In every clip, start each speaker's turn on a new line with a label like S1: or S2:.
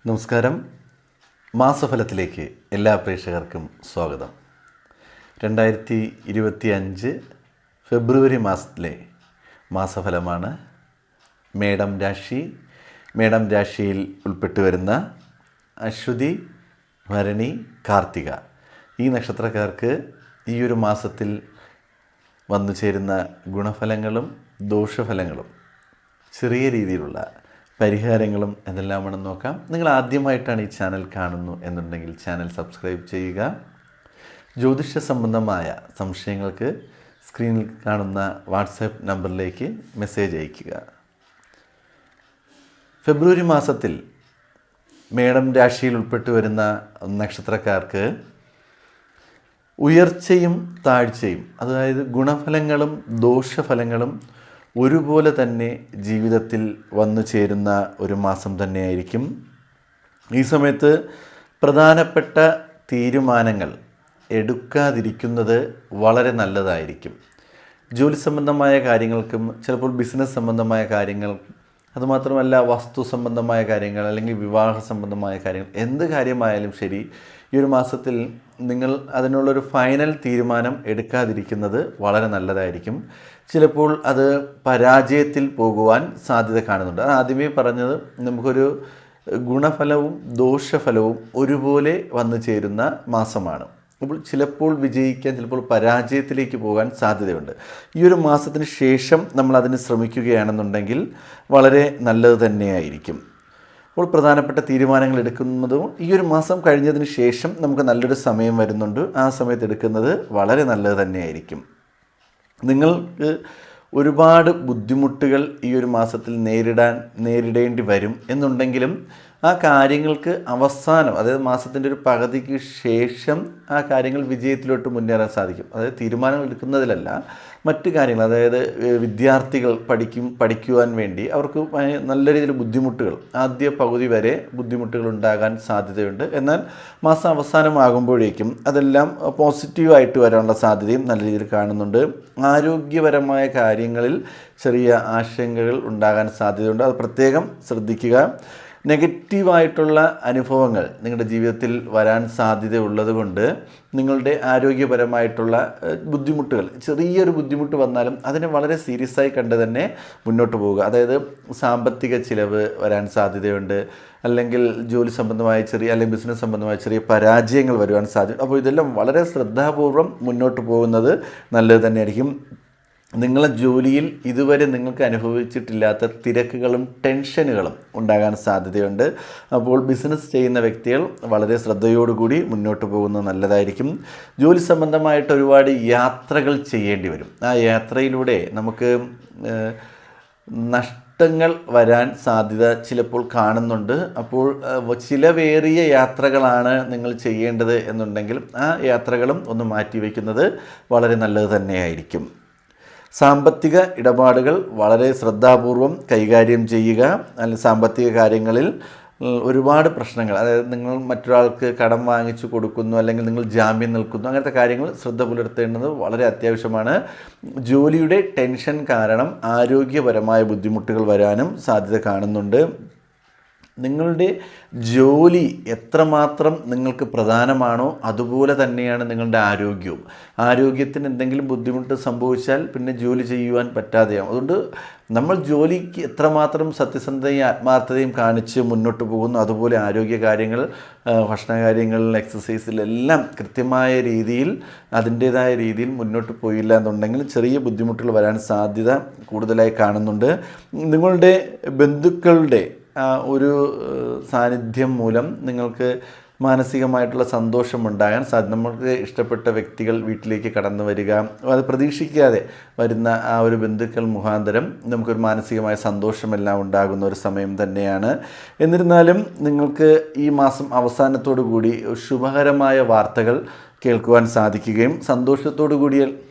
S1: നമസ്കാരം. മാസഫലത്തിലേക്ക് എല്ലാ പ്രേക്ഷകർക്കും സ്വാഗതം. 2025 ഫെബ്രുവരി മാസത്തിലെ മാസഫലമാണ്. മേടം രാശിയിൽ ഉൾപ്പെട്ടു വരുന്ന അശ്വതി, ഭരണി, കാർത്തിക ഈ നക്ഷത്രക്കാർക്ക് ഈ ഒരു മാസത്തിൽ വന്നു ചേരുന്ന ഗുണഫലങ്ങളും ദോഷഫലങ്ങളും ചെറിയ രീതിയിലുള്ള പരിഹാരങ്ങളും എന്തെല്ലാമാണെന്ന് നോക്കാം. നിങ്ങൾ ആദ്യമായിട്ടാണ് ഈ ചാനൽ കാണുന്നു എന്നുണ്ടെങ്കിൽ ചാനൽ സബ്സ്ക്രൈബ് ചെയ്യുക. ജ്യോതിഷ സംബന്ധമായ സംശയങ്ങൾക്ക് സ്ക്രീനിൽ കാണുന്ന വാട്സാപ്പ് നമ്പറിലേക്ക് മെസ്സേജ് അയയ്ക്കുക. ഫെബ്രുവരി മാസത്തിൽ മേടം രാശിയിൽ ഉൾപ്പെട്ടു വരുന്ന നക്ഷത്രക്കാർക്ക് ഉയർച്ചയും താഴ്ചയും, അതായത് ഗുണഫലങ്ങളും ദോഷഫലങ്ങളും ഒരുപോലെ തന്നെ ജീവിതത്തിൽ വന്നു ചേരുന്ന ഒരു മാസം തന്നെയായിരിക്കും. ഈ സമയത്ത് പ്രധാനപ്പെട്ട തീരുമാനങ്ങൾ എടുക്കാതിരിക്കുന്നത് വളരെ നല്ലതായിരിക്കും. ജോലി സംബന്ധമായ കാര്യങ്ങൾക്കും ചിലപ്പോൾ ബിസിനസ് സംബന്ധമായ കാര്യങ്ങൾ, അതുമാത്രമല്ല വസ്തു സംബന്ധമായ കാര്യങ്ങൾ അല്ലെങ്കിൽ വിവാഹ സംബന്ധമായ കാര്യങ്ങൾ, എന്ത് കാര്യമായാലും ശരി ഈ ഒരു മാസത്തിൽ നിങ്ങൾ അതിനുള്ളൊരു ഫൈനൽ തീരുമാനം എടുക്കാതിരിക്കുന്നത് വളരെ നല്ലതായിരിക്കും. ചിലപ്പോൾ അത് പരാജയത്തിൽ പോകുവാൻ സാധ്യത കാണുന്നുണ്ട്. അത് ആദ്യമേ പറഞ്ഞത്, നമുക്കൊരു ഗുണഫലവും ദോഷഫലവും ഒരുപോലെ വന്നു ചേരുന്ന മാസമാണ്. അപ്പോൾ ചിലപ്പോൾ വിജയിക്കാൻ, ചിലപ്പോൾ പരാജയത്തിലേക്ക് പോകാൻ സാധ്യതയുണ്ട്. ഈ ഒരു മാസത്തിന് ശേഷം നമ്മൾ അതിന് ശ്രമിക്കുകയാണെന്നുണ്ടെങ്കിൽ വളരെ നല്ലത് തന്നെയായിരിക്കും. അപ്പോൾ പ്രധാനപ്പെട്ട തീരുമാനങ്ങൾ എടുക്കുന്നതും ഈ ഒരു മാസം കഴിഞ്ഞതിന് ശേഷം നമുക്ക് നല്ലൊരു സമയം വരുന്നുണ്ട്. ആ സമയത്ത് എടുക്കുന്നത് വളരെ നല്ലത് തന്നെയായിരിക്കും. നിങ്ങൾക്ക് ഒരുപാട് ബുദ്ധിമുട്ടുകൾ ഈ ഒരു മാസത്തിൽ നേരിടേണ്ടി വരും എന്നുണ്ടെങ്കിലും ആ കാര്യങ്ങൾക്ക് അവസാനം, അതായത് മാസത്തിൻ്റെ ഒരു പകുതിക്ക് ശേഷം ആ കാര്യങ്ങൾ വിജയത്തിലോട്ട് മുന്നേറാൻ സാധിക്കും. അതായത് തീരുമാനങ്ങൾ എടുക്കുന്നതിലല്ല, മറ്റു കാര്യങ്ങൾ, അതായത് വിദ്യാർത്ഥികൾ പഠിക്കുവാൻ വേണ്ടി അവർക്ക് നല്ല രീതിയിൽ ബുദ്ധിമുട്ടുകൾ ആദ്യ പകുതി വരെ ബുദ്ധിമുട്ടുകൾ ഉണ്ടാകാൻ സാധ്യതയുണ്ട്. എന്നാൽ മാസം അവസാനമാകുമ്പോഴേക്കും അതെല്ലാം പോസിറ്റീവായിട്ട് വരാനുള്ള സാധ്യതയും നല്ല രീതിയിൽ കാണുന്നുണ്ട്. ആരോഗ്യപരമായ കാര്യങ്ങളിൽ ചെറിയ ആശങ്കകൾ ഉണ്ടാകാൻ സാധ്യതയുണ്ട്. അത് പ്രത്യേകം ശ്രദ്ധിക്കുക. നെഗറ്റീവായിട്ടുള്ള അനുഭവങ്ങൾ നിങ്ങളുടെ ജീവിതത്തിൽ വരാൻ സാധ്യതയുള്ളത് കൊണ്ട് നിങ്ങളുടെ ആരോഗ്യപരമായിട്ടുള്ള ബുദ്ധിമുട്ടുകൾ, ചെറിയൊരു ബുദ്ധിമുട്ട് വന്നാലും അതിനെ വളരെ സീരിയസ് ആയി കണ്ട് തന്നെ മുന്നോട്ട് പോവുക. അതായത് സാമ്പത്തിക ചിലവ് വരാൻ സാധ്യതയുണ്ട്, അല്ലെങ്കിൽ ജോലി സംബന്ധമായ അല്ലെങ്കിൽ ബിസിനസ് സംബന്ധമായ ചെറിയ പരാജയങ്ങൾ വരുവാൻ സാധ്യത. അപ്പോൾ ഇതെല്ലാം വളരെ ശ്രദ്ധാപൂർവം മുന്നോട്ട് പോകുന്നത് നല്ലത് തന്നെയായിരിക്കും. നിങ്ങളെ ജോലിയിൽ ഇതുവരെ നിങ്ങൾക്ക് അനുഭവിച്ചിട്ടില്ലാത്ത തിരക്കുകളും ടെൻഷനുകളും ഉണ്ടാകാൻ സാധ്യതയുണ്ട്. അപ്പോൾ ബിസിനസ് ചെയ്യുന്ന വ്യക്തികൾ വളരെ ശ്രദ്ധയോടുകൂടി മുന്നോട്ട് പോകുന്നത് നല്ലതായിരിക്കും. ജോലി സംബന്ധമായിട്ട് ഒരുപാട് യാത്രകൾ ചെയ്യേണ്ടി വരും. ആ യാത്രയിലൂടെ നമുക്ക് നഷ്ടങ്ങൾ വരാൻ സാധ്യത ചിലപ്പോൾ കാണുന്നുണ്ട്. അപ്പോൾ ചിലവേറിയ യാത്രകളാണ് നിങ്ങൾ ചെയ്യേണ്ടത് എന്നുണ്ടെങ്കിൽ ആ യാത്രകളും ഒന്ന് മാറ്റിവെക്കുന്നത് വളരെ നല്ലത് തന്നെയായിരിക്കും. സാമ്പത്തിക ഇടപാടുകൾ വളരെ ശ്രദ്ധാപൂർവം കൈകാര്യം ചെയ്യുക. അല്ലെങ്കിൽ സാമ്പത്തിക കാര്യങ്ങളിൽ ഒരുപാട് പ്രശ്നങ്ങൾ, അതായത് നിങ്ങൾ മറ്റൊരാൾക്ക് കടം വാങ്ങിച്ചു കൊടുക്കുന്നു, അല്ലെങ്കിൽ നിങ്ങൾ ജാമ്യം നിൽക്കുന്നു, അങ്ങനത്തെ കാര്യങ്ങൾ ശ്രദ്ധ പുലർത്തേണ്ടത് വളരെ അത്യാവശ്യമാണ്. ജോലിയുടെ ടെൻഷൻ കാരണം ആരോഗ്യപരമായ ബുദ്ധിമുട്ടുകൾ വരാനും സാധ്യത കാണുന്നുണ്ട്. നിങ്ങളുടെ ജോലി എത്രമാത്രം നിങ്ങൾക്ക് പ്രധാനമാണോ അതുപോലെ തന്നെയാണ് നിങ്ങളുടെ ആരോഗ്യവും. ആരോഗ്യത്തിന് എന്തെങ്കിലും ബുദ്ധിമുട്ട് സംഭവിച്ചാൽ പിന്നെ ജോലി ചെയ്യുവാൻ പറ്റാതെയാവും. അതുകൊണ്ട് നമ്മൾ ജോലിക്ക് എത്രമാത്രം സത്യസന്ധതയും ആത്മാർത്ഥതയും കാണിച്ച് മുന്നോട്ട് പോകുന്നു, അതുപോലെ ആരോഗ്യകാര്യങ്ങൾ, ഭക്ഷണകാര്യങ്ങളിൽ, എക്സസൈസിലെല്ലാം കൃത്യമായ രീതിയിൽ അതിൻ്റേതായ രീതിയിൽ മുന്നോട്ട് പോയില്ല എന്നുണ്ടെങ്കിൽ ചെറിയ ബുദ്ധിമുട്ടുകൾ വരാൻ സാധ്യത കൂടുതലായി കാണുന്നുണ്ട്. നിങ്ങളുടെ ബന്ധുക്കളുടെ ഒരു സാന്നിധ്യം മൂലം നിങ്ങൾക്ക് മാനസികമായിട്ടുള്ള സന്തോഷമുണ്ടാകാൻ സാധ്യത. നമുക്ക് ഇഷ്ടപ്പെട്ട വ്യക്തികൾ വീട്ടിലേക്ക് കടന്നു വരിക, അത് പ്രതീക്ഷിക്കാതെ വരുന്ന ആ ഒരു ബന്ധുക്കൾ മുഖാന്തരം നമുക്കൊരു മാനസികമായ സന്തോഷമെല്ലാം ഉണ്ടാകുന്ന ഒരു സമയം തന്നെയാണ്. എന്നിരുന്നാലും നിങ്ങൾക്ക് ഈ മാസം അവസാനത്തോടു കൂടി ശുഭകരമായ വാർത്തകൾ കേൾക്കുവാൻ സാധിക്കുകയും സന്തോഷത്തോടു കൂടിയ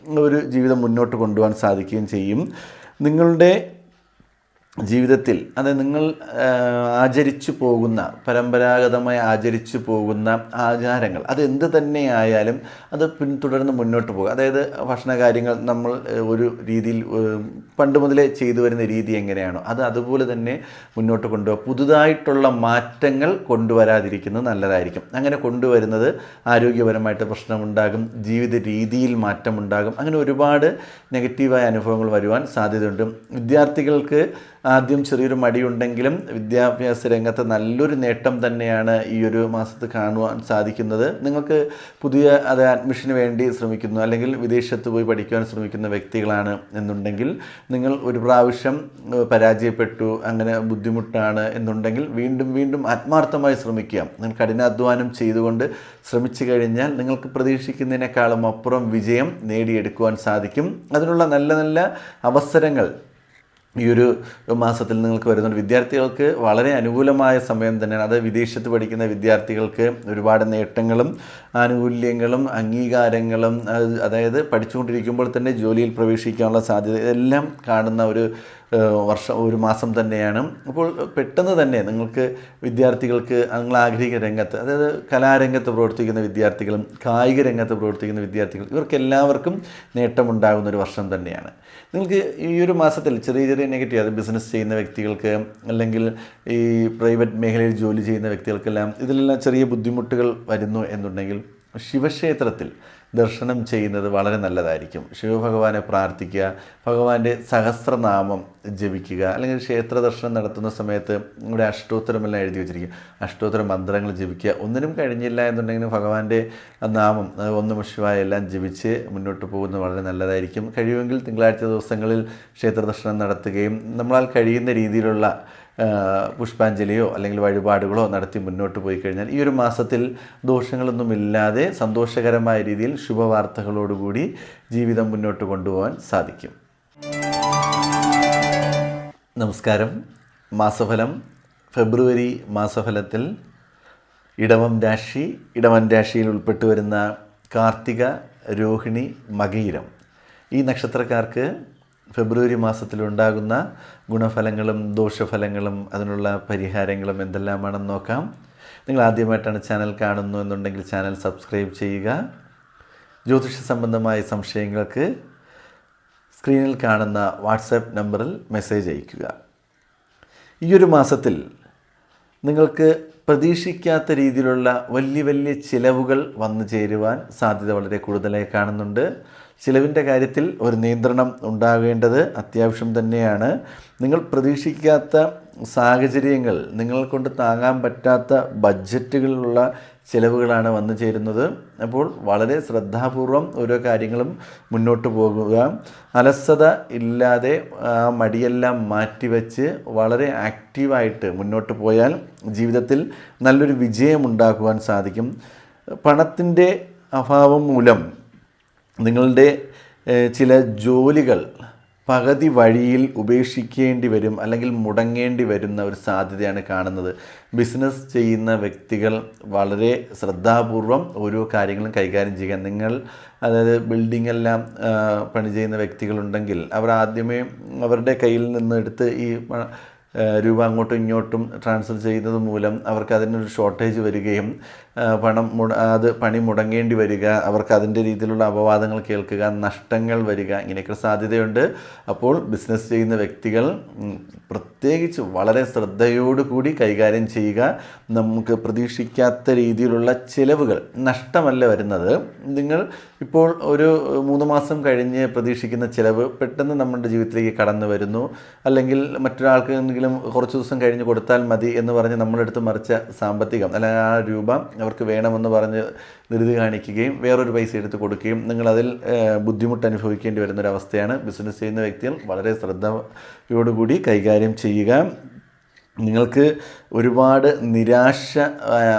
S1: ഒരു ജീവിതം മുന്നോട്ട് കൊണ്ടുപോകാൻ സാധിക്കുകയും ചെയ്യും. നിങ്ങളുടെ ജീവിതത്തിൽ അത് നിങ്ങൾ ആചരിച്ചു പോകുന്ന പരമ്പരാഗതമായി ആചരിച്ചു പോകുന്ന ആചാരങ്ങൾ അതെന്ത് തന്നെ ആയാലും അത് പിന്തുടർന്ന് മുന്നോട്ട് പോകുക. അതായത് ഭക്ഷണ കാര്യങ്ങൾ നമ്മൾ ഒരു രീതിയിൽ പണ്ട് മുതലേ ചെയ്തു വരുന്ന രീതി എങ്ങനെയാണോ അത് അതുപോലെ തന്നെ മുന്നോട്ട് കൊണ്ടുപോകുക. പുതുതായിട്ടുള്ള മാറ്റങ്ങൾ കൊണ്ടുവരാതിരിക്കുന്നത് നല്ലതായിരിക്കും. അങ്ങനെ കൊണ്ടുവരുന്നത് ആരോഗ്യപരമായിട്ട് പ്രശ്നമുണ്ടാകും, ജീവിത രീതിയിൽ മാറ്റമുണ്ടാകും. അങ്ങനെ ഒരുപാട് നെഗറ്റീവായ അനുഭവങ്ങൾ വരുവാൻ സാധ്യതയുണ്ട്. വിദ്യാർത്ഥികൾക്ക് ആദ്യം ചെറിയൊരു മടിയുണ്ടെങ്കിലും വിദ്യാഭ്യാസ രംഗത്ത് നല്ലൊരു നേട്ടം തന്നെയാണ് ഈ ഒരു മാസത്ത് കാണുവാൻ സാധിക്കുന്നത്. നിങ്ങൾക്ക് പുതിയ അഡ്മിഷന് വേണ്ടി ശ്രമിക്കുന്നു അല്ലെങ്കിൽ വിദേശത്ത് പോയി പഠിക്കുവാൻ ശ്രമിക്കുന്ന വ്യക്തികളാണ് എന്നുണ്ടെങ്കിൽ നിങ്ങൾ ഒരു പ്രാവശ്യം പരാജയപ്പെട്ടു, അങ്ങനെ ബുദ്ധിമുട്ടാണ് എന്നുണ്ടെങ്കിൽ വീണ്ടും വീണ്ടും ആത്മാർത്ഥമായി ശ്രമിക്കുക. നിങ്ങൾ കഠിനാധ്വാനം ചെയ്തുകൊണ്ട് ശ്രമിച്ചു കഴിഞ്ഞാൽ നിങ്ങൾക്ക് പ്രതീക്ഷിക്കുന്നതിനേക്കാളും അപ്പുറം വിജയം നേടിയെടുക്കുവാൻ സാധിക്കും. അതിനുള്ള നല്ല നല്ല അവസരങ്ങൾ ഈ ഒരു മാസത്തിൽ നിങ്ങൾക്ക് വരുന്നുണ്ട്. വിദ്യാർത്ഥികൾക്ക് വളരെ അനുകൂലമായ സമയം തന്നെയാണ്. അത് വിദേശത്ത് പഠിക്കുന്ന വിദ്യാർത്ഥികൾക്ക് ഒരുപാട് നേട്ടങ്ങളും ആനുകൂല്യങ്ങളും അംഗീകാരങ്ങളും അതായത് പഠിച്ചുകൊണ്ടിരിക്കുമ്പോൾ തന്നെ ജോലിയിൽ പ്രവേശിക്കാനുള്ള സാധ്യത ഇതെല്ലാം കാണുന്ന ഒരു മാസം തന്നെയാണ്. അപ്പോൾ പെട്ടെന്ന് തന്നെ നിങ്ങൾക്ക് വിദ്യാർത്ഥികൾക്ക് നിങ്ങൾ ആഗ്രഹിക്കുന്ന രംഗത്ത് അതായത് കലാരംഗത്ത് പ്രവർത്തിക്കുന്ന വിദ്യാർത്ഥികളും കായിക രംഗത്ത് പ്രവർത്തിക്കുന്ന വിദ്യാർത്ഥികൾ ഇവർക്കെല്ലാവർക്കും നേട്ടമുണ്ടാകുന്ന ഒരു വർഷം തന്നെയാണ്. നിങ്ങൾക്ക് ഈ ഒരു മാസത്തിൽ ചെറിയ ചെറിയ നെഗറ്റീവ് അത് ബിസിനസ് ചെയ്യുന്ന വ്യക്തികൾക്ക് അല്ലെങ്കിൽ ഈ പ്രൈവറ്റ് മേഖലയിൽ ജോലി ചെയ്യുന്ന വ്യക്തികൾക്കെല്ലാം ഇതിലെല്ലാം ചെറിയ ബുദ്ധിമുട്ടുകൾ വരുന്നു എന്നുണ്ടെങ്കിൽ ശിവക്ഷേത്രത്തിൽ ദർശനം ചെയ്യുന്നത് വളരെ നല്ലതായിരിക്കും. ശിവഭഗവാനെ പ്രാർത്ഥിക്കുക, ഭഗവാന്റെ സഹസ്രനാമം ജപിക്കുക, അല്ലെങ്കിൽ ക്ഷേത്ര ദർശനം നടത്തുന്ന സമയത്ത് ഇവിടെ അഷ്ടോത്തരമെല്ലാം എഴുതി വെച്ചിരിക്കുക, അഷ്ടോത്തര മന്ത്രങ്ങൾ ജപിക്കുക. ഒന്നിനും കഴിഞ്ഞില്ല എന്നുണ്ടെങ്കിൽ ഭഗവാന്റെ നാമം ഓം നമഃ ശിവായ എല്ലാം ജപിച്ച് മുന്നോട്ട് പോകുന്നത് വളരെ നല്ലതായിരിക്കും. കഴിയുമെങ്കിൽ തിങ്കളാഴ്ച ദിവസങ്ങളിൽ ക്ഷേത്ര ദർശനം നടത്തുകയും നമ്മളാൽ കഴിയുന്ന രീതിയിലുള്ള പുഷ്പാഞ്ജലിയോ അല്ലെങ്കിൽ വഴിപാടുകളോ നടത്തി മുന്നോട്ട് പോയി കഴിഞ്ഞാൽ ഈ ഒരു മാസത്തിൽ ദോഷങ്ങളൊന്നുമില്ലാതെ സന്തോഷകരമായ രീതിയിൽ ശുഭവാർത്തകളോടുകൂടി ജീവിതം മുന്നോട്ട് കൊണ്ടുപോകാൻ സാധിക്കും. നമസ്കാരം. മാസഫലം. ഫെബ്രുവരി മാസഫലത്തിൽ ഇടവം രാശിയിൽ ഉൾപ്പെട്ടു വരുന്ന കാർത്തിക, രോഹിണി, മകയിരം ഈ നക്ഷത്രക്കാർക്ക് ഫെബ്രുവരി മാസത്തിലുണ്ടാകുന്ന ഗുണഫലങ്ങളും ദോഷഫലങ്ങളും അതിനുള്ള പരിഹാരങ്ങളും എന്തെല്ലാമാണെന്ന് നോക്കാം. നിങ്ങൾ ആദ്യമായിട്ടാണ് ചാനൽ കാണുന്നു എന്നുണ്ടെങ്കിൽ ചാനൽ സബ്സ്ക്രൈബ് ചെയ്യുക. ജ്യോതിഷ സംബന്ധമായ സംശയങ്ങൾക്ക് സ്ക്രീനിൽ കാണുന്ന വാട്സാപ്പ് നമ്പറിൽ മെസ്സേജ് അയയ്ക്കുക. ഈ ഒരു മാസത്തിൽ നിങ്ങൾക്ക് പ്രതീക്ഷിക്കാത്ത രീതിയിലുള്ള വലിയ വലിയ ചിലവുകൾ വന്നു ചേരുവാൻ സാധ്യത വളരെ കൂടുതലായി കാണുന്നുണ്ട്. ചിലവിൻ്റെ കാര്യത്തിൽ ഒരു നിയന്ത്രണം ഉണ്ടാകേണ്ടത് അത്യാവശ്യം തന്നെയാണ്. നിങ്ങൾ പ്രതീക്ഷിക്കാത്ത സാഹചര്യങ്ങൾ, നിങ്ങളെ കൊണ്ട് താങ്ങാൻ പറ്റാത്ത ബഡ്ജറ്റുകളിലുള്ള ചിലവുകളാണ് വന്നു ചേരുന്നത്. അപ്പോൾ വളരെ ശ്രദ്ധാപൂർവം ഓരോ കാര്യങ്ങളും മുന്നോട്ട് പോകുക. അലസത ഇല്ലാതെ ആ മടിയെല്ലാം മാറ്റിവെച്ച് വളരെ ആക്റ്റീവായിട്ട് മുന്നോട്ട് പോയാൽ ജീവിതത്തിൽ നല്ലൊരു വിജയമുണ്ടാക്കുവാൻ സാധിക്കും. പണത്തിൻ്റെ അഭാവം മൂലം നിങ്ങളുടെ ചില ജോലികൾ പകുതി വഴിയിൽ ഉപേക്ഷിക്കേണ്ടി വരും അല്ലെങ്കിൽ മുടങ്ങേണ്ടി വരുന്ന ഒരു സാധ്യതയാണ് കാണുന്നത്. ബിസിനസ് ചെയ്യുന്ന വ്യക്തികൾ വളരെ ശ്രദ്ധാപൂർവം ഓരോ കാര്യങ്ങളും കൈകാര്യം ചെയ്യുക. നിങ്ങൾ അതായത് ബിൽഡിംഗ് എല്ലാം പണി ചെയ്യുന്ന വ്യക്തികളുണ്ടെങ്കിൽ അവർ ആദ്യമേ അവരുടെ കയ്യിൽ നിന്ന് എടുത്ത് ഈ രൂപ അങ്ങോട്ടും ഇങ്ങോട്ടും ട്രാൻസ്ഫർ ചെയ്യുന്നത് മൂലം അവർക്ക് അതിനൊരു ഷോർട്ടേജ് വരികയും പണി മുടങ്ങേണ്ടി വരിക, അവർക്ക് അതിൻ്റെ രീതിയിലുള്ള അപവാദങ്ങൾ കേൾക്കുക, നഷ്ടങ്ങൾ വരിക, ഇങ്ങനെയൊക്കെ സാധ്യതയുണ്ട്. അപ്പോൾ ബിസിനസ് ചെയ്യുന്ന വ്യക്തികൾ പ്രത്യേകിച്ച് വളരെ ശ്രദ്ധയോടുകൂടി കൈകാര്യം ചെയ്യുക. നമുക്ക് പ്രതീക്ഷിക്കാത്ത രീതിയിലുള്ള ചിലവുകൾ നഷ്ടമല്ല വരുന്നത്. നിങ്ങൾ ഇപ്പോൾ ഒരു 3 മാസം കഴിഞ്ഞ് പ്രതീക്ഷിക്കുന്ന ചിലവ് പെട്ടെന്ന് നമ്മുടെ ജീവിതത്തിലേക്ക് കടന്നു വരുന്നു. അല്ലെങ്കിൽ മറ്റൊരാൾക്ക് എന്തെങ്കിലും കുറച്ച് ദിവസം കഴിഞ്ഞ് കൊടുത്താൽ മതി എന്ന് പറഞ്ഞ് നമ്മളെടുത്ത് മറിച്ച സാമ്പത്തികം അല്ലെങ്കിൽ ആ രൂപ അവർക്ക് വേണമെന്ന് പറഞ്ഞ് ധൃതി കാണിക്കുകയും വേറൊരു പൈസ എടുത്ത് കൊടുക്കുകയും നിങ്ങളതിൽ ബുദ്ധിമുട്ട് അനുഭവിക്കേണ്ടി വരുന്നൊരവസ്ഥയാണ്. ബിസിനസ് ചെയ്യുന്ന വ്യക്തികൾ വളരെ ശ്രദ്ധയോടുകൂടി കൈകാര്യം ചെയ്യുക. നിങ്ങൾക്ക് ഒരുപാട് നിരാശ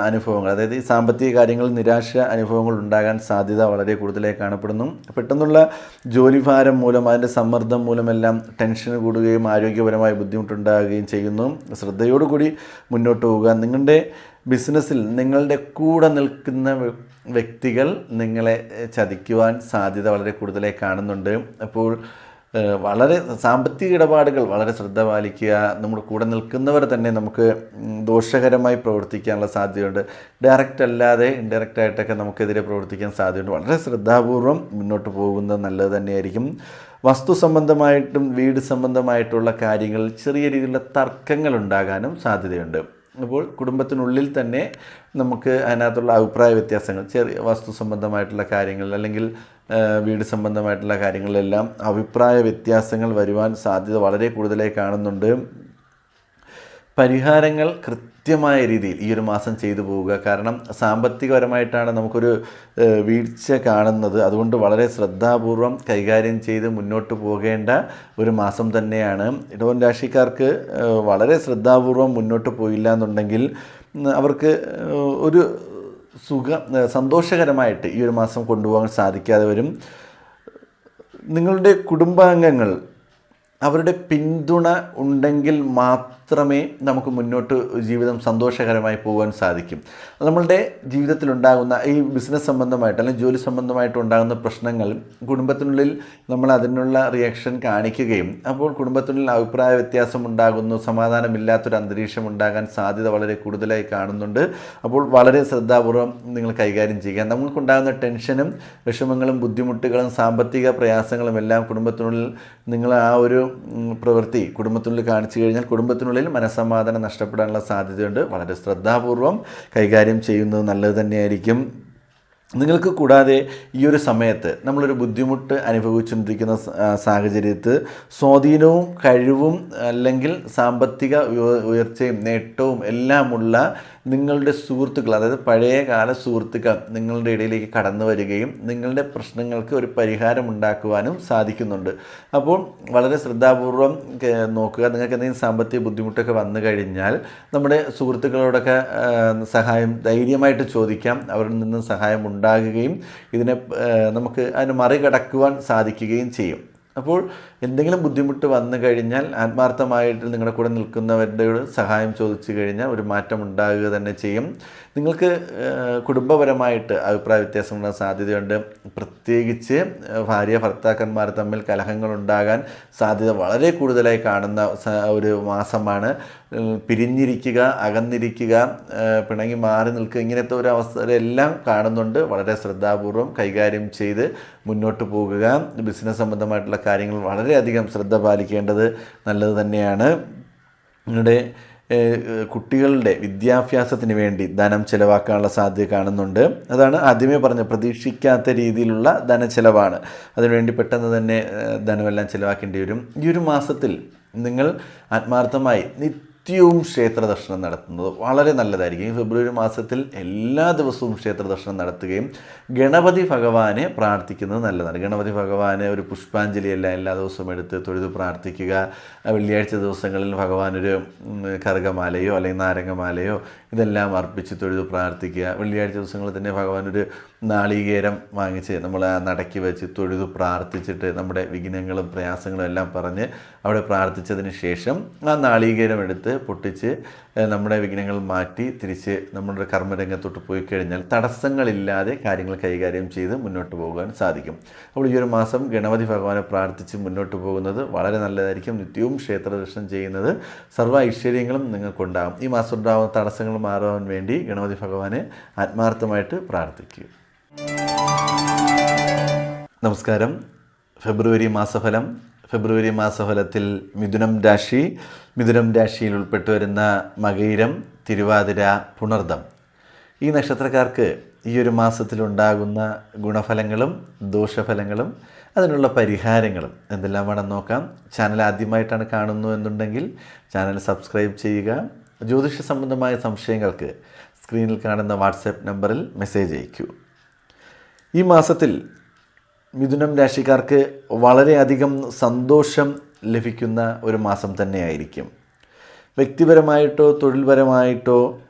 S1: അനുഭവങ്ങൾ, അതായത് ഈ സാമ്പത്തിക കാര്യങ്ങളിൽ നിരാശ അനുഭവങ്ങൾ ഉണ്ടാകാൻ സാധ്യത വളരെ കൂടുതലായി കാണപ്പെടുന്നു. പെട്ടെന്നുള്ള ജോലിഭാരം മൂലം അതിൻ്റെ സമ്മർദ്ദം മൂലമെല്ലാം ടെൻഷൻ കൂടുകയും ആരോഗ്യപരമായ ബുദ്ധിമുട്ടുണ്ടാകുകയും ചെയ്യുന്നു. ശ്രദ്ധയോടുകൂടി മുന്നോട്ട് പോവുക. നിങ്ങളുടെ ബിസിനസ്സിൽ നിങ്ങളുടെ കൂടെ നിൽക്കുന്ന വ്യക്തികൾ നിങ്ങളെ ചതിക്കുവാൻ സാധ്യത വളരെ കൂടുതലായി കാണുന്നുണ്ട്. അപ്പോൾ വളരെ സാമ്പത്തിക ഇടപാടുകൾ വളരെ ശ്രദ്ധ പാലിക്കുക. നമ്മുടെ കൂടെ നിൽക്കുന്നവർ തന്നെ നമുക്ക് ദോഷകരമായി പ്രവർത്തിക്കാനുള്ള സാധ്യതയുണ്ട്. ഡയറക്റ്റ് അല്ലാതെ ഇൻഡയറക്റ്റ് ആയിട്ടൊക്കെ നമുക്കെതിരെ പ്രവർത്തിക്കാൻ സാധ്യതയുണ്ട്. വളരെ ശ്രദ്ധാപൂർവം മുന്നോട്ട് പോകുന്നത് നല്ലത് തന്നെയായിരിക്കും. വസ്തു സംബന്ധമായിട്ടും വീട് സംബന്ധമായിട്ടുള്ള കാര്യങ്ങളിൽ ചെറിയ രീതിയിലുള്ള തർക്കങ്ങൾ ഉണ്ടാകാനും സാധ്യതയുണ്ട്. അപ്പോൾ കുടുംബത്തിനുള്ളിൽ തന്നെ നമുക്ക് അതിനകത്തുള്ള അഭിപ്രായ വ്യത്യാസങ്ങൾ, ചെറിയ വസ്തു സംബന്ധമായിട്ടുള്ള കാര്യങ്ങൾ അല്ലെങ്കിൽ വീട് സംബന്ധമായിട്ടുള്ള കാര്യങ്ങളിലെല്ലാം അഭിപ്രായ വ്യത്യാസങ്ങൾ വരുവാൻ സാധ്യത വളരെ കൂടുതലായി കാണുന്നുണ്ട്. പരിഹാരങ്ങൾ കൃത്യമായ രീതിയിൽ ഈ ഒരു മാസം ചെയ്തു പോവുക. കാരണം സാമ്പത്തികപരമായിട്ടാണ് നമുക്കൊരു വീഴ്ച കാണുന്നത്. അതുകൊണ്ട് വളരെ ശ്രദ്ധാപൂർവം കൈകാര്യം ചെയ്ത് മുന്നോട്ട് പോകേണ്ട ഒരു മാസം തന്നെയാണ്. ഇടവൻ രാശിക്കാർക്ക് വളരെ ശ്രദ്ധാപൂർവം മുന്നോട്ട് പോയില്ല എന്നുണ്ടെങ്കിൽ അവർക്ക് ഒരു സന്തോഷകരമായിട്ട് ഈ ഒരു മാസം കൊണ്ടുപോകാൻ സാധിക്കാതെ വരും. നിങ്ങളുടെ കുടുംബാംഗങ്ങൾ അവരുടെ പിന്തുണ ഉണ്ടെങ്കിൽ മാത്രമേ നമുക്ക് മുന്നോട്ട് ജീവിതം സന്തോഷകരമായി പോകാൻ സാധിക്കും. നമ്മളുടെ ജീവിതത്തിലുണ്ടാകുന്ന ഈ ബിസിനസ് സംബന്ധമായിട്ട് അല്ലെങ്കിൽ ജോലി സംബന്ധമായിട്ട് ഉണ്ടാകുന്ന പ്രശ്നങ്ങൾ കുടുംബത്തിനുള്ളിൽ നമ്മൾ അതിനുള്ള റിയാക്ഷൻ കാണിക്കുകയും അപ്പോൾ കുടുംബത്തിനുള്ളിൽ അഭിപ്രായ വ്യത്യാസം ഉണ്ടാകുന്നു, സമാധാനമില്ലാത്തൊരു അന്തരീക്ഷം ഉണ്ടാകാൻ സാധ്യത വളരെ കൂടുതലായി കാണുന്നുണ്ട്. അപ്പോൾ വളരെ ശ്രദ്ധാപൂർവം നിങ്ങൾ കൈകാര്യം ചെയ്യുക. നമുക്കുണ്ടാകുന്ന ടെൻഷനും വിഷമങ്ങളും ബുദ്ധിമുട്ടുകളും സാമ്പത്തിക പ്രയാസങ്ങളും എല്ലാം കുടുംബത്തിനുള്ളിൽ നിങ്ങൾ ആ ഒരു പ്രവൃത്തി കുടുംബത്തിനുള്ളിൽ കാണിച്ചു കഴിഞ്ഞാൽ കുടുംബത്തിനുള്ളിൽ മനസ്സമാധാനം നഷ്ടപ്പെടാനുള്ള സാധ്യതയുണ്ട്. വളരെ ശ്രദ്ധാപൂർവം കൈകാര്യം ചെയ്യുന്നത് നല്ലത് തന്നെയായിരിക്കും. നിങ്ങൾക്ക് കൂടാതെ ഈ ഒരു സമയത്ത് നമ്മളൊരു ബുദ്ധിമുട്ട് അനുഭവിച്ചുകൊണ്ടിരിക്കുന്ന സാഹചര്യത്തിൽ സ്വാധീനവും കഴിവും അല്ലെങ്കിൽ സാമ്പത്തിക ഉയർച്ചയും നേട്ടവും എല്ലാമുള്ള നിങ്ങളുടെ സുഹൃത്തുക്കൾ, അതായത് പഴയകാല സുഹൃത്തുക്കൾ നിങ്ങളുടെ ഇടയിലേക്ക് കടന്നു വരികയും നിങ്ങളുടെ പ്രശ്നങ്ങൾക്ക് ഒരു പരിഹാരം ഉണ്ടാക്കുവാനും സാധിക്കുന്നുണ്ട്. അപ്പോൾ വളരെ ശ്രദ്ധാപൂർവം നോക്കുക. നിങ്ങൾക്ക് എന്തെങ്കിലും സാമ്പത്തിക ബുദ്ധിമുട്ടൊക്കെ വന്നു കഴിഞ്ഞാൽ നമ്മുടെ സുഹൃത്തുക്കളോടൊക്കെ സഹായം ധൈര്യമായിട്ട് ചോദിക്കാം. അവരിൽ നിന്ന് സഹായം ഉണ്ടാകുകയും ഇതിനെ നമുക്ക് അതിന് മറികടക്കുവാൻ സാധിക്കുകയും ചെയ്യും. അപ്പോൾ എന്തെങ്കിലും ബുദ്ധിമുട്ട് വന്നു കഴിഞ്ഞാൽ ആത്മാർത്ഥമായിട്ട് നിങ്ങളുടെ കൂടെ നിൽക്കുന്നവരുടെ സഹായം ചോദിച്ചു കഴിഞ്ഞാൽ ഒരു മാറ്റം ഉണ്ടാകുക തന്നെ ചെയ്യും. നിങ്ങൾക്ക് കുടുംബപരമായിട്ട് അഭിപ്രായ വ്യത്യാസമുള്ള സാധ്യതയുണ്ട്. പ്രത്യേകിച്ച് ഭാര്യ ഭർത്താക്കന്മാർ തമ്മിൽ കലഹങ്ങളുണ്ടാകാൻ സാധ്യത വളരെ കൂടുതലായി കാണുന്ന ഒരു മാസമാണ്. പിരിഞ്ഞിരിക്കുക, അകന്നിരിക്കുക, പിണങ്ങി മാറി നിൽക്കുക, ഇങ്ങനത്തെ ഒരു അവസ്ഥയെല്ലാം കാണുന്നുണ്ട്. വളരെ ശ്രദ്ധാപൂർവം കൈകാര്യം ചെയ്ത് മുന്നോട്ട് പോകുക. ബിസിനസ് സംബന്ധമായിട്ടുള്ള കാര്യങ്ങൾ വളരെയധികം ശ്രദ്ധ പാലിക്കേണ്ടത് നല്ലത് തന്നെയാണ്. നിങ്ങളുടെ കുട്ടികളുടെ വിദ്യാഭ്യാസത്തിന് വേണ്ടി ധനം ചിലവാക്കാനുള്ള സാധ്യത കാണുന്നുണ്ട്. അതാണ് ആദ്യമേ പറഞ്ഞ പ്രതീക്ഷിക്കാത്ത രീതിയിലുള്ള ധനച്ചിലവാണ്. അതിനുവേണ്ടി പെട്ടെന്ന് തന്നെ ധനമെല്ലാം ചിലവാക്കേണ്ടി വരും. ഈ ഒരു മാസത്തിൽ നിങ്ങൾ ആത്മാർത്ഥമായി നിത്യവും ക്ഷേത്ര ദർശനം നടത്തുന്നത് വളരെ നല്ലതായിരിക്കും. ഈ ഫെബ്രുവരി മാസത്തിൽ എല്ലാ ദിവസവും ക്ഷേത്ര ദർശനം നടത്തുകയും ഗണപതി ഭഗവാനെ പ്രാർത്ഥിക്കുന്നത് നല്ലതാണ്. ഗണപതി ഭഗവാനെ ഒരു പുഷ്പാഞ്ജലിയെല്ലാം എല്ലാ ദിവസവും എടുത്ത് തൊഴുത് പ്രാർത്ഥിക്കുക. വെള്ളിയാഴ്ച ദിവസങ്ങളിൽ ഭഗവാനൊരു കറുകമാലയോ അല്ലെങ്കിൽ നാരങ്ങമാലയോ ഇതെല്ലാം അർപ്പിച്ച് തൊഴുത് പ്രാർത്ഥിക്കുക. വെള്ളിയാഴ്ച ദിവസങ്ങളിൽ തന്നെ ഭഗവാനൊരു നാളികേരം വാങ്ങിച്ച് നമ്മൾ ആ നടക്കി വെച്ച് തൊഴുത് പ്രാർത്ഥിച്ചിട്ട് നമ്മുടെ വിഘ്നങ്ങളും പ്രയാസങ്ങളും എല്ലാം പറഞ്ഞ് അവിടെ പ്രാർത്ഥിച്ചതിന് ശേഷം ആ നാളികേരം എടുത്ത് പൊട്ടിച്ച് നമ്മുടെ വിഘ്നങ്ങൾ മാറ്റി തിരിച്ച് നമ്മുടെ കർമ്മരംഗത്തോട്ട് പോയി കഴിഞ്ഞാൽ തടസ്സങ്ങളില്ലാതെ കാര്യങ്ങൾ കൈകാര്യം ചെയ്ത് മുന്നോട്ട് പോകാൻ സാധിക്കും. അപ്പോൾ ഈ ഒരു മാസം ഗണപതി ഭഗവാനെ പ്രാർത്ഥിച്ച് മുന്നോട്ട് പോകുന്നത് വളരെ നല്ലതായിരിക്കും. നിത്യവും ക്ഷേത്ര ദർശനം ചെയ്യുന്നത് സർവ്വ ഐശ്വര്യങ്ങളും നിങ്ങൾക്കുണ്ടാകും. ഈ മാസം ഉണ്ടാകുന്ന തടസ്സങ്ങൾ മാറാൻ വേണ്ടി ഗണപതി ഭഗവാനെ ആത്മാർത്ഥമായിട്ട് പ്രാർത്ഥിക്കുക. നമസ്കാരം. ഫെബ്രുവരി മാസഫലം. ഫെബ്രുവരി മാസഫലത്തിൽ മിഥുനം രാശിയിൽ ഉൾപ്പെട്ടു വരുന്ന മകയിരം, തിരുവാതിര, പുണർദം ഈ നക്ഷത്രക്കാർക്ക് ഈ ഒരു മാസത്തിലുണ്ടാകുന്ന ഗുണഫലങ്ങളും ദോഷഫലങ്ങളും അതിനുള്ള പരിഹാരങ്ങളും എന്തെല്ലാമാണെന്ന് നോക്കാം. ചാനൽ ആദ്യമായിട്ടാണ് കാണുന്നു എന്നുണ്ടെങ്കിൽ ചാനൽ സബ്സ്ക്രൈബ് ചെയ്യുക. ജ്യോതിഷ സംബന്ധമായ സംശയങ്ങൾക്ക് സ്ക്രീനിൽ കാണുന്ന വാട്സാപ്പ് നമ്പറിൽ മെസ്സേജ് അയയ്ക്കൂ. ഈ മാസത്തിൽ മിഥുനം രാശിക്കാർക്ക് വളരെയധികം സന്തോഷം ലഭിക്കുന്ന ഒരു മാസം തന്നെയായിരിക്കും. വ്യക്തിപരമായിട്ടോ തൊഴിൽപരമായിട്ടോ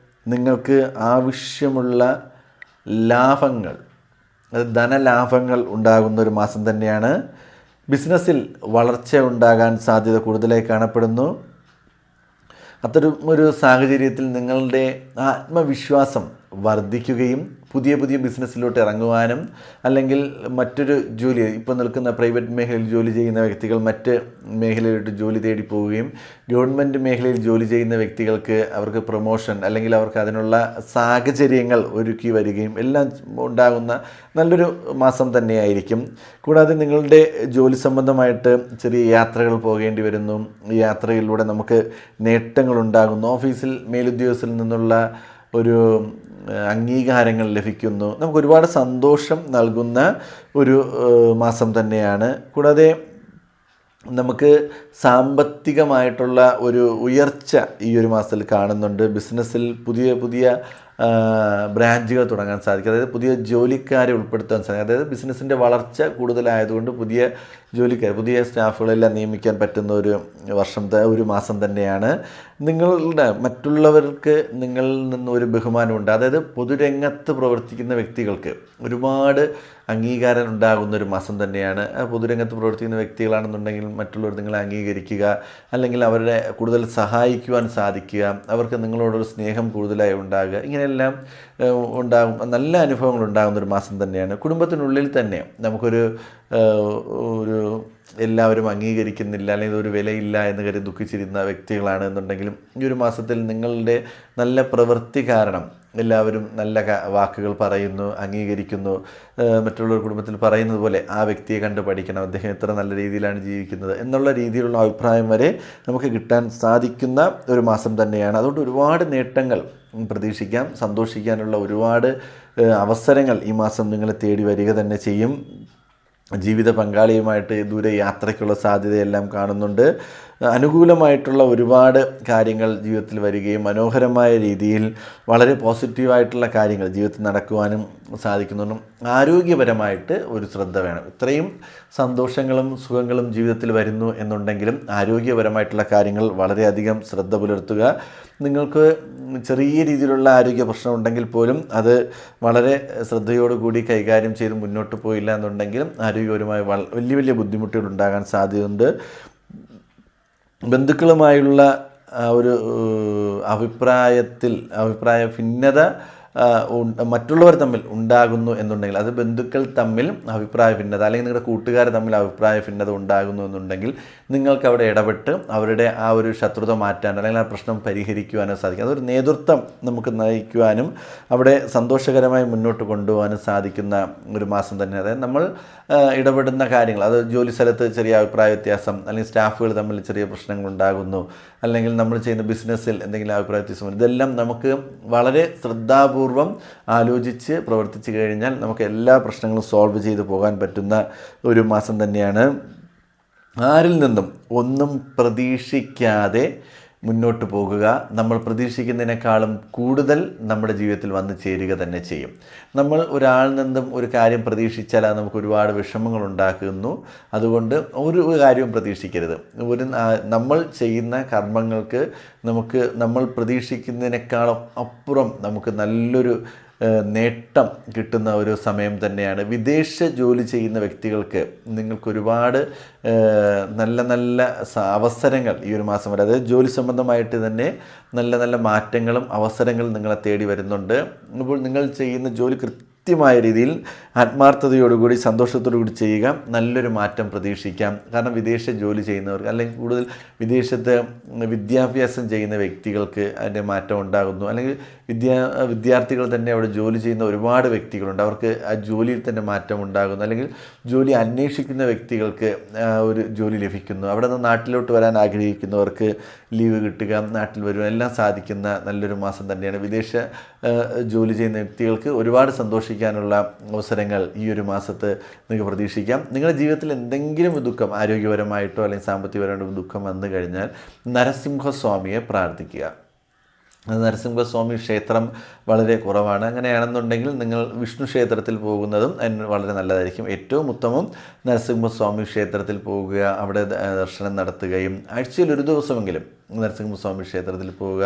S1: നിങ്ങൾക്ക് ആവശ്യമുള്ള ലാഭങ്ങൾ, ധനലാഭങ്ങൾ ഉണ്ടാകുന്ന ഒരു മാസം തന്നെയാണ്. ബിസിനസ്സിൽ വളർച്ച ഉണ്ടാകാൻ സാധ്യത കൂടുതലായി കാണപ്പെടുന്നു. അത്തരം ഒരു സാഹചര്യത്തിൽ നിങ്ങളുടെ ആത്മവിശ്വാസം വർദ്ധിക്കുകയും പുതിയ പുതിയ ബിസിനസ്സിലോട്ട് ഇറങ്ങുവാനും അല്ലെങ്കിൽ മറ്റൊരു ജോലി ഇപ്പോൾ നിൽക്കുന്ന പ്രൈവറ്റ് മേഖലയിൽ ജോലി ചെയ്യുന്ന വ്യക്തികൾ മറ്റ് മേഖലയിലോട്ട് ജോലി തേടി പോവുകയും ഗവൺമെൻറ് മേഖലയിൽ ജോലി ചെയ്യുന്ന വ്യക്തികൾക്ക് അവർക്ക് പ്രൊമോഷൻ അല്ലെങ്കിൽ അവർക്ക് അതിനുള്ള സാഹചര്യങ്ങൾ ഒരുക്കി വരികയും എല്ലാം ഉണ്ടാകുന്ന നല്ലൊരു മാസം തന്നെയായിരിക്കും. കൂടാതെ നിങ്ങളുടെ ജോലി സംബന്ധമായിട്ട് ചെറിയ യാത്രകൾ പോകേണ്ടി വരുന്നു. ഈ യാത്രയിലൂടെ നമുക്ക് നേട്ടങ്ങളുണ്ടാകുന്നു. ഓഫീസിൽ മേലുദ്യോഗസ്ഥരിൽ നിന്നുള്ള ഒരു അംഗീകാരങ്ങൾ ലഭിക്കുന്നു. നമുക്ക് ഒരുപാട് സന്തോഷം നൽകുന്ന ഒരു മാസം തന്നെയാണ്. കൂടാതെ നമുക്ക് സാമ്പത്തികമായിട്ടുള്ള ഒരു ഉയർച്ച ഈ ഒരു മാസത്തിൽ കാണുന്നുണ്ട്. ബിസിനസ്സിൽ പുതിയ പുതിയ ബ്രാഞ്ചുകൾ തുടങ്ങാൻ സാധിക്കും. അതായത് പുതിയ ജോലിക്കാരെ ഉൾപ്പെടുത്താൻ സാധിക്കും. അതായത് ബിസിനസ്സിൻ്റെ വളർച്ച കൂടുതലായതുകൊണ്ട് പുതിയ ജോലിക്കാർ, പുതിയ സ്റ്റാഫുകളെല്ലാം നിയമിക്കാൻ പറ്റുന്ന ഒരു മാസം തന്നെയാണ്. നിങ്ങളുടെ മറ്റുള്ളവർക്ക് നിങ്ങളിൽ നിന്ന് ഒരു ബഹുമാനമുണ്ട്. അതായത് പൊതുരംഗത്ത് പ്രവർത്തിക്കുന്ന വ്യക്തികൾക്ക് ഒരുപാട് അംഗീകാരം ഉണ്ടാകുന്ന ഒരു മാസം തന്നെയാണ്. പൊതുരംഗത്ത് പ്രവർത്തിക്കുന്ന വ്യക്തികളാണെന്നുണ്ടെങ്കിൽ മറ്റുള്ളവർ നിങ്ങളെ അംഗീകരിക്കുക, അല്ലെങ്കിൽ അവരെ കൂടുതൽ സഹായിക്കുവാൻ സാധിക്കുക, അവർക്ക് നിങ്ങളോടൊരു സ്നേഹം കൂടുതലായി ഉണ്ടാകുക, ഇങ്ങനെയെല്ലാം ഉണ്ടാകും. നല്ല അനുഭവങ്ങൾ ഉണ്ടാകുന്നൊരു മാസം തന്നെയാണ്. കുടുംബത്തിനുള്ളിൽ തന്നെ നമുക്കൊരു എല്ലാവരും അംഗീകരിക്കുന്നില്ല അല്ലെങ്കിൽ ഒരു വിലയില്ല എന്ന് കരുതി ദുഃഖിച്ചിരുന്ന വ്യക്തികളാണ് എന്നുണ്ടെങ്കിലും ഈ ഒരു മാസത്തിൽ നിങ്ങളുടെ നല്ല പ്രവൃത്തി കാരണം എല്ലാവരും നല്ല വാക്കുകൾ പറയുന്നു, അംഗീകരിക്കുന്നു. മറ്റുള്ള കുടുംബത്തിൽ പറയുന്നത് പോലെ ആ വ്യക്തിയെ കണ്ട് പഠിക്കണം, അദ്ദേഹം എത്ര നല്ല രീതിയിലാണ് ജീവിക്കുന്നത് എന്നുള്ള രീതിയിലുള്ള അഭിപ്രായം വരെ നമുക്ക് കിട്ടാൻ സാധിക്കുന്ന ഒരു മാസം തന്നെയാണ്. അതുകൊണ്ട് ഒരുപാട് നേട്ടങ്ങൾ പ്രതീക്ഷിക്കാം. സന്തോഷിക്കാനുള്ള ഒരുപാട് അവസരങ്ങൾ ഈ മാസം നിങ്ങളെ തേടി വരിക തന്നെ ചെയ്യും. ജീവിത പങ്കാളിയുമായിട്ട് ദൂരെ യാത്രയ്ക്കുള്ള സാധ്യതയെല്ലാം കാണുന്നുണ്ട്. അനുകൂലമായിട്ടുള്ള ഒരുപാട് കാര്യങ്ങൾ ജീവിതത്തിൽ വരികയും മനോഹരമായ രീതിയിൽ വളരെ പോസിറ്റീവായിട്ടുള്ള കാര്യങ്ങൾ ജീവിതത്തിൽ നടക്കുവാനും സാധിക്കുന്നുണ്ടും. ആരോഗ്യപരമായിട്ട് ഒരു ശ്രദ്ധ വേണം. ഇത്രയും സന്തോഷങ്ങളും സുഖങ്ങളും ജീവിതത്തിൽ വരുന്നു എന്നുണ്ടെങ്കിലും ആരോഗ്യപരമായിട്ടുള്ള കാര്യങ്ങൾ വളരെയധികം ശ്രദ്ധ പുലർത്തുക. നിങ്ങൾക്ക് ചെറിയ രീതിയിലുള്ള ആരോഗ്യ പ്രശ്നം ഉണ്ടെങ്കിൽ പോലും അത് വളരെ ശ്രദ്ധയോടുകൂടി കൈകാര്യം ചെയ്ത് മുന്നോട്ട് പോയില്ല എന്നുണ്ടെങ്കിലും ആരോഗ്യപരമായി വലിയ വലിയ ബുദ്ധിമുട്ടുകൾ ഉണ്ടാകാൻ സാധ്യതയുണ്ട്. ബന്ധുക്കളുമായുള്ള ഒരു അഭിപ്രായ ഭിന്നത മറ്റുള്ളവർ തമ്മിൽ ഉണ്ടാകുന്നു എന്നുണ്ടെങ്കിൽ, അത് ബന്ധുക്കൾ തമ്മിൽ അഭിപ്രായ ഭിന്നത അല്ലെങ്കിൽ നിങ്ങളുടെ കൂട്ടുകാർ തമ്മിൽ അഭിപ്രായ ഭിന്നത ഉണ്ടാകുന്നു എന്നുണ്ടെങ്കിൽ നിങ്ങൾക്ക് അവിടെ ഇടപെട്ട് അവരുടെ ആ ഒരു ശത്രുത മാറ്റാൻ അല്ലെങ്കിൽ ആ പ്രശ്നം പരിഹരിക്കുവാനോ സാധിക്കും. അതൊരു നേതൃത്വം നമുക്ക് നയിക്കുവാനും അവിടെ സന്തോഷകരമായി മുന്നോട്ട് കൊണ്ടുപോകാനും സാധിക്കുന്ന ഒരു മാസം തന്നെ. അതായത് നമ്മൾ ഇടപെടുന്ന കാര്യങ്ങൾ, അത് ജോലി സ്ഥലത്ത് ചെറിയ അഭിപ്രായ വ്യത്യാസം അല്ലെങ്കിൽ സ്റ്റാഫുകൾ തമ്മിൽ ചെറിയ പ്രശ്നങ്ങൾ ഉണ്ടാകുന്നു, അല്ലെങ്കിൽ നമ്മൾ ചെയ്യുന്ന ബിസിനസ്സിൽ എന്തെങ്കിലും അഭിപ്രായ വ്യത്യാസം, ഇതെല്ലാം നമുക്ക് വളരെ ശ്രദ്ധാപൂർവം ആലോചിച്ച് പ്രവർത്തിച്ചു കഴിഞ്ഞാൽ നമുക്ക് എല്ലാ പ്രശ്നങ്ങളും സോൾവ് ചെയ്ത് പോകാൻ പറ്റുന്ന ഒരു മാസം തന്നെയാണ്. ആരിൽ നിന്നും ഒന്നും പ്രതീക്ഷിക്കാതെ മുന്നോട്ട് പോകുക. നമ്മൾ പ്രതീക്ഷിക്കുന്നതിനേക്കാളും കൂടുതൽ നമ്മുടെ ജീവിതത്തിൽ വന്നു ചേരുക തന്നെ ചെയ്യും. നമ്മൾ ഒരാളിൽ നിന്നും ഒരു കാര്യം പ്രതീക്ഷിച്ചാൽ അത് നമുക്ക് ഒരുപാട് വിഷമങ്ങൾ ഉണ്ടാക്കുന്നു. അതുകൊണ്ട് ഒരു കാര്യവും പ്രതീക്ഷിക്കരുത്. നമ്മൾ ചെയ്യുന്ന കർമ്മങ്ങൾക്ക് നമ്മൾ പ്രതീക്ഷിക്കുന്നതിനേക്കാളും അപ്പുറം നമുക്ക് നല്ലൊരു നേട്ടം കിട്ടുന്ന ഒരു സമയം തന്നെയാണ്. വിദേശ ജോലി ചെയ്യുന്ന വ്യക്തികൾക്ക് നിങ്ങൾക്കൊരുപാട് നല്ല നല്ല അവസരങ്ങൾ ഈ ഒരു മാസം വരെ, അതായത് ജോലി സംബന്ധമായിട്ട് തന്നെ നല്ല നല്ല മാറ്റങ്ങളും അവസരങ്ങളും നിങ്ങളെ തേടി വരുന്നുണ്ട്. അപ്പോൾ നിങ്ങൾ ചെയ്യുന്ന ജോലി കൃത്യമായ രീതിയിൽ ആത്മാർത്ഥതയോടുകൂടി സന്തോഷത്തോടുകൂടി ചെയ്യുക. നല്ലൊരു മാറ്റം പ്രതീക്ഷിക്കാം. കാരണം വിദേശ ജോലി ചെയ്യുന്നവർക്ക് അല്ലെങ്കിൽ കൂടുതൽ വിദേശത്ത് വിദ്യാഭ്യാസം ചെയ്യുന്ന വ്യക്തികൾക്ക് അതിൻ്റെ മാറ്റം ഉണ്ടാകുന്നു. അല്ലെങ്കിൽ വിദ്യാർത്ഥികൾ തന്നെ അവിടെ ജോലി ചെയ്യുന്ന ഒരുപാട് വ്യക്തികളുണ്ട്, അവർക്ക് ആ ജോലിയിൽ തന്നെ മാറ്റം ഉണ്ടാകുന്നു. അല്ലെങ്കിൽ ജോലി അന്വേഷിക്കുന്ന വ്യക്തികൾക്ക് ഒരു ജോലി ലഭിക്കുന്നു. അവിടെ നിന്ന് നാട്ടിലോട്ട് വരാൻ ആഗ്രഹിക്കുന്നവർക്ക് ലീവ് കിട്ടുക, നാട്ടിൽ വരുവാൻ എല്ലാം സാധിക്കുന്ന നല്ലൊരു മാസം തന്നെയാണ്. വിദേശ ജോലി ചെയ്യുന്ന വ്യക്തികൾക്ക് ഒരുപാട് സന്തോഷിക്കാനുള്ള അവസരങ്ങൾ ഈ ഒരു മാസത്ത് നിങ്ങൾക്ക് പ്രതീക്ഷിക്കാം. നിങ്ങളുടെ ജീവിതത്തിൽ എന്തെങ്കിലും ദുഃഖം, ആരോഗ്യപരമായിട്ടോ അല്ലെങ്കിൽ സാമ്പത്തികപരമായിട്ടോ ദുഃഖം വന്നു കഴിഞ്ഞാൽ നരസിംഹസ്വാമിയെ പ്രാർത്ഥിക്കുക. നരസിംഹസ്വാമി ക്ഷേത്രം വളരെ കുറവാണ്. അങ്ങനെയാണെന്നുണ്ടെങ്കിൽ നിങ്ങൾ വിഷ്ണു ക്ഷേത്രത്തിൽ പോകുന്നതും വളരെ നല്ലതായിരിക്കും. ഏറ്റവും ഉത്തമം നരസിംഹസ്വാമി ക്ഷേത്രത്തിൽ പോകുക, അവിടെ ദർശനം നടത്തുകയും ആഴ്ചയിൽ ഒരു ദിവസമെങ്കിലും നരസിംഹസ്വാമി ക്ഷേത്രത്തിൽ പോവുക,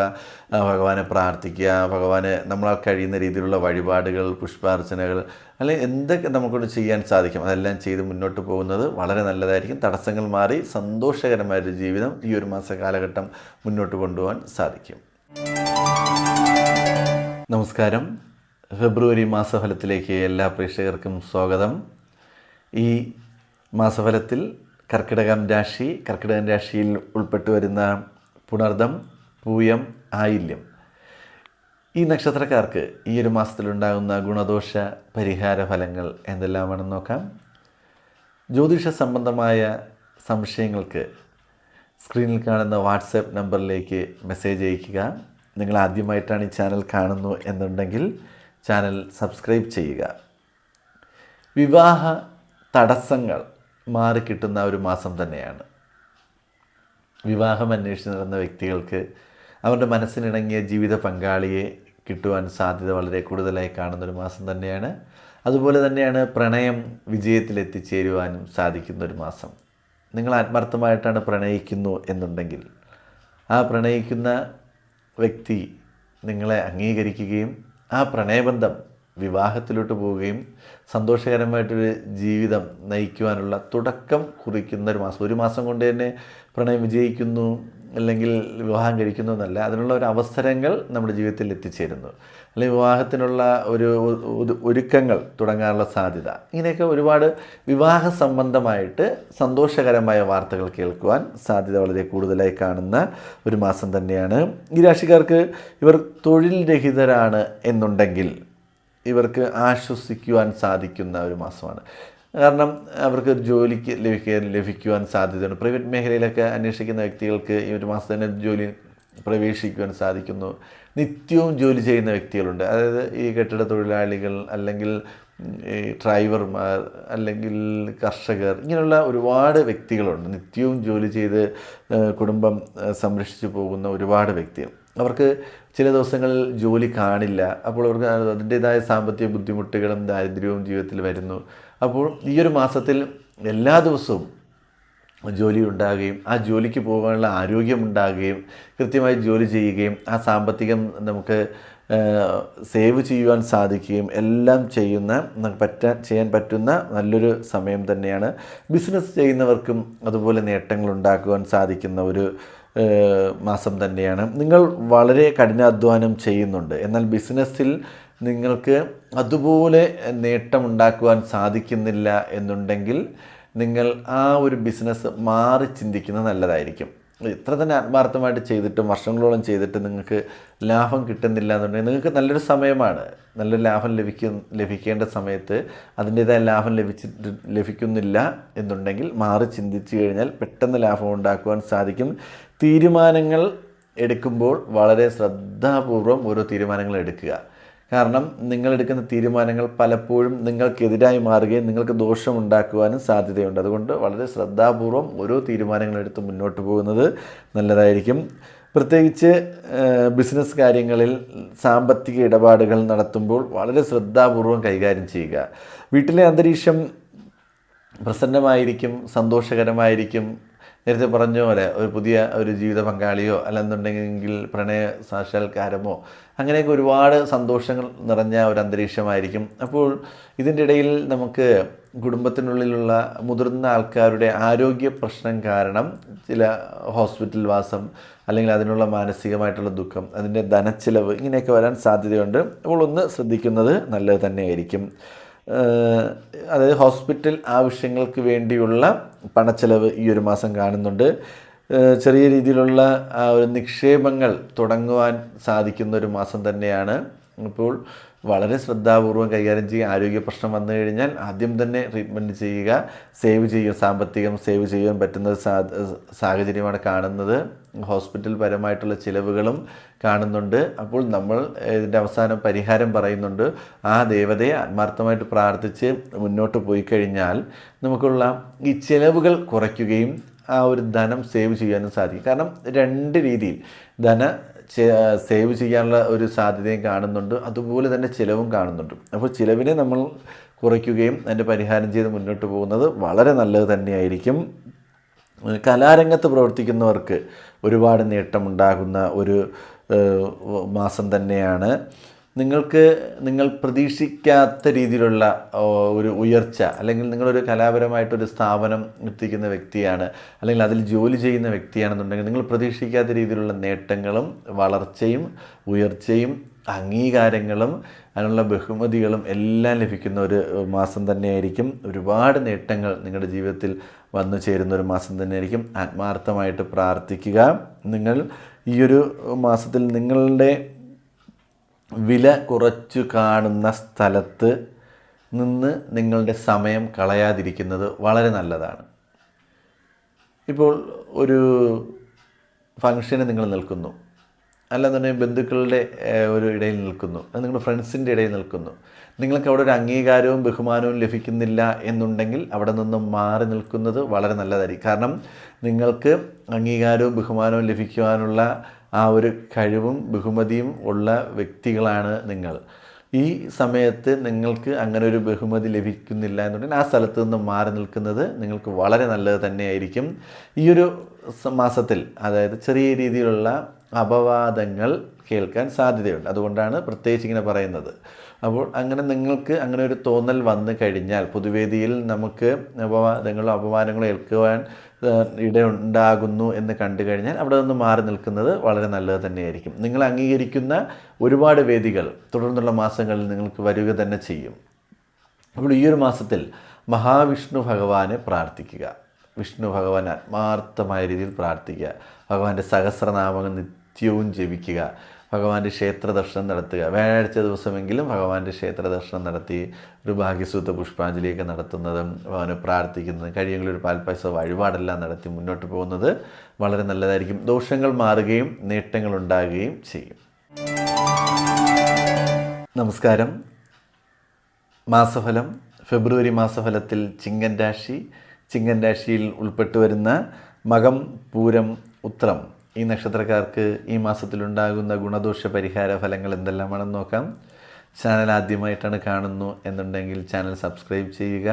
S1: ഭഗവാനെ പ്രാർത്ഥിക്കുക, ഭഗവാനെ നമ്മളാൽ കഴിയുന്ന രീതിയിലുള്ള വഴിപാടുകൾ, പുഷ്പാർച്ചനകൾ അല്ലെങ്കിൽ എന്തൊക്കെ നമുക്കൊണ്ട് ചെയ്യാൻ സാധിക്കും അതെല്ലാം ചെയ്ത് മുന്നോട്ട് പോകുന്നത് വളരെ നല്ലതായിരിക്കും. തടസ്സങ്ങൾ മാറി സന്തോഷകരമായൊരു ജീവിതം ഈ ഒരു മാസ കാലഘട്ടം മുന്നോട്ട് കൊണ്ടുപോകാൻ സാധിക്കും. നമസ്കാരം. ഫെബ്രുവരി മാസഫലത്തിലേക്ക് എല്ലാ പ്രേക്ഷകർക്കും സ്വാഗതം. ഈ മാസഫലത്തിൽ കർക്കിടകം രാശിയിൽ ഉൾപ്പെട്ടു വരുന്ന പുണർദം, പൂയം, ആയില്യം ഈ നക്ഷത്രക്കാർക്ക് ഈ ഒരു മാസത്തിലുണ്ടാകുന്ന ഗുണദോഷ പരിഹാര ഫലങ്ങൾ എന്തെല്ലാമാണെന്ന് നോക്കാം. ജ്യോതിഷ സംബന്ധമായ സംശയങ്ങൾക്ക് സ്ക്രീനിൽ കാണുന്ന വാട്സാപ്പ് നമ്പറിലേക്ക് മെസ്സേജ് അയയ്ക്കുക. നിങ്ങൾ ആദ്യമായിട്ടാണ് ഈ ചാനൽ കാണുന്നു എന്നുണ്ടെങ്കിൽ ചാനൽ സബ്സ്ക്രൈബ് ചെയ്യുക. വിവാഹ തടസ്സങ്ങൾ മാറിക്കിട്ടുന്ന ഒരു മാസം തന്നെയാണ്. വിവാഹം അന്വേഷിച്ച് നടന്ന വ്യക്തികൾക്ക് അവരുടെ മനസ്സിനിണങ്ങിയ ജീവിത പങ്കാളിയെ കിട്ടുവാൻ സാധ്യത വളരെ കൂടുതലായി കാണുന്നൊരു മാസം തന്നെയാണ്. അതുപോലെ തന്നെയാണ് പ്രണയം വിജയത്തിലെത്തിച്ചേരുവാനും സാധിക്കുന്നൊരു മാസം. നിങ്ങൾ ആത്മാർത്ഥമായിട്ടാണ് പ്രണയിക്കുന്നു എന്നുണ്ടെങ്കിൽ ആ പ്രണയിക്കുന്ന വ്യക്തി നിങ്ങളെ അംഗീകരിക്കുകയും ആ പ്രണയബന്ധം വിവാഹത്തിലോട്ട് പോവുകയും സന്തോഷകരമായിട്ടൊരു ജീവിതം നയിക്കുവാനുള്ള തുടക്കം കുറിക്കുന്ന ഒരു മാസം. ഒരു മാസം കൊണ്ട് തന്നെ പ്രണയം വിജയിക്കുന്നു അല്ലെങ്കിൽ വിവാഹം കഴിക്കുന്നു എന്നല്ല, അതിനുള്ള ഒരു അവസരങ്ങൾ നമ്മുടെ ജീവിതത്തിൽ എത്തിച്ചേരുന്നു, അല്ലെങ്കിൽ വിവാഹത്തിനുള്ള ഒരുക്കങ്ങൾ തുടങ്ങാനുള്ള സാധ്യത, ഇങ്ങനെയൊക്കെ ഒരുപാട് വിവാഹ സംബന്ധമായിട്ട് സന്തോഷകരമായ വാർത്തകൾ കേൾക്കുവാൻ സാധ്യത വളരെ കൂടുതലായി കാണുന്ന ഒരു മാസം തന്നെയാണ്. ഈ രാശിക്കാർക്ക് ഇവർ തൊഴിൽ രഹിതരാണ് എന്നുണ്ടെങ്കിൽ ഇവർക്ക് ആശ്വസിക്കുവാൻ സാധിക്കുന്ന ഒരു മാസമാണ്. കാരണം അവർക്ക് ജോലിക്ക് ലഭിക്കുവാൻ സാധ്യതയുണ്ട്. പ്രൈവറ്റ് മേഖലയിലൊക്കെ അന്വേഷിക്കുന്ന വ്യക്തികൾക്ക് ഈ ഒരു മാസം തന്നെ ജോലി പ്രവേശിക്കുവാൻ സാധിക്കുന്നു. നിത്യവും ജോലി ചെയ്യുന്ന വ്യക്തികളുണ്ട്. അതായത് ഈ കെട്ടിട തൊഴിലാളികൾ, അല്ലെങ്കിൽ ഈ ഡ്രൈവർമാർ, അല്ലെങ്കിൽ കർഷകർ, ഇങ്ങനെയുള്ള ഒരുപാട് വ്യക്തികളുണ്ട്. നിത്യവും ജോലി ചെയ്ത് കുടുംബം സംരക്ഷിച്ചു പോകുന്ന ഒരുപാട് വ്യക്തികൾ. അവർക്ക് ചില ദിവസങ്ങളിൽ ജോലി കാണില്ല. അപ്പോൾ അവർക്ക് അതിൻ്റേതായ സാമ്പത്തിക ബുദ്ധിമുട്ടുകളും ദാരിദ്ര്യവും ജീവിതത്തിൽ വരുന്നു. അപ്പോൾ ഈ ഒരു മാസത്തിൽ എല്ലാ ദിവസവും ജോലി ഉണ്ടാകുകയും ആ ജോലിക്ക് പോകാനുള്ള ആരോഗ്യമുണ്ടാകുകയും കൃത്യമായി ജോലി ചെയ്യുകയും ആ സാമ്പത്തികം നമുക്ക് സേവ് ചെയ്യുവാൻ സാധിക്കുകയും എല്ലാം ചെയ്യാൻ പറ്റുന്ന നല്ലൊരു സമയം തന്നെയാണ്. ബിസിനസ് ചെയ്യുന്നവർക്കും അതുപോലെ നേട്ടങ്ങൾ ഉണ്ടാക്കുവാൻ സാധിക്കുന്ന ഒരു മാസം തന്നെയാണ്. നിങ്ങൾ വളരെ കഠിനാധ്വാനം ചെയ്യുന്നുണ്ട്, എന്നാൽ ബിസിനസ്സിൽ നിങ്ങൾക്ക് അതുപോലെ നേട്ടമുണ്ടാക്കുവാൻ സാധിക്കുന്നില്ല എന്നുണ്ടെങ്കിൽ നിങ്ങൾ ആ ഒരു ബിസിനസ് മാറി ചിന്തിക്കുന്നത് നല്ലതായിരിക്കും. ഇത്ര തന്നെ ആത്മാർത്ഥമായിട്ട് ചെയ്തിട്ടും വർഷങ്ങളോളം ചെയ്തിട്ട് നിങ്ങൾക്ക് ലാഭം കിട്ടുന്നില്ല എന്നുണ്ടെങ്കിൽ നിങ്ങൾക്ക് നല്ലൊരു സമയമാണ്. നല്ലൊരു ലാഭം ലഭിക്കേണ്ട സമയത്ത് അതിൻ്റേതായ ലാഭം ലഭിക്കുന്നില്ല എന്നുണ്ടെങ്കിൽ മാറി ചിന്തിച്ചു കഴിഞ്ഞാൽ പെട്ടെന്ന് ലാഭം ഉണ്ടാക്കുവാൻ സാധിക്കും. തീരുമാനങ്ങൾ എടുക്കുമ്പോൾ വളരെ ശ്രദ്ധാപൂർവം ഓരോ തീരുമാനങ്ങൾ എടുക്കുക. കാരണം നിങ്ങളെടുക്കുന്ന തീരുമാനങ്ങൾ പലപ്പോഴും നിങ്ങൾക്കെതിരായി മാറുകയും നിങ്ങൾക്ക് ദോഷമുണ്ടാക്കുവാനും സാധ്യതയുണ്ട്. അതുകൊണ്ട് വളരെ ശ്രദ്ധാപൂർവം ഓരോ തീരുമാനങ്ങളെടുത്ത് മുന്നോട്ട് പോകുന്നത് നല്ലതായിരിക്കും. പ്രത്യേകിച്ച് ബിസിനസ് കാര്യങ്ങളിൽ സാമ്പത്തിക ഇടപാടുകൾ നടത്തുമ്പോൾ വളരെ ശ്രദ്ധാപൂർവം കൈകാര്യം ചെയ്യുക. വീട്ടിലെ അന്തരീക്ഷം പ്രസന്നമായിരിക്കും, സന്തോഷകരമായിരിക്കും. നേരത്തെ പറഞ്ഞ പോലെ ഒരു പുതിയ ജീവിത പങ്കാളിയോ അല്ലെന്നുണ്ടെങ്കിൽ പ്രണയ സാക്ഷാത്കാരമോ അങ്ങനെയൊക്കെ ഒരുപാട് സന്തോഷങ്ങൾ നിറഞ്ഞ ഒരു അന്തരീക്ഷമായിരിക്കും. അപ്പോൾ ഇതിൻ്റെ ഇടയിൽ നമുക്ക് കുടുംബത്തിനുള്ളിലുള്ള മുതിർന്ന ആൾക്കാരുടെ ആരോഗ്യ പ്രശ്നം കാരണം ചില ഹോസ്പിറ്റൽ വാസം, അല്ലെങ്കിൽ അതിനുള്ള മാനസികമായിട്ടുള്ള ദുഃഖം, അതിൻ്റെ ധനച്ചിലവ്, ഇങ്ങനെയൊക്കെ വരാൻ സാധ്യതയുണ്ട്. അപ്പോൾ ഒന്ന് ശ്രദ്ധിക്കുന്നത് നല്ലത് തന്നെയായിരിക്കും. അതായത് ഹോസ്പിറ്റൽ ആവശ്യങ്ങൾക്ക് വേണ്ടിയുള്ള പണച്ചെലവ് ഈ ഒരു മാസം കാണുന്നുണ്ട്. ചെറിയ രീതിയിലുള്ള ഒരു നിക്ഷേപങ്ങൾ തുടങ്ങുവാൻ സാധിക്കുന്ന ഒരു മാസം തന്നെയാണ്. ഇപ്പോൾ വളരെ ശ്രദ്ധാപൂർവം കൈകാര്യം ചെയ്യുക. ആരോഗ്യ പ്രശ്നം വന്നു കഴിഞ്ഞാൽ ആദ്യം തന്നെ ട്രീറ്റ്മെൻറ്റ് ചെയ്യുക, സാമ്പത്തികം സേവ് ചെയ്യാൻ പറ്റുന്ന സാഹചര്യമാണ് കാണുന്നത്. ഹോസ്പിറ്റൽ പരമായിട്ടുള്ള ചിലവുകളും കാണുന്നുണ്ട്. അപ്പോൾ നമ്മൾ ഇതിൻ്റെ അവസാനം പരിഹാരം പറയുന്നുണ്ട്. ആ ദേവതയെ ആത്മാർത്ഥമായിട്ട് പ്രാർത്ഥിച്ച് മുന്നോട്ട് പോയി കഴിഞ്ഞാൽ നമുക്കുള്ള ഈ ചിലവുകൾ കുറയ്ക്കുകയും ആ ഒരു ധനം സേവ് ചെയ്യാനും സാധിക്കും. കാരണം രണ്ട് രീതിയിൽ സേവ് ചെയ്യാനുള്ള ഒരു സാധ്യതയും കാണുന്നുണ്ട്, അതുപോലെ തന്നെ ചിലവും കാണുന്നുണ്ട്. അപ്പോൾ ചിലവിനെ നമ്മൾ കുറയ്ക്കുകയും അതിൻ്റെ പരിഹാരം ചെയ്ത് മുന്നോട്ട് പോകുന്നത് വളരെ നല്ലത് തന്നെയായിരിക്കും. കലാരംഗത്ത് പ്രവർത്തിക്കുന്നവർക്ക് ഒരുപാട് നേട്ടമുണ്ടാകുന്ന ഒരു മാസം തന്നെയാണ്. നിങ്ങൾ പ്രതീക്ഷിക്കാത്ത രീതിയിലുള്ള ഒരു ഉയർച്ച, അല്ലെങ്കിൽ നിങ്ങളൊരു കലാപരമായിട്ടൊരു സ്ഥാപനം എത്തിക്കുന്ന വ്യക്തിയാണ്, അല്ലെങ്കിൽ അതിൽ ജോലി ചെയ്യുന്ന വ്യക്തിയാണെന്നുണ്ടെങ്കിൽ നിങ്ങൾ പ്രതീക്ഷിക്കാത്ത രീതിയിലുള്ള നേട്ടങ്ങളും വളർച്ചയും ഉയർച്ചയും അംഗീകാരങ്ങളും അതിനുള്ള ബഹുമതികളും എല്ലാം ലഭിക്കുന്ന ഒരു മാസം തന്നെയായിരിക്കും. ഒരുപാട് നേട്ടങ്ങൾ നിങ്ങളുടെ ജീവിതത്തിൽ വന്നു ചേരുന്ന ഒരു മാസം തന്നെയായിരിക്കും. ആത്മാർത്ഥമായിട്ട് പ്രാർത്ഥിക്കുക. നിങ്ങൾ ഈ ഒരു മാസത്തിൽ നിങ്ങളുടെ വില കുറച്ചു കാണുന്ന സ്ഥലത്ത് നിന്ന് നിങ്ങളുടെ സമയം കളയാതിരിക്കുന്നത് വളരെ നല്ലതാണ്. ഇപ്പോൾ ഒരു ഫംഗ്ഷന് നിങ്ങൾ നിൽക്കുന്നു, അല്ലെന്നുണ്ടെങ്കിൽ ബന്ധുക്കളുടെ ഒരു ഇടയിൽ നിൽക്കുന്നു, അത് നിങ്ങളുടെ ഫ്രണ്ട്സിൻ്റെ ഇടയിൽ നിൽക്കുന്നു. നിങ്ങൾക്ക് അവിടെ ഒരു അംഗീകാരവും ബഹുമാനവും ലഭിക്കുന്നില്ല എന്നുണ്ടെങ്കിൽ അവിടെ നിന്നും മാറി നിൽക്കുന്നത് വളരെ നല്ലതായിരിക്കും. കാരണം നിങ്ങൾക്ക് അംഗീകാരവും ബഹുമാനവും ലഭിക്കുവാനുള്ള ആ ഒരു കഴിവും ബഹുമതിയും ഉള്ള വ്യക്തികളാണ് നിങ്ങൾ. ഈ സമയത്ത് നിങ്ങൾക്ക് അങ്ങനെ ഒരു ബഹുമതി ലഭിക്കുന്നില്ല എന്നുണ്ടെങ്കിൽ ആ സ്ഥലത്ത് നിന്ന് മാറി നിൽക്കുന്നത് നിങ്ങൾക്ക് വളരെ നല്ലത് തന്നെയായിരിക്കും. ഈ ഒരു മാസത്തിൽ അതായത് ചെറിയ രീതിയിലുള്ള അപവാദങ്ങൾ കേൾക്കാൻ സാധ്യതയുണ്ട്. അതുകൊണ്ടാണ് പ്രത്യേകിച്ച് ഇങ്ങനെ പറയുന്നത്. അപ്പോൾ അങ്ങനെ നിങ്ങൾക്ക് അങ്ങനെ ഒരു തോന്നൽ വന്നു കഴിഞ്ഞാൽ, പൊതുവേദിയിൽ നമുക്ക് അപവാദങ്ങളോ അപമാനങ്ങളോ ഏൽക്കുവാൻ ഇടയുണ്ടാകുന്നു എന്ന് കണ്ടു കഴിഞ്ഞാൽ അവിടെ നിന്ന് മാറി നിൽക്കുന്നത് വളരെ നല്ലത് തന്നെയായിരിക്കും. നിങ്ങൾ അംഗീകരിക്കുന്ന ഒരുപാട് വേദികൾ തുടർന്നുള്ള മാസങ്ങളിൽ നിങ്ങൾക്ക് വരിക തന്നെ ചെയ്യും. അപ്പോൾ ഈ ഒരു മാസത്തിൽ മഹാവിഷ്ണു ഭഗവാനെ പ്രാർത്ഥിക്കുക. വിഷ്ണു ഭഗവാൻ ആത്മാർത്ഥമായ രീതിയിൽ പ്രാർത്ഥിക്കുക. ഭഗവാന്റെ സഹസ്രനാമങ്ങൾ നിത്യവും ജപിക്കുക. ഭഗവാന്റെ ക്ഷേത്ര ദർശനം നടത്തുക. വ്യാഴാഴ്ച ദിവസമെങ്കിലും ഭഗവാന്റെ ക്ഷേത്ര ദർശനം നടത്തി ഒരു ഭാഗ്യസൂത്ര പുഷ്പാഞ്ജലിയൊക്കെ നടത്തുന്നതും ഭഗവാനെ പ്രാർത്ഥിക്കുന്നതും കഴിയുമെങ്കിൽ ഒരു പാൽപ്പായസ വഴിപാടെല്ലാം നടത്തി മുന്നോട്ട് പോകുന്നത് വളരെ നല്ലതായിരിക്കും. ദോഷങ്ങൾ മാറുകയും നേട്ടങ്ങൾ ഉണ്ടാകുകയും ചെയ്യും. നമസ്കാരം. മാസഫലം. ഫെബ്രുവരി മാസഫലത്തിൽ ചിങ്ങൻ രാശി, ചിങ്ങൻ രാശിയിൽ ഉൾപ്പെട്ടു വരുന്ന മകം, പൂരം, ഉത്രം ഈ നക്ഷത്രക്കാർക്ക് ഈ മാസത്തിലുണ്ടാകുന്ന ഗുണദോഷ പരിഹാര ഫലങ്ങൾ എന്തെല്ലാമാണെന്ന് നോക്കാം. ചാനൽ ആദ്യമായിട്ടാണ് കാണുന്നു എന്നുണ്ടെങ്കിൽ ചാനൽ സബ്സ്ക്രൈബ് ചെയ്യുക.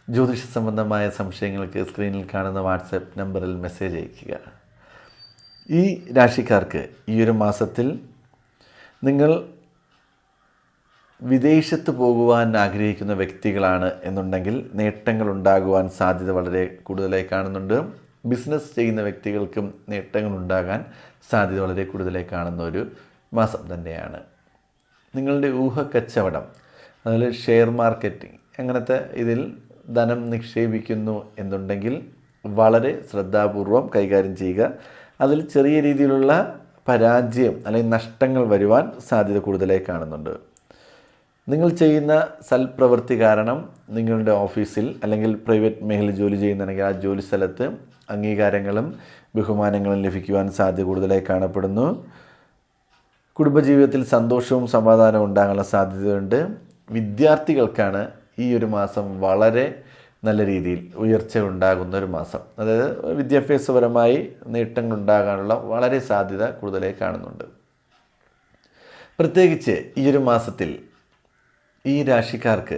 S1: ജ്യോതിഷ സംബന്ധമായ സംശയങ്ങൾക്ക് സ്ക്രീനിൽ കാണുന്ന വാട്സപ്പ് നമ്പറിൽ മെസ്സേജ് അയയ്ക്കുക. ഈ രാശിക്കാർക്ക് ഈ ഒരു മാസത്തിൽ നിങ്ങൾ വിദേശത്ത് പോകുവാൻ ആഗ്രഹിക്കുന്ന വ്യക്തികളാണ് എന്നുണ്ടെങ്കിൽ നേട്ടങ്ങൾ ഉണ്ടാകുവാൻ സാധ്യത വളരെ കൂടുതലായി കാണുന്നുണ്ട്. ബിസിനസ് ചെയ്യുന്ന വ്യക്തികൾക്കും നേട്ടങ്ങൾ ഉണ്ടാകാൻ സാധ്യത വളരെ കൂടുതലായി കാണുന്ന ഒരു മാസം തന്നെയാണ്. നിങ്ങളുടെ ഊഹക്കച്ചവടം, അതിൽ ഷെയർ മാർക്കറ്റിംഗ് അങ്ങനത്തെ ഇതിൽ ധനം നിക്ഷേപിക്കുന്നു എന്നുണ്ടെങ്കിൽ വളരെ ശ്രദ്ധാപൂർവം കൈകാര്യം ചെയ്യുക. അതിൽ ചെറിയ രീതിയിലുള്ള പരാജയം അല്ലെങ്കിൽ നഷ്ടങ്ങൾ വരുവാൻ സാധ്യത കൂടുതലായി കാണുന്നുണ്ട്. നിങ്ങൾ ചെയ്യുന്ന സൽപ്രവൃത്തി കാരണം നിങ്ങളുടെ ഓഫീസിൽ അല്ലെങ്കിൽ പ്രൈവറ്റ് മേഖലയിൽ ജോലി ചെയ്യുന്നുണ്ടെങ്കിൽ ആ ജോലി സ്ഥലത്ത് അംഗീകാരങ്ങളും ബഹുമാനങ്ങളും ലഭിക്കുവാൻ സാധ്യത കൂടുതലായി കാണപ്പെടുന്നു. കുടുംബജീവിതത്തിൽ സന്തോഷവും സമാധാനവും ഉണ്ടാകാനുള്ള സാധ്യതയുണ്ട്. വിദ്യാർത്ഥികൾക്കാണ് ഈ ഒരു മാസം വളരെ നല്ല രീതിയിൽ ഉയർച്ച ഉണ്ടാകുന്ന ഒരു മാസം. അതായത് വിദ്യാഭ്യാസപരമായി നേട്ടങ്ങൾ ഉണ്ടാകാനുള്ള വളരെ സാധ്യത കൂടുതലായി കാണുന്നുണ്ട്. പ്രത്യേകിച്ച് ഈ ഒരു മാസത്തിൽ ഈ രാശിക്കാർക്ക്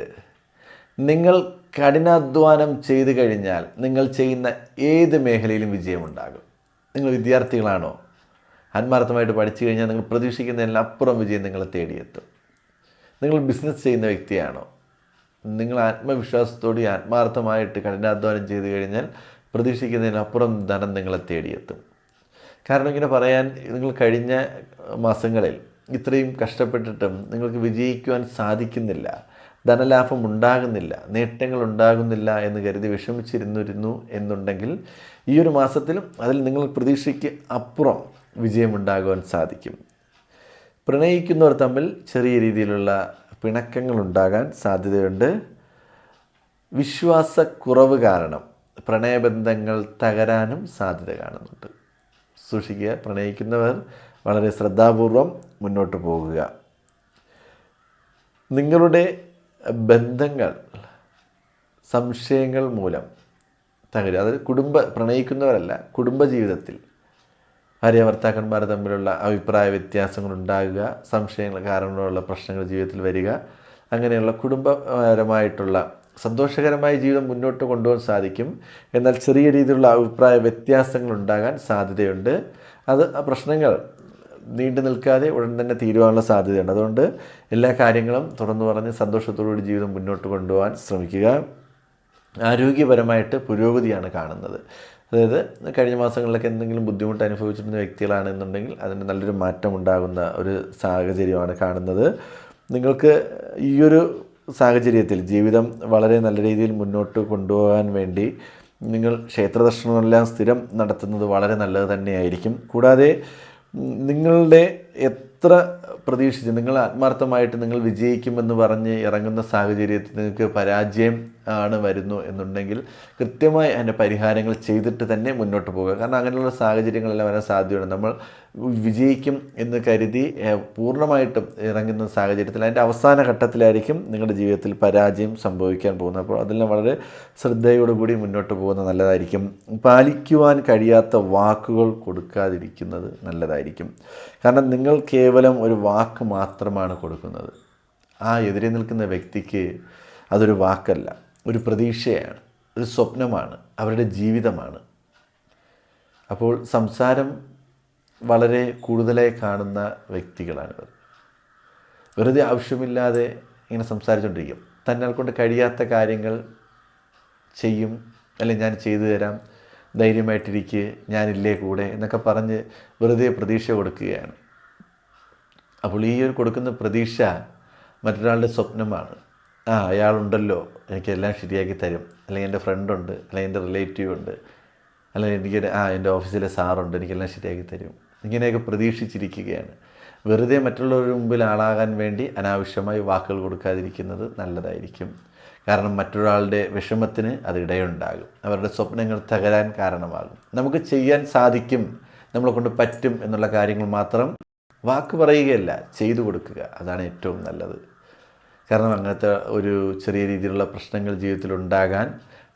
S1: നിങ്ങൾ കഠിനാധ്വാനം ചെയ്തു കഴിഞ്ഞാൽ നിങ്ങൾ ചെയ്യുന്ന ഏത് മേഖലയിലും വിജയമുണ്ടാകും. നിങ്ങൾ വിദ്യാർത്ഥികളാണോ, ആത്മാർത്ഥമായിട്ട് പഠിച്ചു കഴിഞ്ഞാൽ നിങ്ങൾ പ്രതീക്ഷിക്കുന്നതിന് അപ്പുറം വിജയം നിങ്ങളെ തേടിയെത്തും. നിങ്ങൾ ബിസിനസ് ചെയ്യുന്ന വ്യക്തിയാണോ, നിങ്ങൾ ആത്മവിശ്വാസത്തോടെ ആത്മാർത്ഥമായിട്ട് കഠിനാധ്വാനം ചെയ്തു കഴിഞ്ഞാൽ പ്രതീക്ഷിക്കുന്നതിനപ്പുറം ധനം നിങ്ങളെ തേടിയെത്തും. കാരണം ഇങ്ങനെ പറയാൻ, നിങ്ങൾ കഴിഞ്ഞ മാസങ്ങളിൽ ഇത്രയും കഷ്ടപ്പെട്ടിട്ടും നിങ്ങൾക്ക് വിജയിക്കുവാൻ സാധിക്കുന്നില്ല, ധനലാഭം ഉണ്ടാകുന്നില്ല, നേട്ടങ്ങൾ ഉണ്ടാകുന്നില്ല എന്ന് കരുതി വിഷമിച്ചിരുന്നിരുന്നു എന്നുണ്ടെങ്കിൽ ഈ ഒരു മാസത്തിലും അതിൽ നിങ്ങൾ പ്രതീക്ഷയ്ക്ക് അപ്പുറം വിജയമുണ്ടാകുവാൻ സാധിക്കും. പ്രണയിക്കുന്നവർ തമ്മിൽ ചെറിയ രീതിയിലുള്ള പിണക്കങ്ങൾ ഉണ്ടാകാൻ സാധ്യതയുണ്ട്. വിശ്വാസക്കുറവ് കാരണം പ്രണയബന്ധങ്ങൾ തകരാനും സാധ്യത കാണുന്നുണ്ട്. സൂക്ഷിക്കുക. പ്രണയിക്കുന്നവർ വളരെ ശ്രദ്ധാപൂർവം മുന്നോട്ട് പോകുക. നിങ്ങളുടെ ബന്ധങ്ങൾ സംശയങ്ങൾ മൂലം തകരുക. അത് പ്രണയിക്കുന്നവരല്ല, കുടുംബജീവിതത്തിൽ ഭാര്യ ഭർത്താക്കന്മാർ തമ്മിലുള്ള അഭിപ്രായ വ്യത്യാസങ്ങൾ ഉണ്ടാകുക, സംശയങ്ങൾ കാരണമുള്ള പ്രശ്നങ്ങൾ ജീവിതത്തിൽ വരിക, അങ്ങനെയുള്ള കുടുംബപരമായിട്ടുള്ള സന്തോഷകരമായ ജീവിതം മുന്നോട്ട് കൊണ്ടുപോകാൻ സാധിക്കും. എന്നാൽ ചെറിയ രീതിയിലുള്ള അഭിപ്രായ വ്യത്യാസങ്ങൾ ഉണ്ടാകാൻ സാധ്യതയുണ്ട്. അത് ആ പ്രശ്നങ്ങൾ നീണ്ടു നിൽക്കാതെ ഉടൻ തന്നെ തീരുവാനുള്ള സാധ്യതയുണ്ട്. അതുകൊണ്ട് എല്ലാ കാര്യങ്ങളും തുറന്നു പറഞ്ഞ് സന്തോഷത്തോടുകൂടി ജീവിതം മുന്നോട്ട് കൊണ്ടുപോകാൻ ശ്രമിക്കുക. ആരോഗ്യപരമായിട്ട് പുരോഗതിയാണ് കാണുന്നത്. അതായത് കഴിഞ്ഞ മാസങ്ങളിലൊക്കെ എന്തെങ്കിലും ബുദ്ധിമുട്ട് അനുഭവിച്ചിരുന്ന വ്യക്തികളാണെന്നുണ്ടെങ്കിൽ അതിന് നല്ലൊരു മാറ്റം ഉണ്ടാകുന്ന ഒരു സാഹചര്യമാണ് കാണുന്നത്. നിങ്ങൾക്ക് ഈയൊരു സാഹചര്യത്തിൽ ജീവിതം വളരെ നല്ല രീതിയിൽ മുന്നോട്ട് കൊണ്ടുപോകാൻ വേണ്ടി നിങ്ങൾ ക്ഷേത്രദർശനമെല്ലാം സ്ഥിരം നടത്തുന്നത് വളരെ നല്ലത് തന്നെയായിരിക്കും. കൂടാതെ നിങ്ങളുടെ എത്ര പ്രതീക്ഷിച്ച് നിങ്ങൾ ആത്മാർത്ഥമായിട്ട് നിങ്ങൾ വിജയിക്കുമെന്ന് പറഞ്ഞ് ഇറങ്ങുന്ന സാഹചര്യത്തിൽ നിങ്ങൾക്ക് പരാജയം ആണ് വരുന്നു എന്നുണ്ടെങ്കിൽ കൃത്യമായി അതിൻ്റെ പരിഹാരങ്ങൾ ചെയ്തിട്ട് തന്നെ മുന്നോട്ട് പോകുക. കാരണം അങ്ങനെയുള്ള സാഹചര്യങ്ങളെല്ലാം വരാൻ സാധ്യതയുണ്ട്. നമ്മൾ വിജയിക്കും എന്ന് കരുതി പൂർണ്ണമായിട്ടും ഇറങ്ങുന്ന സാഹചര്യത്തിൽ അതിൻ്റെ അവസാന ഘട്ടത്തിലായിരിക്കും നിങ്ങളുടെ ജീവിതത്തിൽ പരാജയം സംഭവിക്കാൻ പോകുന്നത്. അപ്പോൾ അതെല്ലാം വളരെ ശ്രദ്ധയോടുകൂടി മുന്നോട്ട് പോകുന്നത് നല്ലതായിരിക്കും. പാലിക്കുവാൻ കഴിയാത്ത വാക്കുകൾ കൊടുക്കാതിരിക്കുന്നത് നല്ലതായിരിക്കും. കാരണം നിങ്ങൾ കേവലം ഒരു വാക്ക് മാത്രമാണ് കൊടുക്കുന്നത്. ആ എതിരെ നിൽക്കുന്ന വ്യക്തിക്ക് അതൊരു വാക്കല്ല, ഒരു പ്രതീക്ഷയാണ്, ഒരു സ്വപ്നമാണ്, അവരുടെ ജീവിതമാണ്. അപ്പോൾ സംസാരം വളരെ കൂടുതലായി കാണുന്ന വ്യക്തികളാണിവർ. വെറുതെ ആവശ്യമില്ലാതെ ഇങ്ങനെ സംസാരിച്ചുകൊണ്ടിരിക്കും. തന്നാൽ കൊണ്ട് കഴിയാത്ത കാര്യങ്ങൾ ചെയ്യും, അല്ലെങ്കിൽ ഞാൻ ചെയ്തു തരാം, ധൈര്യമായിട്ടിരിക്കുക, ഞാനില്ലേ കൂടെ എന്നൊക്കെ പറഞ്ഞ് വെറുതെ പ്രതീക്ഷ കൊടുക്കുകയാണ്. അപ്പോൾ ഈ ഒരു കൊടുക്കുന്ന പ്രതീക്ഷ മറ്റൊരാളുടെ സ്വപ്നമാണ്. അയാളുണ്ടല്ലോ എനിക്കെല്ലാം ശരിയാക്കി തരും, അല്ലെങ്കിൽ എൻ്റെ ഫ്രണ്ടുണ്ട്, അല്ലെങ്കിൽ എൻ്റെ റിലേറ്റീവ് ഉണ്ട്, അല്ലെങ്കിൽ എനിക്ക് എൻ്റെ ഓഫീസിലെ സാറുണ്ട്, എനിക്കെല്ലാം ശരിയാക്കി തരും. ഇങ്ങനെയൊക്കെ പ്രതീക്ഷിച്ചിരിക്കുകയാണ്. വെറുതെ മറ്റുള്ളവരുടെ മുമ്പിൽ ആളാകാൻ വേണ്ടി അനാവശ്യമായി വാക്കുകൾ കൊടുക്കാതിരിക്കുന്നത് നല്ലതായിരിക്കും. കാരണം മറ്റൊരാളുടെ വിഷമത്തിന് അത് ഇടയുണ്ടാകും, അവരുടെ സ്വപ്നങ്ങൾ തകരാൻ കാരണമാകും. നമുക്ക് ചെയ്യാൻ സാധിക്കും, നമ്മളെ കൊണ്ട് പറ്റും എന്നുള്ള കാര്യങ്ങൾ മാത്രം വാക്ക് പറയുകയല്ല, ചെയ്തു കൊടുക്കുക. അതാണ് ഏറ്റവും നല്ലത്. കാരണം അങ്ങനത്തെ ഒരു ചെറിയ രീതിയിലുള്ള പ്രശ്നങ്ങൾ ജീവിതത്തിൽ ഉണ്ടാകാൻ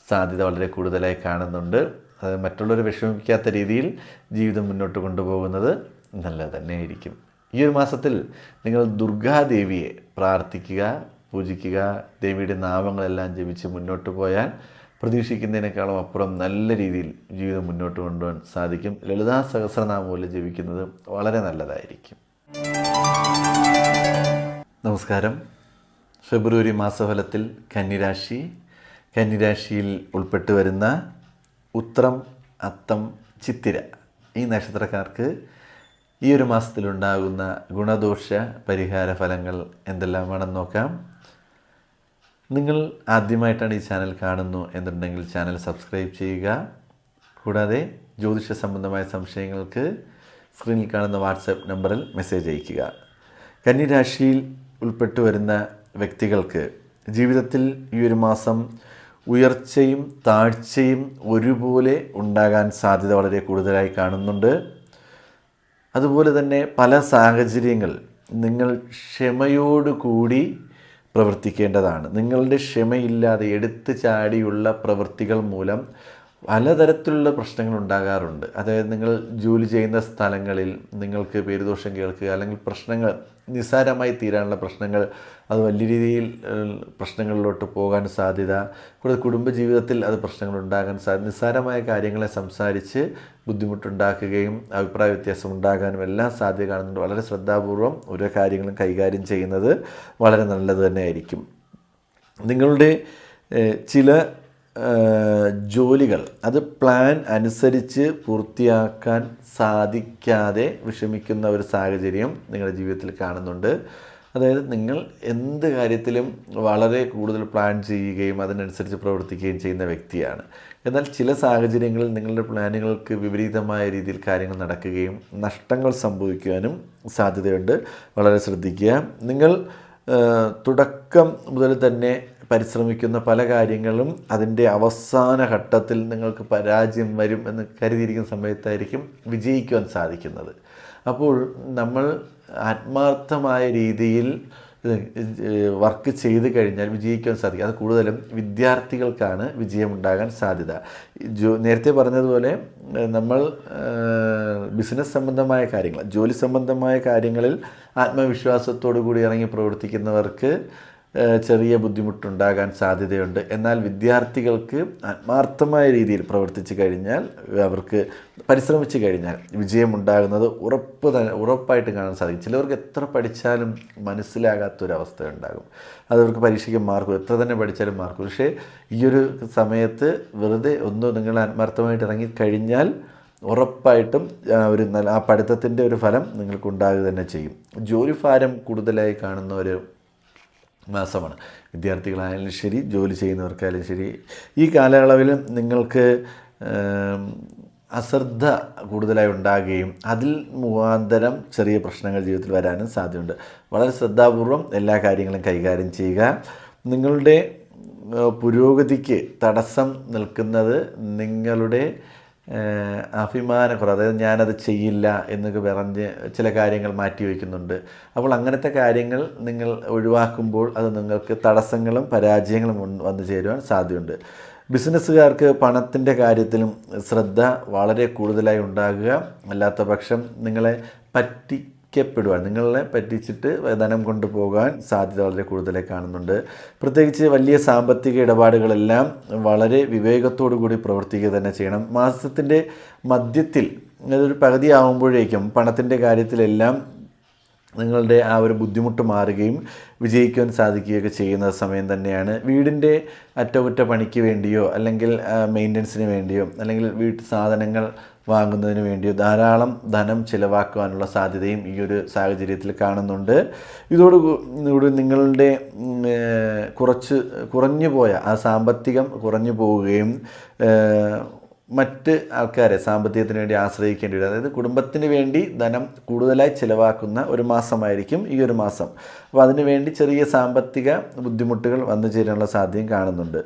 S1: സാധ്യത വളരെ കൂടുതലായി കാണുന്നുണ്ട്. അത് മറ്റുള്ളവരെ വിഷമിപ്പിക്കാത്ത രീതിയിൽ ജീവിതം മുന്നോട്ട് കൊണ്ടുപോകുന്നത് നല്ലത് തന്നെയായിരിക്കും. ഈ ഒരു മാസത്തിൽ നിങ്ങൾ ദുർഗാദേവിയെ പ്രാർത്ഥിക്കുക, പൂജിക്കുക, ദേവിയുടെ നാമങ്ങളെല്ലാം ജപിച്ച് മുന്നോട്ട് പോയാൽ പ്രതീക്ഷിക്കുന്നതിനേക്കാളും അപ്പുറം നല്ല രീതിയിൽ ജീവിതം മുന്നോട്ട് കൊണ്ടുപോകാൻ സാധിക്കും. ലളിതാ സഹസ്രനാമം ജപിക്കുന്നത് വളരെ നല്ലതായിരിക്കും. നമസ്കാരം. ഫെബ്രുവരി മാസഫലത്തിൽ കന്നിരാശിയിൽ ഉൾപ്പെട്ടു വരുന്ന ഉത്രം, അത്തം, ചിത്തിര ഈ നക്ഷത്രക്കാർക്ക് ഈ ഒരു മാസത്തിലുണ്ടാകുന്ന ഗുണദോഷ പരിഹാര ഫലങ്ങൾ എന്തെല്ലാമാണെന്ന് നോക്കാം. നിങ്ങൾ ആദ്യമായിട്ടാണ് ഈ ചാനൽ കാണുന്നു എന്നുണ്ടെങ്കിൽ ചാനൽ സബ്സ്ക്രൈബ് ചെയ്യുക. കൂടാതെ ജ്യോതിഷ സംബന്ധമായ സംശയങ്ങൾക്ക് സ്ക്രീനിൽ കാണുന്ന വാട്സാപ്പ് നമ്പറിൽ മെസ്സേജ് അയയ്ക്കുക. കന്നിരാശിയിൽ ഉൾപ്പെട്ടു വരുന്ന വ്യക്തികൾക്ക് ജീവിതത്തിൽ ഈ ഒരു മാസം ഉയർച്ചയും താഴ്ചയും ഒരുപോലെ ഉണ്ടാകാൻ സാധ്യത വളരെ കൂടുതലായി കാണുന്നുണ്ട്. അതുപോലെ തന്നെ പല സാഹചര്യങ്ങൾ നിങ്ങൾ ക്ഷമയോടുകൂടി പ്രവർത്തിക്കേണ്ടതാണ്. നിങ്ങളുടെ ക്ഷമയില്ലാതെ എടുത്തു ചാടിയുള്ള പ്രവൃത്തികൾ മൂലം പലതരത്തിലുള്ള പ്രശ്നങ്ങൾ ഉണ്ടാകാറുണ്ട്. അതായത് നിങ്ങൾ ജോലി ചെയ്യുന്ന സ്ഥലങ്ങളിൽ നിങ്ങൾക്ക് പേരുദോഷം കേൾക്കുക, അല്ലെങ്കിൽ പ്രശ്നങ്ങൾ നിസ്സാരമായി തീരാനുള്ള പ്രശ്നങ്ങൾ അത് വലിയ രീതിയിൽ പ്രശ്നങ്ങളിലോട്ട് പോകാൻ സാധ്യത, കൂടാതെ കുടുംബജീവിതത്തിൽ അത് പ്രശ്നങ്ങൾ ഉണ്ടാകാൻ സാധ്യത, നിസ്സാരമായ കാര്യങ്ങളെ സംസാരിച്ച് ബുദ്ധിമുട്ടുണ്ടാക്കുകയും അഭിപ്രായ വ്യത്യാസം ഉണ്ടാകാനും എല്ലാം സാധ്യത കാണുന്നുണ്ട്. വളരെ ശ്രദ്ധാപൂർവം ഓരോ കാര്യങ്ങളും കൈകാര്യം ചെയ്യുന്നത് വളരെ നല്ലത് തന്നെയായിരിക്കും. നിങ്ങളുടെ ചില ജോലികൾ അത് പ്ലാൻ അനുസരിച്ച് പൂർത്തിയാക്കാൻ സാധിക്കാതെ വിഷമിക്കുന്ന ഒരു സാഹചര്യം നിങ്ങളുടെ ജീവിതത്തിൽ കാണുന്നുണ്ട്. അതായത് നിങ്ങൾ എന്ത് കാര്യത്തിലും വളരെ കൂടുതൽ പ്ലാൻ ചെയ്യുകയും അതിനനുസരിച്ച് പ്രവർത്തിക്കുകയും ചെയ്യുന്ന വ്യക്തിയാണ്. എന്നാൽ ചില സാഹചര്യങ്ങളിൽ നിങ്ങളുടെ പ്ലാനുകൾക്ക് വിപരീതമായ രീതിയിൽ കാര്യങ്ങൾ നടക്കുകയും നഷ്ടങ്ങൾ സംഭവിക്കുവാനും സാധ്യതയുണ്ട്. വളരെ ശ്രദ്ധിക്കുക. നിങ്ങൾ തുടക്കം മുതൽ തന്നെ പരിശ്രമിക്കുന്ന പല കാര്യങ്ങളും അതിൻ്റെ അവസാന ഘട്ടത്തിൽ നിങ്ങൾക്ക് പരാജയം വരും എന്ന് കരുതിയിരിക്കുന്ന സമയത്തായിരിക്കും വിജയിക്കുവാൻ സാധിക്കുന്നത്. അപ്പോൾ നമ്മൾ ആത്മാർത്ഥമായ രീതിയിൽ വർക്ക് ചെയ്ത് കഴിഞ്ഞാൽ വിജയിക്കാൻ സാധിക്കും. അത് കൂടുതലും വിദ്യാർത്ഥികൾക്കാണ് വിജയമുണ്ടാകാൻ സാധ്യത. നേരത്തെ പറഞ്ഞതുപോലെ നമ്മൾ ബിസിനസ് സംബന്ധമായ കാര്യങ്ങൾ, ജോലി സംബന്ധമായ കാര്യങ്ങളിൽ ആത്മവിശ്വാസത്തോടു കൂടി ഇറങ്ങി പ്രവർത്തിക്കുന്നവർക്ക് ചെറിയ ബുദ്ധിമുട്ടുണ്ടാകാൻ സാധ്യതയുണ്ട്. എന്നാൽ വിദ്യാർത്ഥികൾക്ക് ആത്മാർത്ഥമായ രീതിയിൽ പ്രവർത്തിച്ചു കഴിഞ്ഞാൽ, അവർക്ക് പരിശ്രമിച്ചു കഴിഞ്ഞാൽ വിജയമുണ്ടാകുന്നത് ഉറപ്പായിട്ട് കാണാൻ സാധിക്കും. ചിലവർക്ക് എത്ര പഠിച്ചാലും മനസ്സിലാകാത്തൊരവസ്ഥ ഉണ്ടാകും. അതവർക്ക് പരീക്ഷയ്ക്ക് മാർക്ക് എത്ര തന്നെ പഠിച്ചാലും മാർക്ക്. പക്ഷേ ഈ ഒരു സമയത്ത് വെറുതെ ഒന്ന് നിങ്ങൾ ആത്മാർത്ഥമായിട്ട് ഇറങ്ങിക്കഴിഞ്ഞാൽ ഉറപ്പായിട്ടും ഒരു നല്ല ആ പഠിത്തത്തിൻ്റെ ഒരു ഫലം നിങ്ങൾക്കുണ്ടാകുക തന്നെ ചെയ്യും. ജോലിഭാരം കൂടുതലായി കാണുന്ന ഒരു മാസമാണ്. വിദ്യാർത്ഥികളായാലും ശരി, ജോലി ചെയ്യുന്നവർക്കായാലും ശരി, ഈ കാലയളവിൽ നിങ്ങൾക്ക് അശ്രദ്ധ കൂടുതലായി ഉണ്ടാകുകയും അതിൽ മുഖാന്തരം ചെറിയ പ്രശ്നങ്ങൾ ജീവിതത്തിൽ വരാനും സാധ്യതയുണ്ട്. വളരെ ശ്രദ്ധാപൂർവം എല്ലാ കാര്യങ്ങളും കൈകാര്യം ചെയ്യുക. നിങ്ങളുടെ പുരോഗതിക്ക് തടസ്സം നിൽക്കുന്നത് നിങ്ങളുടെ അഭിമാനക്കുറവ്, അതായത് ഞാനത് ചെയ്യില്ല എന്നൊക്കെ പറഞ്ഞ് ചില കാര്യങ്ങൾ മാറ്റി വയ്ക്കുന്നുണ്ട്. അപ്പോൾ അങ്ങനത്തെ കാര്യങ്ങൾ നിങ്ങൾ ഒഴിവാക്കുമ്പോൾ അത് നിങ്ങൾക്ക് തടസ്സങ്ങളും പരാജയങ്ങളും വന്നു ചേരുവാൻ സാധ്യതയുണ്ട്. ബിസിനസ്സുകാർക്ക് പണത്തിൻ്റെ കാര്യത്തിലും ശ്രദ്ധ വളരെ കൂടുതലായി ഉണ്ടാകുക. അല്ലാത്ത പക്ഷം നിങ്ങളെ നിങ്ങളെ പറ്റിച്ചിട്ട് ധനം കൊണ്ടുപോകാൻ സാധ്യത വളരെ കൂടുതലായി കാണുന്നുണ്ട്. പ്രത്യേകിച്ച് വലിയ സാമ്പത്തിക ഇടപാടുകളെല്ലാം വളരെ വിവേകത്തോടു കൂടി പ്രവർത്തിക്കുക തന്നെ ചെയ്യണം. മാസത്തിൻ്റെ മധ്യത്തിൽ, അതൊരു പകുതി ആകുമ്പോഴേക്കും പണത്തിൻ്റെ കാര്യത്തിലെല്ലാം നിങ്ങളുടെ ആ ഒരു ബുദ്ധിമുട്ട് മാറുകയും വിജയിക്കുവാൻ സാധിക്കുകയൊക്കെ ചെയ്യുന്ന സമയം തന്നെയാണ്. വീടിൻ്റെ അറ്റകുറ്റപ്പണിക്ക് വേണ്ടിയോ അല്ലെങ്കിൽ മെയിൻ്റനൻസിന് വേണ്ടിയോ അല്ലെങ്കിൽ വീട്ടു സാധനങ്ങൾ വാങ്ങുന്നതിന് വേണ്ടിയോ ധാരാളം ധനം ചിലവാക്കുവാനുള്ള സാധ്യതയും ഈ ഒരു സാഹചര്യത്തിൽ കാണുന്നുണ്ട്. ഇതോടുകൂടി നിങ്ങളുടെ കുറഞ്ഞു പോയ ആ സാമ്പത്തികം കുറഞ്ഞു പോവുകയും മറ്റ് ആൾക്കാരെ സാമ്പത്തികത്തിന് വേണ്ടി ആശ്രയിക്കേണ്ടി വരും. അതായത് കുടുംബത്തിന് വേണ്ടി ധനം കൂടുതലായി ചിലവാക്കുന്ന ഒരു മാസമായിരിക്കും ഈ ഒരു മാസം. അപ്പോൾ അതിനുവേണ്ടി ചെറിയ സാമ്പത്തിക ബുദ്ധിമുട്ടുകൾ വന്നു ചേരാനുള്ള സാധ്യതയും കാണുന്നുണ്ട്.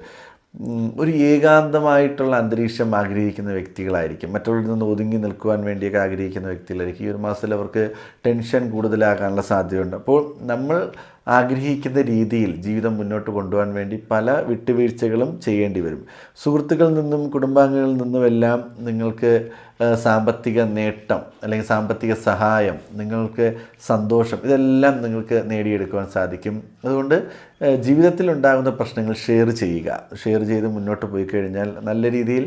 S1: ഒരു ഏകാന്തമായിട്ടുള്ള അന്തരീക്ഷം ആഗ്രഹിക്കുന്ന വ്യക്തികളായിരിക്കും. മറ്റുള്ളവരിൽ നിന്ന് ഒതുങ്ങി നിൽക്കുവാൻ വേണ്ടിയൊക്കെ ആഗ്രഹിക്കുന്ന വ്യക്തികളായിരിക്കും. ഈ ഒരു മാസത്തിൽ അവർക്ക് ടെൻഷൻ കൂടുതലാകാനുള്ള സാധ്യതയുണ്ട്. അപ്പോൾ നമ്മൾ ആഗ്രഹിക്കുന്ന രീതിയിൽ ജീവിതം മുന്നോട്ട് കൊണ്ടുപോകാൻ വേണ്ടി പല വിട്ടുവീഴ്ചകളും ചെയ്യേണ്ടി വരും. സുഹൃത്തുക്കളിൽ നിന്നും കുടുംബാംഗങ്ങളിൽ നിന്നുമെല്ലാം നിങ്ങൾക്ക് സാമ്പത്തിക നേട്ടം അല്ലെങ്കിൽ സാമ്പത്തിക സഹായം, നിങ്ങൾക്ക് സന്തോഷം, ഇതെല്ലാം നിങ്ങൾക്ക് നേടിയെടുക്കുവാൻ സാധിക്കും. അതുകൊണ്ട് ജീവിതത്തിൽ ഉണ്ടാകുന്ന പ്രശ്നങ്ങൾ ഷെയർ ചെയ്ത് മുന്നോട്ട് പോയി കഴിഞ്ഞാൽ നല്ല രീതിയിൽ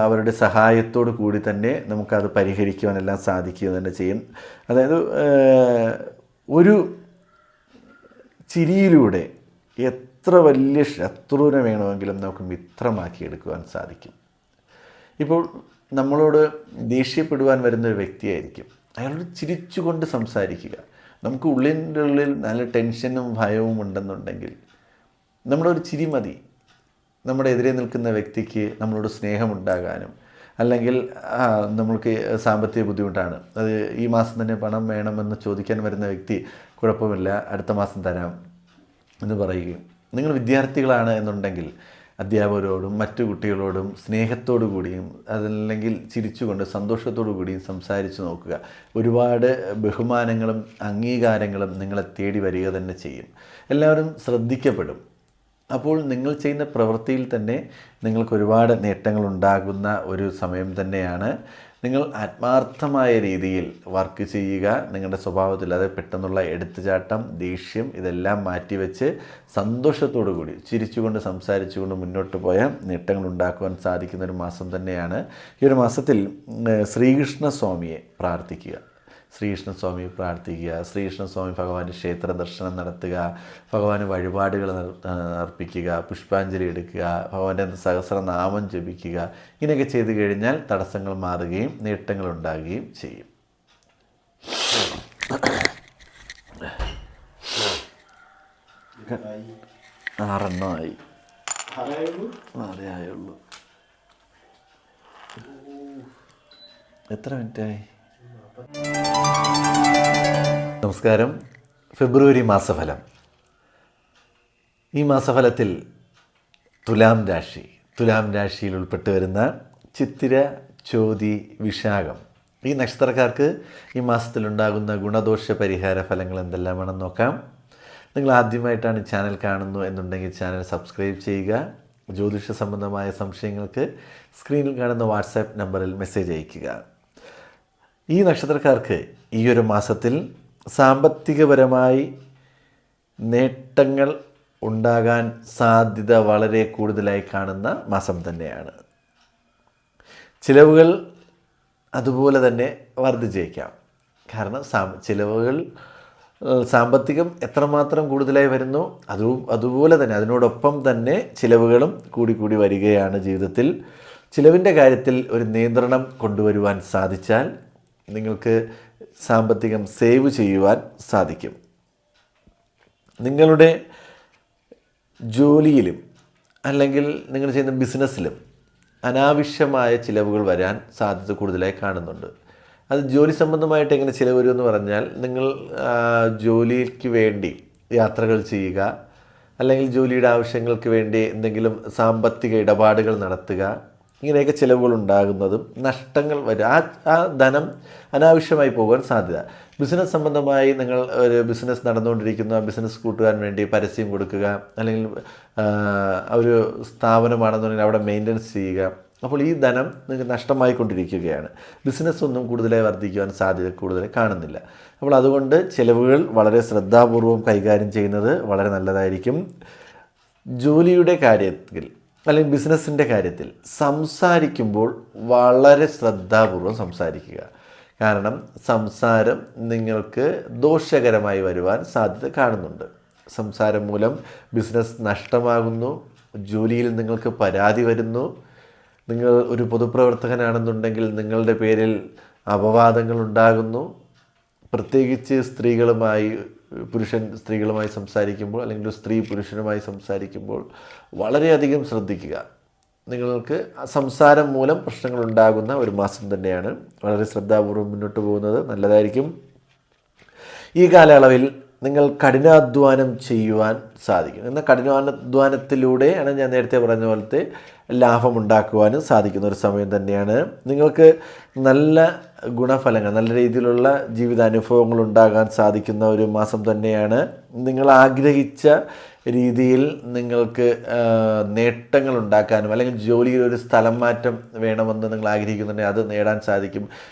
S1: അവരുടെ സഹായത്തോടു കൂടി തന്നെ നമുക്കത് പരിഹരിക്കുവാനെല്ലാം സാധിക്കുക തന്നെ ചെയ്യും. അതായത് ഒരു ചിരിയിലൂടെ എത്ര വലിയ ശത്രുവിനെ വേണമെങ്കിലും നമുക്ക് മിത്രമാക്കിയെടുക്കുവാൻ സാധിക്കും. ഇപ്പോൾ നമ്മളോട് ദേഷ്യപ്പെടുവാൻ വരുന്നൊരു വ്യക്തിയായിരിക്കും, അയാളോട് ചിരിച്ചുകൊണ്ട് സംസാരിക്കുക. നമുക്ക് ഉള്ളിൽ നല്ല ടെൻഷനും ഭയവും ഉണ്ടെന്നുണ്ടെങ്കിൽ നമ്മുടെ ഒരു ചിരി മതി നമ്മുടെ എതിരെ നിൽക്കുന്ന വ്യക്തിക്ക് നമ്മളോട് സ്നേഹമുണ്ടാകാനും. അല്ലെങ്കിൽ നമ്മൾക്ക് സാമ്പത്തിക ബുദ്ധിമുട്ടാണ്, അത് ഈ മാസം തന്നെ പണം വേണമെന്ന് ചോദിക്കാൻ വരുന്ന വ്യക്തി കുഴപ്പമില്ല, അടുത്ത മാസം തരാം എന്ന് പറയുകയും. നിങ്ങൾ വിദ്യാർത്ഥികളാണ് എന്നുണ്ടെങ്കിൽ അധ്യാപകരോടും മറ്റു കുട്ടികളോടും സ്നേഹത്തോടു കൂടിയും അതല്ലെങ്കിൽ ചിരിച്ചുകൊണ്ട് സന്തോഷത്തോടു കൂടിയും സംസാരിച്ച് നോക്കുക. ഒരുപാട് ബഹുമാനങ്ങളും അംഗീകാരങ്ങളും നിങ്ങളെ തേടി വരിക തന്നെ ചെയ്യും. എല്ലാവരും ശ്രദ്ധിക്കപ്പെടും. അപ്പോൾ നിങ്ങൾ ചെയ്യുന്ന പ്രവൃത്തിയിൽ തന്നെ നിങ്ങൾക്ക് ഒരുപാട് നേട്ടങ്ങൾ ഉണ്ടാകുന്ന ഒരു സമയം തന്നെയാണ്. നിങ്ങൾ ആത്മാർത്ഥമായ രീതിയിൽ വർക്ക് ചെയ്യുക. നിങ്ങളുടെ സ്വഭാവത്തിൽ അത് പെട്ടെന്നുള്ള എടുത്തുചാട്ടം, ദേഷ്യം ഇതെല്ലാം മാറ്റിവെച്ച് സന്തോഷത്തോടു കൂടി ചിരിച്ചുകൊണ്ട് സംസാരിച്ചുകൊണ്ട് മുന്നോട്ട് പോയാൽ നേട്ടങ്ങൾ ഉണ്ടാക്കുവാൻ സാധിക്കുന്ന ഒരു മാസം തന്നെയാണ്. ഈ ഒരു മാസത്തിൽ ശ്രീകൃഷ്ണസ്വാമിയെ പ്രാർത്ഥിക്കുക. ശ്രീകൃഷ്ണസ്വാമി ഭഗവാന്റെ ക്ഷേത്ര ദർശനം നടത്തുക, ഭഗവാന് വഴിപാടുകൾ അർപ്പിക്കുക, പുഷ്പാഞ്ജലി എടുക്കുക, ഭഗവാന്റെ സഹസ്രനാമം ജപിക്കുക. ഇങ്ങനെയൊക്കെ ചെയ്തു കഴിഞ്ഞാൽ തടസ്സങ്ങൾ മാറുകയും നേട്ടങ്ങൾ ഉണ്ടാകുകയും ചെയ്യും. ആറെണ്ണമായി, അതേ ആയുള്ളൂ. എത്ര മിനിറ്റായി? നമസ്കാരം. ഫെബ്രുവരി മാസഫലം. ഈ മാസഫലത്തിൽ തുലാം രാശിയിൽ ഉൾപ്പെട്ട് വരുന്ന ചിത്തിര, ചോതി, വിശാഖം ഈ നക്ഷത്രക്കാർക്ക് ഈ മാസത്തിലുണ്ടാകുന്ന ഗുണദോഷ പരിഹാര ഫലങ്ങൾ എന്തെല്ലാമാണെന്ന് നോക്കാം. നിങ്ങൾ ആദ്യമായിട്ടാണ് ഈ ചാനൽ കാണുന്നു എന്നുണ്ടെങ്കിൽ ചാനൽ സബ്സ്ക്രൈബ് ചെയ്യുക. ജ്യോതിഷ സംബന്ധമായ സംശയങ്ങൾക്ക് സ്ക്രീനിൽ കാണുന്ന വാട്സാപ്പ് നമ്പറിൽ മെസ്സേജ് അയയ്ക്കുക. ഈ നക്ഷത്രക്കാർക്ക് ഈ ഒരു മാസത്തിൽ സാമ്പത്തികപരമായി നേട്ടങ്ങൾ ഉണ്ടാകാൻ സാധ്യത വളരെ കൂടുതലായി കാണുന്ന മാസം തന്നെയാണ്. ചിലവുകൾ അതുപോലെ തന്നെ വർദ്ധിച്ചേക്കാം. കാരണം ചിലവുകൾ സാമ്പത്തികം എത്രമാത്രം കൂടുതലായി വരുന്നു അതുപോലെ തന്നെ അതിനോടൊപ്പം തന്നെ ചിലവുകളും കൂടി വരികയാണ് ജീവിതത്തിൽ. ചിലവിൻ്റെ കാര്യത്തിൽ ഒരു നിയന്ത്രണം കൊണ്ടുവരുവാൻ സാധിച്ചാൽ നിങ്ങൾക്ക് സാമ്പത്തികം സേവ് ചെയ്യുവാൻ സാധിക്കും. നിങ്ങളുടെ ജോലിയിലും അല്ലെങ്കിൽ നിങ്ങൾ ചെയ്യുന്ന ബിസിനസ്സിലും അനാവശ്യമായ ചിലവുകൾ വരാൻ സാധ്യത കൂടുതലായി കാണുന്നുണ്ട്. അത് ജോലി സംബന്ധമായിട്ട് എങ്ങനെ ചിലവ് വരുമെന്ന് പറഞ്ഞാൽ, നിങ്ങൾ ജോലിക്ക് വേണ്ടി യാത്രകൾ ചെയ്യുക, അല്ലെങ്കിൽ ജോലിയുടെ ആവശ്യങ്ങൾക്ക് വേണ്ടി എന്തെങ്കിലും സാമ്പത്തിക ഇടപാടുകൾ നടത്തുക, ഇങ്ങനെയൊക്കെ ചിലവുകൾ ഉണ്ടാകുന്നതും നഷ്ടങ്ങൾ വരും. ആ ധനം അനാവശ്യമായി പോകാൻ സാധ്യത. ബിസിനസ് സംബന്ധമായി നിങ്ങൾ ഒരു ബിസിനസ് നടന്നുകൊണ്ടിരിക്കുന്ന ബിസിനസ് കൂട്ടുവാൻ വേണ്ടി പരസ്യം കൊടുക്കുക, അല്ലെങ്കിൽ ഒരു സ്ഥാപനമാണെന്നുണ്ടെങ്കിൽ അവിടെ മെയിൻ്റനൻസ് ചെയ്യുക. അപ്പോൾ ഈ ധനം നിങ്ങൾക്ക് നഷ്ടമായിക്കൊണ്ടിരിക്കുകയാണ്. ബിസിനസ്സൊന്നും കൂടുതലായി വർദ്ധിക്കുവാൻ സാധ്യത കൂടുതൽ കാണുന്നില്ല. അപ്പോൾ അതുകൊണ്ട് ചിലവുകൾ വളരെ ശ്രദ്ധാപൂർവം കൈകാര്യം ചെയ്യുന്നത് വളരെ നല്ലതായിരിക്കും. ജോലിയുടെ കാര്യത്തിൽ അല്ലെങ്കിൽ ബിസിനസ്സിൻ്റെ കാര്യത്തിൽ സംസാരിക്കുമ്പോൾ വളരെ ശ്രദ്ധാപൂർവം സംസാരിക്കുക. കാരണം സംസാരം നിങ്ങൾക്ക് ദോഷകരമായി വരുവാൻ സാധ്യത കാണുന്നുണ്ട്. സംസാരം മൂലം ബിസിനസ് നഷ്ടമാകുന്നു, ജോലിയിൽ നിങ്ങൾക്ക് പരാതി വരുന്നു. നിങ്ങൾ ഒരു പൊതുപ്രവർത്തകനാണെന്നുണ്ടെങ്കിൽ നിങ്ങളുടെ പേരിൽ അപവാദങ്ങൾ ഉണ്ടാകുന്നു. പ്രത്യേകിച്ച് പുരുഷൻ സ്ത്രീകളുമായി സംസാരിക്കുമ്പോൾ, അല്ലെങ്കിൽ സ്ത്രീ പുരുഷനുമായി സംസാരിക്കുമ്പോൾ വളരെയധികം ശ്രദ്ധിക്കുക. നിങ്ങൾക്ക് സംസാരം മൂലം പ്രശ്നങ്ങൾ ഉണ്ടാകുന്ന ഒരു മാസം തന്നെയാണ്. വളരെ ശ്രദ്ധാപൂർവ്വം മുന്നോട്ട് പോകുന്നത് നല്ലതായിരിക്കും. ഈ കാലയളവിൽ നിങ്ങൾ കഠിനാധ്വാനം ചെയ്യുവാൻ സാധിക്കും. എന്നാൽ കഠിനാധ്വാനത്തിലൂടെയാണ് ഞാൻ നേരത്തെ പറഞ്ഞ പോലത്തെ ലാഭമുണ്ടാക്കുവാനും സാധിക്കുന്ന ഒരു സമയം തന്നെയാണ്. നിങ്ങൾക്ക് നല്ല ഗുണഫലങ്ങൾ, നല്ല രീതിയിലുള്ള ജീവിതാനുഭവങ്ങൾ ഉണ്ടാകാൻ സാധിക്കുന്ന ഒരു മാസം തന്നെയാണ്. നിങ്ങൾ ആഗ്രഹിച്ച രീതിയിൽ നിങ്ങൾക്ക് നേട്ടങ്ങൾ ഉണ്ടാക്കാനും, അല്ലെങ്കിൽ ജോലിയിൽ ഒരു സ്ഥലം മാറ്റം വേണമെന്ന് നിങ്ങൾ ആഗ്രഹിക്കുന്നുണ്ടെങ്കിൽ അത് നേടാൻ സാധിക്കും.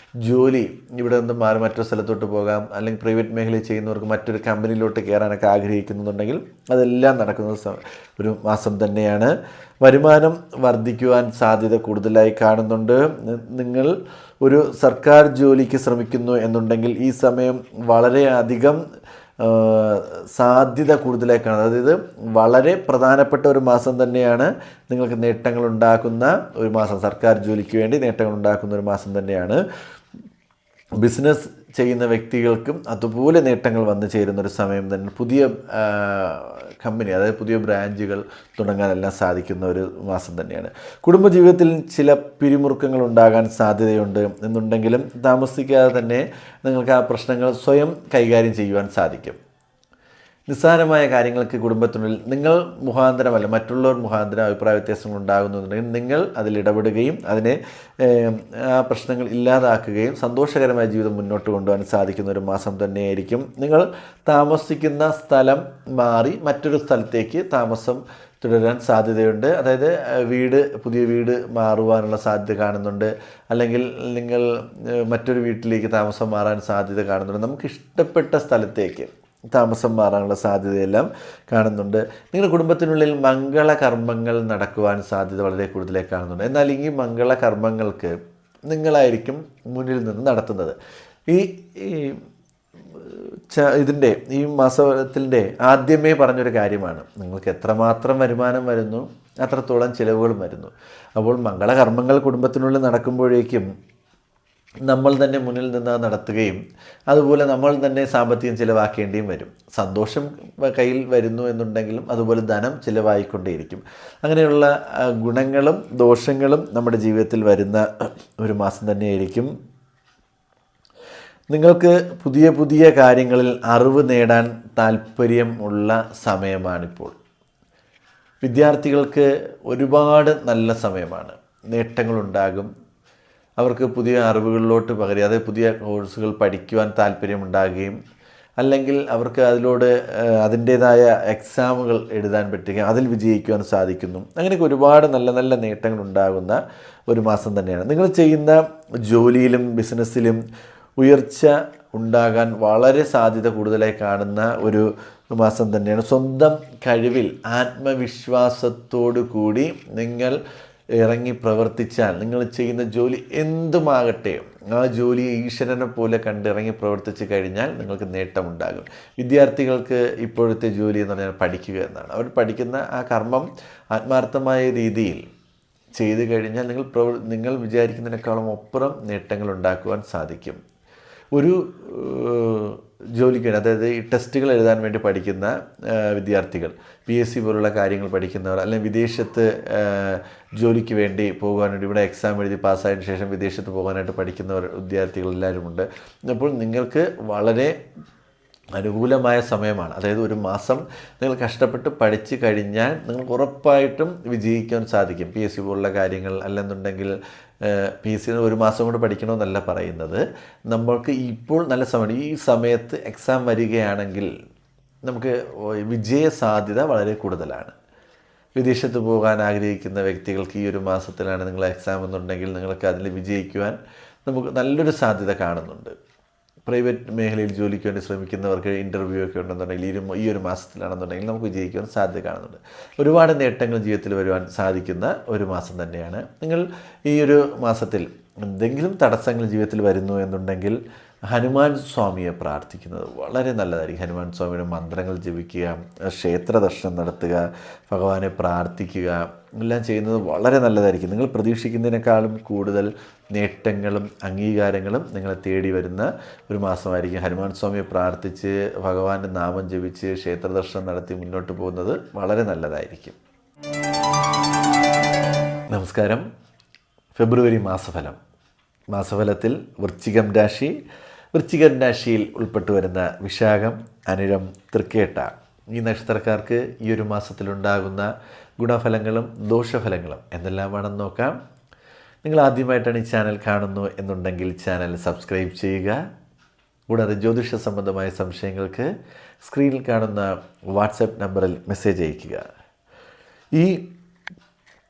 S1: ജോലി ഇവിടെ നിന്ന് മാറി മറ്റൊരു സ്ഥലത്തോട്ട് പോകാം, അല്ലെങ്കിൽ പ്രൈവറ്റ് മേഖലയിൽ ചെയ്യുന്നവർക്ക് മറ്റൊരു കമ്പനിയിലോട്ട് കയറാനൊക്കെ ആഗ്രഹിക്കുന്നുണ്ടെങ്കിൽ അതെല്ലാം നടക്കുന്ന ഒരു മാസം തന്നെയാണ്. വരുമാനം വർദ്ധിക്കുവാൻ സാധ്യത കൂടുതലായി കാണുന്നുണ്ട്. നിങ്ങൾ ഒരു സർക്കാർ ജോലിക്ക് ശ്രമിക്കുന്നു എന്നുണ്ടെങ്കിൽ ഈ സമയം വളരെയധികം സാധ്യത കൂടുതലായി കാണുന്നത്. അതായത് വളരെ പ്രധാനപ്പെട്ട ഒരു മാസം തന്നെയാണ്. നിങ്ങൾക്ക് നേട്ടങ്ങൾ ഉണ്ടാക്കുന്ന ഒരു മാസം, സർക്കാർ ജോലിക്ക് വേണ്ടി നേട്ടങ്ങൾ ഉണ്ടാക്കുന്ന ഒരു മാസം തന്നെയാണ്. ബിസിനസ് ചെയ്യുന്ന വ്യക്തികൾക്കും അതുപോലെ നേട്ടങ്ങൾ വന്നു ചേരുന്നൊരു സമയം തന്നെ. പുതിയ കമ്പനി, അതായത് പുതിയ ബ്രാഞ്ചുകൾ തുടങ്ങാനെല്ലാം സാധിക്കുന്ന ഒരു മാസം തന്നെയാണ്. കുടുംബജീവിതത്തിൽ ചില പിരിമുറുക്കങ്ങൾ ഉണ്ടാകാൻ സാധ്യതയുണ്ട് എന്നുണ്ടെങ്കിലും താമസിക്കാതെ തന്നെ നിങ്ങൾക്ക് ആ പ്രശ്നങ്ങൾ സ്വയം കൈകാര്യം ചെയ്യുവാൻ സാധിക്കും. നിസ്സാരമായ കാര്യങ്ങൾക്ക് കുടുംബത്തിനുള്ളിൽ നിങ്ങൾ മുഖാന്തരമല്ല, മറ്റുള്ളവർ മുഖാന്തരം അഭിപ്രായ വ്യത്യാസങ്ങൾ ഉണ്ടാകുന്നുണ്ടെങ്കിൽ നിങ്ങൾ അതിൽ ഇടപെടുകയും അതിനെ ആ പ്രശ്നങ്ങൾ ഇല്ലാതാക്കുകയും സന്തോഷകരമായ ജീവിതം മുന്നോട്ട് കൊണ്ടുപോകാൻ സാധിക്കുന്ന ഒരു മാസം തന്നെയായിരിക്കും. നിങ്ങൾ താമസിക്കുന്ന സ്ഥലം മാറി മറ്റൊരു സ്ഥലത്തേക്ക് താമസം തുടരാൻ സാധ്യതയുണ്ട്. അതായത് പുതിയ വീട് മാറുവാനുള്ള സാധ്യത കാണുന്നുണ്ട്, അല്ലെങ്കിൽ നിങ്ങൾ മറ്റൊരു വീട്ടിലേക്ക് താമസം മാറാൻ സാധ്യത കാണുന്നുണ്ട്. നമുക്ക് ഇഷ്ടപ്പെട്ട സ്ഥലത്തേക്ക് താമസം മാറാനുള്ള സാധ്യതയെല്ലാം കാണുന്നുണ്ട്. നിങ്ങളുടെ കുടുംബത്തിനുള്ളിൽ മംഗളകർമ്മങ്ങൾ നടക്കുവാൻ സാധ്യത വളരെ കൂടുതലായി കാണുന്നുണ്ട്. എന്നാൽ ഈ മംഗളകർമ്മങ്ങൾക്ക് നിങ്ങളായിരിക്കും മുന്നിൽ നിന്ന് നടത്തുന്നത്. ഈ മാസത്തിൻ്റെ ആദ്യമേ പറഞ്ഞൊരു കാര്യമാണ്, നിങ്ങൾക്ക് എത്രമാത്രം വരുമാനം വരുന്നു അത്രത്തോളം ചിലവുകളും വരുന്നു. അപ്പോൾ മംഗളകർമ്മങ്ങൾ കുടുംബത്തിനുള്ളിൽ നടക്കുമ്പോഴേക്കും നമ്മൾ തന്നെ മുന്നിൽ നിന്ന് നടത്തുകയും അതുപോലെ നമ്മൾ തന്നെ സാമ്പത്തികം ചിലവാക്കേണ്ടിയും വരും. സന്തോഷം കയ്യിൽ വരുന്നു എന്നുണ്ടെങ്കിലും അതുപോലെ ധനം ചിലവായിക്കൊണ്ടേയിരിക്കും. അങ്ങനെയുള്ള ഗുണങ്ങളും ദോഷങ്ങളും നമ്മുടെ ജീവിതത്തിൽ വരുന്ന ഒരു മാസം തന്നെയായിരിക്കും. നിങ്ങൾക്ക് പുതിയ പുതിയ കാര്യങ്ങളിൽ അറിവ് നേടാൻ താല്പര്യം ഉള്ള സമയമാണിപ്പോൾ. വിദ്യാർത്ഥികൾക്ക് ഒരുപാട് നല്ല സമയമാണ്. നേട്ടങ്ങളുണ്ടാകും. അവർക്ക് പുതിയ അറിവുകളിലോട്ട് പകരുക, അതായത് പുതിയ കോഴ്സുകൾ പഠിക്കുവാൻ താല്പര്യമുണ്ടാകുകയും, അല്ലെങ്കിൽ അവർക്ക് അതിൻ്റേതായ എക്സാമുകൾ എഴുതാൻ പറ്റുകയും അതിൽ വിജയിക്കുവാൻ സാധിക്കുന്നു. അങ്ങനെയൊക്കെ ഒരുപാട് നല്ല നല്ല നേട്ടങ്ങൾ ഉണ്ടാകുന്ന ഒരു മാസം തന്നെയാണ്. നിങ്ങൾ ചെയ്യുന്ന ജോലിയിലും ബിസിനസ്സിലും ഉയർച്ച ഉണ്ടാകാൻ വളരെ സാധ്യത കൂടുതലായി കാണുന്ന ഒരു മാസം തന്നെയാണ്. സ്വന്തം കഴിവിൽ ആത്മവിശ്വാസത്തോടു കൂടി നിങ്ങൾ ഇറങ്ങി പ്രവർത്തിച്ചാൽ നിങ്ങൾ ചെയ്യുന്ന ജോലി എന്തുമാകട്ടെ ആ ജോലിയെ ഈശ്വരനെ പോലെ കണ്ടിറങ്ങി പ്രവർത്തിച്ച് കഴിഞ്ഞാൽ നിങ്ങൾക്ക് നേട്ടമുണ്ടാകും. വിദ്യാർത്ഥികൾക്ക് ഇപ്പോഴത്തെ ജോലി എന്ന് പറഞ്ഞാൽ പഠിക്കുക എന്നാണ്. അവർ പഠിക്കുന്ന ആ കർമ്മം ആത്മാർത്ഥമായ രീതിയിൽ ചെയ്തു കഴിഞ്ഞാൽ നിങ്ങൾ വിചാരിക്കുന്നതിനേക്കാളും അപ്പുറം നേട്ടങ്ങൾ ഉണ്ടാക്കുവാൻ സാധിക്കും. ഒരു ജോലിക്ക് വേണ്ടി, അതായത് ഈ ടെസ്റ്റുകൾ എഴുതാൻ വേണ്ടി പഠിക്കുന്ന വിദ്യാർത്ഥികൾ, PSC പോലുള്ള കാര്യങ്ങൾ പഠിക്കുന്നവർ, അല്ലെങ്കിൽ വിദേശത്ത് ജോലിക്ക് വേണ്ടി പോകാൻ വേണ്ടി ഇവിടെ എക്സാം എഴുതി പാസ്സായതിനു ശേഷം വിദേശത്ത് പോകാനായിട്ട് പഠിക്കുന്നവർ വിദ്യാർത്ഥികൾ എല്ലാവരും ഉണ്ട്. അപ്പോൾ നിങ്ങൾക്ക് വളരെ അനുകൂലമായ സമയമാണ്. അതായത് ഒരു മാസം നിങ്ങൾ കഷ്ടപ്പെട്ട് പഠിച്ചു കഴിഞ്ഞാൽ നിങ്ങൾക്ക് ഉറപ്പായിട്ടും വിജയിക്കാൻ സാധിക്കും. PSC പോലുള്ള കാര്യങ്ങൾ അല്ലെന്നുണ്ടെങ്കിൽ PSC ഒരു മാസം കൊണ്ട് പഠിക്കണമെന്നല്ല പറയുന്നത്. നമ്മൾക്ക് ഇപ്പോൾ നല്ല സമയമാണ്. ഈ സമയത്ത് എക്സാം വരികയാണെങ്കിൽ നമുക്ക് വിജയ സാധ്യത വളരെ കൂടുതലാണ്. വിദേശത്ത് പോകാൻ ആഗ്രഹിക്കുന്ന വ്യക്തികൾക്ക് ഈ ഒരു മാസത്തിലാണ് നിങ്ങൾ എക്സാം എന്നുണ്ടെങ്കിൽ നിങ്ങൾക്ക് അതിൽ വിജയിക്കുവാൻ നമുക്ക് നല്ലൊരു സാധ്യത കാണുന്നുണ്ട്. പ്രൈവറ്റ് മേഖലയിൽ ജോലിക്ക് വേണ്ടി ശ്രമിക്കുന്നവർക്ക് ഇൻ്റർവ്യൂ ഒക്കെ ഉണ്ടെന്നുണ്ടെങ്കിൽ ഈ ഒരു മാസത്തിലാണെന്നുണ്ടെങ്കിൽ നമുക്ക് വിജയിക്കുവാൻ സാധ്യത കാണുന്നുണ്ട്. ഒരുപാട് നേട്ടങ്ങൾ ജീവിതത്തിൽ വരുവാൻ സാധിക്കുന്ന ഒരു മാസം തന്നെയാണ്. നിങ്ങൾ ഈ ഒരു മാസത്തിൽ എന്തെങ്കിലും തടസ്സങ്ങൾ ജീവിതത്തിൽ വരുന്നു എന്നുണ്ടെങ്കിൽ ഹനുമാൻ സ്വാമിയെ പ്രാർത്ഥിക്കുന്നത് വളരെ നല്ലതായിരിക്കും. ഹനുമാൻ സ്വാമിയുടെ മന്ത്രങ്ങൾ ജപിക്കുക, ക്ഷേത്ര ദർശനം നടത്തുക, ഭഗവാനെ പ്രാർത്ഥിക്കുക, എല്ലാം ചെയ്യുന്നത് വളരെ നല്ലതായിരിക്കും. നിങ്ങൾ പ്രതീക്ഷിക്കുന്നതിനേക്കാളും കൂടുതൽ നേട്ടങ്ങളും അംഗീകാരങ്ങളും നിങ്ങളെ തേടി വരുന്ന ഒരു മാസമായിരിക്കും. ഹനുമാൻ സ്വാമിയെ പ്രാർത്ഥിച്ച് ഭഗവാന്റെ നാമം ജപിച്ച് ക്ഷേത്ര ദർശനം നടത്തി മുന്നോട്ട് പോകുന്നത് വളരെ നല്ലതായിരിക്കും. നമസ്കാരം. ഫെബ്രുവരി മാസഫലത്തിൽ വൃശ്ചികം രാശിയിൽ ഉൾപ്പെട്ടു വരുന്ന വിശാഖം, അനിഴം, തൃക്കേട്ട ഈ നക്ഷത്രക്കാർക്ക് ഈ ഒരു മാസത്തിലുണ്ടാകുന്ന ഗുണഫലങ്ങളും ദോഷഫലങ്ങളും എന്തെല്ലാമാണെന്ന് നോക്കാം. നിങ്ങൾ ആദ്യമായിട്ടാണ് ഈ ചാനൽ കാണുന്നു എന്നുണ്ടെങ്കിൽ ചാനൽ സബ്സ്ക്രൈബ് ചെയ്യുക. കൂടാതെ ജ്യോതിഷ സംബന്ധമായ സംശയങ്ങൾക്ക് സ്ക്രീനിൽ കാണുന്ന വാട്സപ്പ് നമ്പറിൽ മെസ്സേജ് അയയ്ക്കുക. ഈ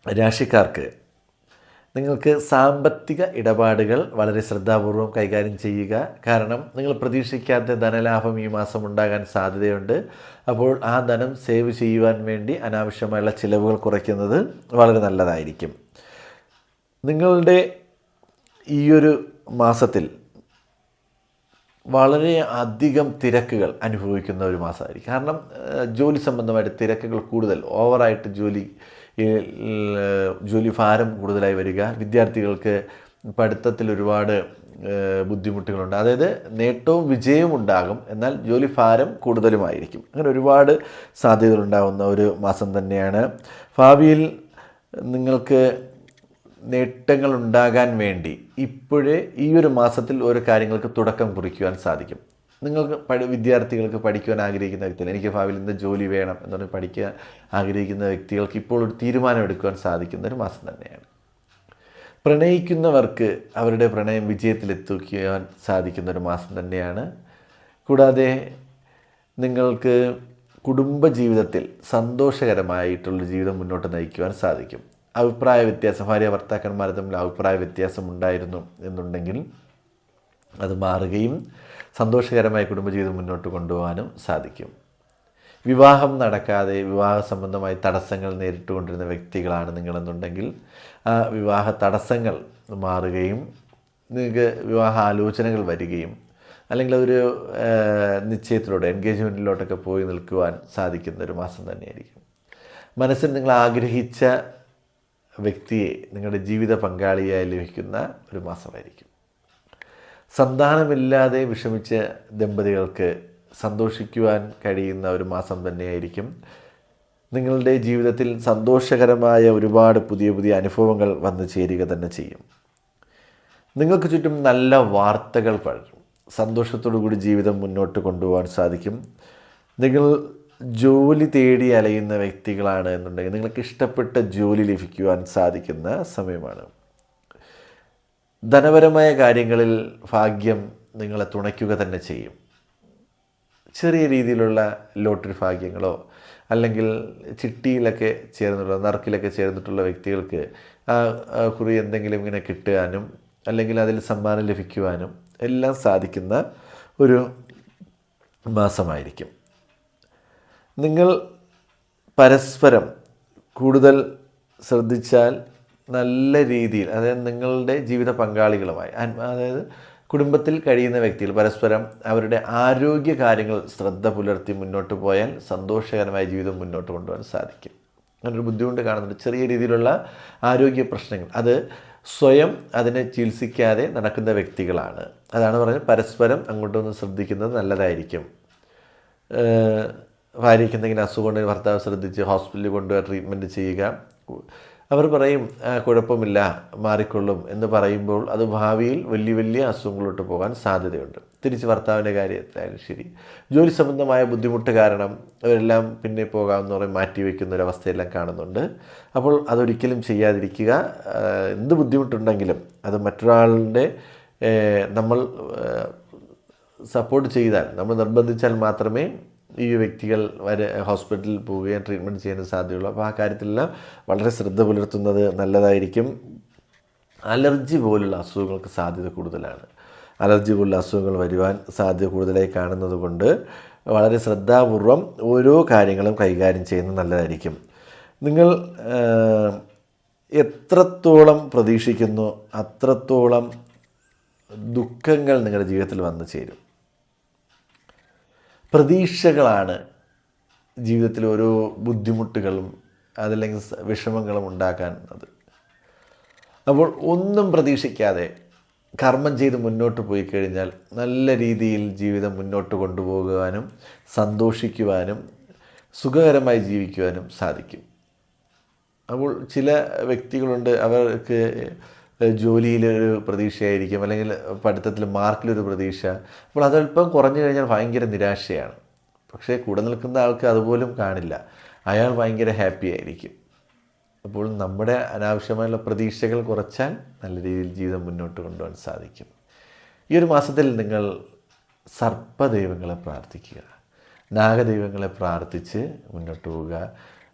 S1: രാശിക്കാർക്ക് നിങ്ങൾക്ക് സാമ്പത്തിക ഇടപാടുകൾ വളരെ ശ്രദ്ധാപൂർവം കൈകാര്യം ചെയ്യുക. കാരണം നിങ്ങൾ പ്രതീക്ഷിക്കാത്ത ധനലാഭം ഈ മാസം ഉണ്ടാകാൻ സാധ്യതയുണ്ട്. അപ്പോൾ ആ ധനം സേവ് ചെയ്യുവാൻ വേണ്ടി അനാവശ്യമായുള്ള ചിലവുകൾ കുറയ്ക്കുന്നത് വളരെ നല്ലതായിരിക്കും. നിങ്ങളുടെ ഈ ഒരു മാസത്തിൽ വളരെ അധികം തിരക്കുകൾ അനുഭവിക്കുന്ന ഒരു മാസമായിരിക്കും. കാരണം ജോലി സംബന്ധമായിട്ട് തിരക്കുകൾ കൂടുതൽ, ഓവറായിട്ട് ജോലി ഭാരം കൂടുതലായി വരിക. വിദ്യാർത്ഥികൾക്ക് പഠിത്തത്തിൽ ഒരുപാട് ബുദ്ധിമുട്ടുകളുണ്ട്. അതായത് നേട്ടവും വിജയവും ഉണ്ടാകും, എന്നാൽ ജോലി ഭാരം കൂടുതലുമായിരിക്കും. അങ്ങനെ ഒരുപാട് സാധ്യതകളുണ്ടാകുന്ന ഒരു മാസം തന്നെയാണ്. ഭാവിയിൽ നിങ്ങൾക്ക് നേട്ടങ്ങൾ ഉണ്ടാകാൻ വേണ്ടി ഇപ്പോഴേ ഈ ഒരു മാസത്തിൽ ഓരോ കാര്യങ്ങൾക്ക് തുടക്കം കുറിക്കുവാൻ സാധിക്കും. നിങ്ങൾക്ക് വിദ്യാർത്ഥികൾക്ക് പഠിക്കുവാൻ ആഗ്രഹിക്കുന്ന വ്യക്തികൾ, എനിക്ക് ഭാവിയിൽ ഇന്ന് ജോലി വേണം എന്ന് പറഞ്ഞ് പഠിക്കാൻ ആഗ്രഹിക്കുന്ന വ്യക്തികൾക്ക് ഇപ്പോൾ ഒരു തീരുമാനം എടുക്കുവാൻ സാധിക്കുന്ന ഒരു മാസം തന്നെയാണ്. പ്രണയിക്കുന്നവർക്ക് അവരുടെ പ്രണയം വിജയത്തിലെത്തിക്കുവാൻ സാധിക്കുന്ന ഒരു മാസം തന്നെയാണ്. കൂടാതെ നിങ്ങൾക്ക് കുടുംബജീവിതത്തിൽ സന്തോഷകരമായിട്ടുള്ള ജീവിതം മുന്നോട്ട് നയിക്കുവാൻ സാധിക്കും. അഭിപ്രായ വ്യത്യാസം, ഭാര്യ ഭർത്താക്കന്മാർ തമ്മിൽ അഭിപ്രായ വ്യത്യാസം ഉണ്ടായിരുന്നു എന്നുണ്ടെങ്കിൽ അത് മാറുകയും സന്തോഷകരമായ കുടുംബജീവിതം മുന്നോട്ട് കൊണ്ടുപോകാനും സാധിക്കും. വിവാഹം നടക്കാതെ വിവാഹ സംബന്ധമായി തടസ്സങ്ങൾ നേരിട്ടുകൊണ്ടിരുന്ന വ്യക്തികളാണ് നിങ്ങളെന്നുണ്ടെങ്കിൽ ആ വിവാഹ തടസ്സങ്ങൾ മാറുകയും നിങ്ങൾക്ക് വിവാഹ ആലോചനകൾ വരികയും അല്ലെങ്കിൽ ഒരു നിശ്ചയത്തിലൂടെ എൻഗേജ്മെൻറ്റിലോട്ടൊക്കെ പോയി നിൽക്കുവാൻ സാധിക്കുന്ന ഒരു മാസം തന്നെയായിരിക്കും. മനസ്സിൽ നിങ്ങൾ ആഗ്രഹിച്ച വ്യക്തിയെ നിങ്ങളുടെ ജീവിത പങ്കാളിയായി ലഭിക്കുന്ന ഒരു മാസമായിരിക്കും. സന്താനമില്ലാതെ വിഷമിച്ച ദമ്പതികൾക്ക് സന്തോഷിക്കുവാൻ കഴിയുന്ന ഒരു മാസം തന്നെയായിരിക്കും. നിങ്ങളുടെ ജീവിതത്തിൽ സന്തോഷകരമായ ഒരുപാട് പുതിയ അനുഭവങ്ങൾ വന്നു ചേരുക തന്നെ ചെയ്യും. നിങ്ങൾക്ക് ചുറ്റും നല്ല വാർത്തകൾ പടരും. സന്തോഷത്തോടു കൂടി ജീവിതം മുന്നോട്ട് കൊണ്ടുപോകാൻ സാധിക്കും. നിങ്ങൾ ജോലി തേടി അലയുന്ന വ്യക്തികളാണ് എന്നുണ്ടെങ്കിൽ നിങ്ങൾക്ക് ഇഷ്ടപ്പെട്ട ജോലി ലഭിക്കുവാൻ സാധിക്കുന്ന സമയമാണ്. ധനപരമായ കാര്യങ്ങളിൽ ഭാഗ്യം നിങ്ങളെ തുണയ്ക്കുക തന്നെ ചെയ്യും. ചെറിയ രീതിയിലുള്ള ലോട്ടറി ഭാഗ്യങ്ങളോ അല്ലെങ്കിൽ ചിട്ടിയിലൊക്കെ ചേർന്നിട്ടുള്ള നറുക്കിലൊക്കെ ചേർന്നിട്ടുള്ള വ്യക്തികൾക്ക് കുറി എന്തെങ്കിലും ഇങ്ങനെ കിട്ടാനും അല്ലെങ്കിൽ അതിൽ സമ്മാനം ലഭിക്കുവാനും എല്ലാം സാധിക്കുന്ന ഒരു മാസമായിരിക്കും. നിങ്ങൾ പരസ്പരം കൂടുതൽ ശ്രദ്ധിച്ചാൽ നല്ല രീതിയിൽ, അതായത് നിങ്ങളുടെ ജീവിത പങ്കാളികളുമായി, അതായത് കുടുംബത്തിൽ കഴിയുന്ന വ്യക്തികൾ പരസ്പരം അവരുടെ ആരോഗ്യ കാര്യങ്ങൾ ശ്രദ്ധ പുലർത്തി മുന്നോട്ട് പോയാൽ സന്തോഷകരമായ ജീവിതം മുന്നോട്ട് കൊണ്ടുപോകാൻ സാധിക്കും. അങ്ങനൊരു ബുദ്ധിമുട്ട് കാണുന്നുണ്ട്, ചെറിയ രീതിയിലുള്ള ആരോഗ്യ പ്രശ്നങ്ങൾ, അത് സ്വയം അതിനെ ചികിത്സിക്കാതെ നടക്കുന്ന വ്യക്തികളാണ്. അതാണ് പറഞ്ഞത്, പരസ്പരം അങ്ങോട്ടൊന്ന് ശ്രദ്ധിക്കുന്നത് നല്ലതായിരിക്കും. ഭാര്യയ്ക്ക് എന്തെങ്കിലും അസുഖം ഉണ്ടെങ്കിൽ ഭർത്താവ് ശ്രദ്ധിച്ച് ഹോസ്പിറ്റലിൽ കൊണ്ടുപോയി ട്രീറ്റ്മെൻറ്റ് ചെയ്യുക. അവർ പറയും കുഴപ്പമില്ല, മാറിക്കൊള്ളും എന്ന് പറയുമ്പോൾ അത് ഭാവിയിൽ വലിയ വലിയ അസുഖങ്ങളോട്ട് പോകാൻ സാധ്യതയുണ്ട്. തിരിച്ച് ഭർത്താവിൻ്റെ കാര്യത്തിലായാലും ശരി, ജോലി സംബന്ധമായ ബുദ്ധിമുട്ട് കാരണം അവരെല്ലാം പിന്നെ പോകാമെന്ന് പറയും മാറ്റിവെക്കുന്ന ഒരവസ്ഥയെല്ലാം കാണുന്നുണ്ട്. അപ്പോൾ അതൊരിക്കലും ചെയ്യാതിരിക്കുക. എന്ത് ബുദ്ധിമുട്ടുണ്ടെങ്കിലും അത് മറ്റൊരാളുടെ നമ്മൾ സപ്പോർട്ട് ചെയ്താൽ, നമ്മൾ നിർബന്ധിച്ചാൽ മാത്രമേ ഈ വ്യക്തികൾ ഹോസ്പിറ്റലിൽ പോവുകയും ട്രീറ്റ്മെൻറ്റ് ചെയ്യാൻ സാധ്യതയുള്ളൂ. അപ്പോൾ ആ കാര്യത്തിലെല്ലാം വളരെ ശ്രദ്ധ പുലർത്തുന്നത് നല്ലതായിരിക്കും. അലർജി പോലുള്ള അസുഖങ്ങൾക്ക് സാധ്യത കൂടുതലാണ്. അലർജി പോലുള്ള അസുഖങ്ങൾ വരുവാൻ സാധ്യത കൂടുതലായി കാണുന്നത് കൊണ്ട് വളരെ ശ്രദ്ധാപൂർവം ഓരോ കാര്യങ്ങളും കൈകാര്യം ചെയ്യുന്നത് നല്ലതായിരിക്കും. നിങ്ങൾ എത്രത്തോളം പ്രതീക്ഷിക്കുന്നു അത്രത്തോളം ദുഃഖങ്ങൾ നിങ്ങളുടെ ജീവിതത്തിൽ വന്നു ചേരും. പ്രതീക്ഷകളാണ് ജീവിതത്തിൽ ഓരോ ബുദ്ധിമുട്ടുകളും അതല്ലെങ്കിൽ വിഷമങ്ങളും ഉണ്ടാക്കുന്നത്. അപ്പോൾ ഒന്നും പ്രതീക്ഷിക്കാതെ കർമ്മം ചെയ്ത് മുന്നോട്ട് പോയി കഴിഞ്ഞാൽ നല്ല രീതിയിൽ ജീവിതം മുന്നോട്ട് കൊണ്ടുപോകുവാനും സന്തോഷിക്കുവാനും സുഖകരമായി ജീവിക്കുവാനും സാധിക്കും. അപ്പോൾ ചില വ്യക്തികളുണ്ട്, അവർക്ക് ജോലിയിലൊരു പ്രതീക്ഷയായിരിക്കും, അല്ലെങ്കിൽ പഠിത്തത്തിൽ മാർക്കിലൊരു പ്രതീക്ഷ. അപ്പോൾ അതല്പം കുറഞ്ഞു കഴിഞ്ഞാൽ ഭയങ്കര നിരാശയാണ്. പക്ഷേ കൂടെ നിൽക്കുന്ന ആൾക്ക് അതുപോലും കാണില്ല, അയാൾ ഭയങ്കര ഹാപ്പി ആയിരിക്കും. അപ്പോൾ നമ്മുടെ അനാവശ്യമായുള്ള പ്രതീക്ഷകൾ കുറച്ചാൽ നല്ല രീതിയിൽ ജീവിതം മുന്നോട്ട് കൊണ്ടുപോകാൻ സാധിക്കും. ഈ ഒരു മാസത്തിൽ നിങ്ങൾ സർപ്പദൈവങ്ങളെ പ്രാർത്ഥിക്കുക, നാഗദൈവങ്ങളെ പ്രാർത്ഥിച്ച് മുന്നോട്ട് പോവുക.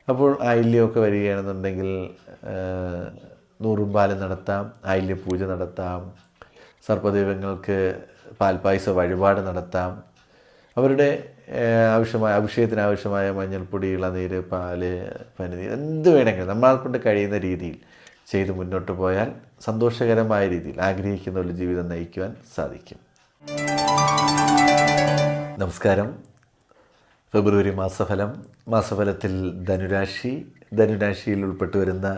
S1: അപ്പോൾ ആയില്യമൊക്കെ വരികയാണെന്നുണ്ടെങ്കിൽ നൂറുംപാലം നടത്താം, ആയില്യ പൂജ നടത്താം, സർപ്പദൈവങ്ങൾക്ക് പാൽപ്പായസ വഴിപാട് നടത്താം. അവരുടെ അഭിഷേകത്തിന് ആവശ്യമായ മഞ്ഞൾപ്പൊടി, ഇളനീര്, പാല്, പനിനീര് എന്ത് വേണമെങ്കിലും നമ്മളെ കൊണ്ട് കഴിയുന്ന രീതിയിൽ ചെയ്ത് മുന്നോട്ട് പോയാൽ സന്തോഷകരമായ രീതിയിൽ ആഗ്രഹിക്കുന്ന ഒരു ജീവിതം നയിക്കുവാൻ സാധിക്കും. നമസ്കാരം. ഫെബ്രുവരി മാസഫലത്തിൽ ധനുരാശിയിൽ ഉൾപ്പെട്ടു വരുന്ന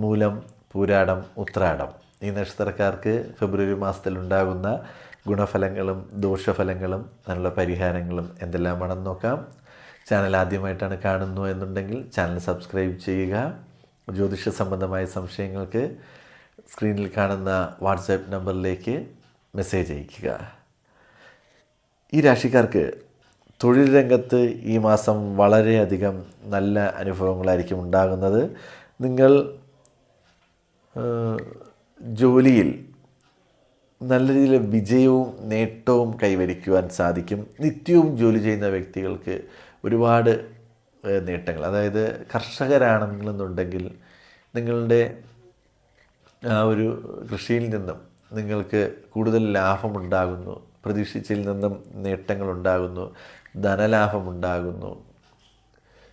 S1: മൂലം, പൂരാടം, ഉത്രാടം ഈ നക്ഷത്രക്കാർക്ക് ഫെബ്രുവരി മാസത്തിൽ ഉണ്ടാകുന്ന ഗുണഫലങ്ങളും ദോഷഫലങ്ങളും അതിനുള്ള പരിഹാരങ്ങളും എന്തെല്ലാമാണെന്ന് നോക്കാം. ചാനൽ ആദ്യമായിട്ടാണ് കാണുന്നു എന്നുണ്ടെങ്കിൽ ചാനൽ സബ്സ്ക്രൈബ് ചെയ്യുക. ജ്യോതിഷ സംബന്ധമായ സംശയങ്ങൾക്ക് സ്ക്രീനിൽ കാണുന്ന വാട്സാപ്പ് നമ്പറിലേക്ക് മെസ്സേജ് അയയ്ക്കുക. ഈ രാശിക്കാർക്ക് തൊഴിൽ രംഗത്ത് ഈ മാസം വളരെയധികം നല്ല അനുഭവങ്ങളായിരിക്കും ഉണ്ടാകുന്നത്. നിങ്ങൾ ജോലിയിൽ നല്ല രീതിയിൽ വിജയവും നേട്ടവും കൈവരിക്കുവാൻ സാധിക്കും. നിത്യവും ജോലി ചെയ്യുന്ന വ്യക്തികൾക്ക് ഒരുപാട് നേട്ടങ്ങൾ, അതായത് കർഷകരാണെന്നുണ്ടെങ്കിൽ നിങ്ങളുടെ ആ ഒരു കൃഷിയിൽ നിന്നും നിങ്ങൾക്ക് കൂടുതൽ ലാഭമുണ്ടാകുന്നു, പ്രതീക്ഷിച്ചതിൽ നിന്നും നേട്ടങ്ങളുണ്ടാകുന്നു, ധനലാഭമുണ്ടാകുന്നു,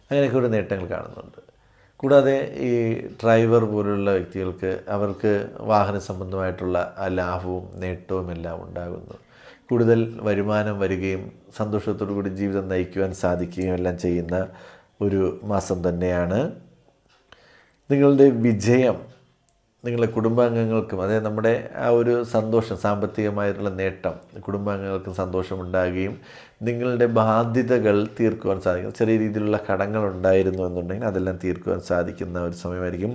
S1: അങ്ങനെയൊക്കെ ഒരു നേട്ടങ്ങൾ കാണുന്നുണ്ട്. കൂടാതെ ഈ ഡ്രൈവർ പോലുള്ള വ്യക്തികൾക്ക് അവർക്ക് വാഹന സംബന്ധമായിട്ടുള്ള ആ ലാഭവും നേട്ടവും എല്ലാം ഉണ്ടാകുന്നു. കൂടുതൽ വരുമാനം വരികയും സന്തോഷത്തോടു കൂടി ജീവിതം നയിക്കുവാൻ സാധിക്കുകയും എല്ലാം ചെയ്യുന്ന ഒരു മാസം തന്നെയാണ്. നിങ്ങളുടെ വിജയം നിങ്ങളുടെ കുടുംബാംഗങ്ങൾക്കും, അതായത് നമ്മുടെ ആ ഒരു സന്തോഷം, സാമ്പത്തികമായിട്ടുള്ള നേട്ടം കുടുംബാംഗങ്ങൾക്കും സന്തോഷമുണ്ടാകുകയും നിങ്ങളുടെ ബാധ്യതകൾ തീർക്കുവാൻ സാധിക്കും. ചെറിയ രീതിയിലുള്ള കടങ്ങൾ ഉണ്ടായിരുന്നു എന്നുണ്ടെങ്കിൽ അതെല്ലാം തീർക്കുവാൻ സാധിക്കുന്ന ഒരു സമയമായിരിക്കും.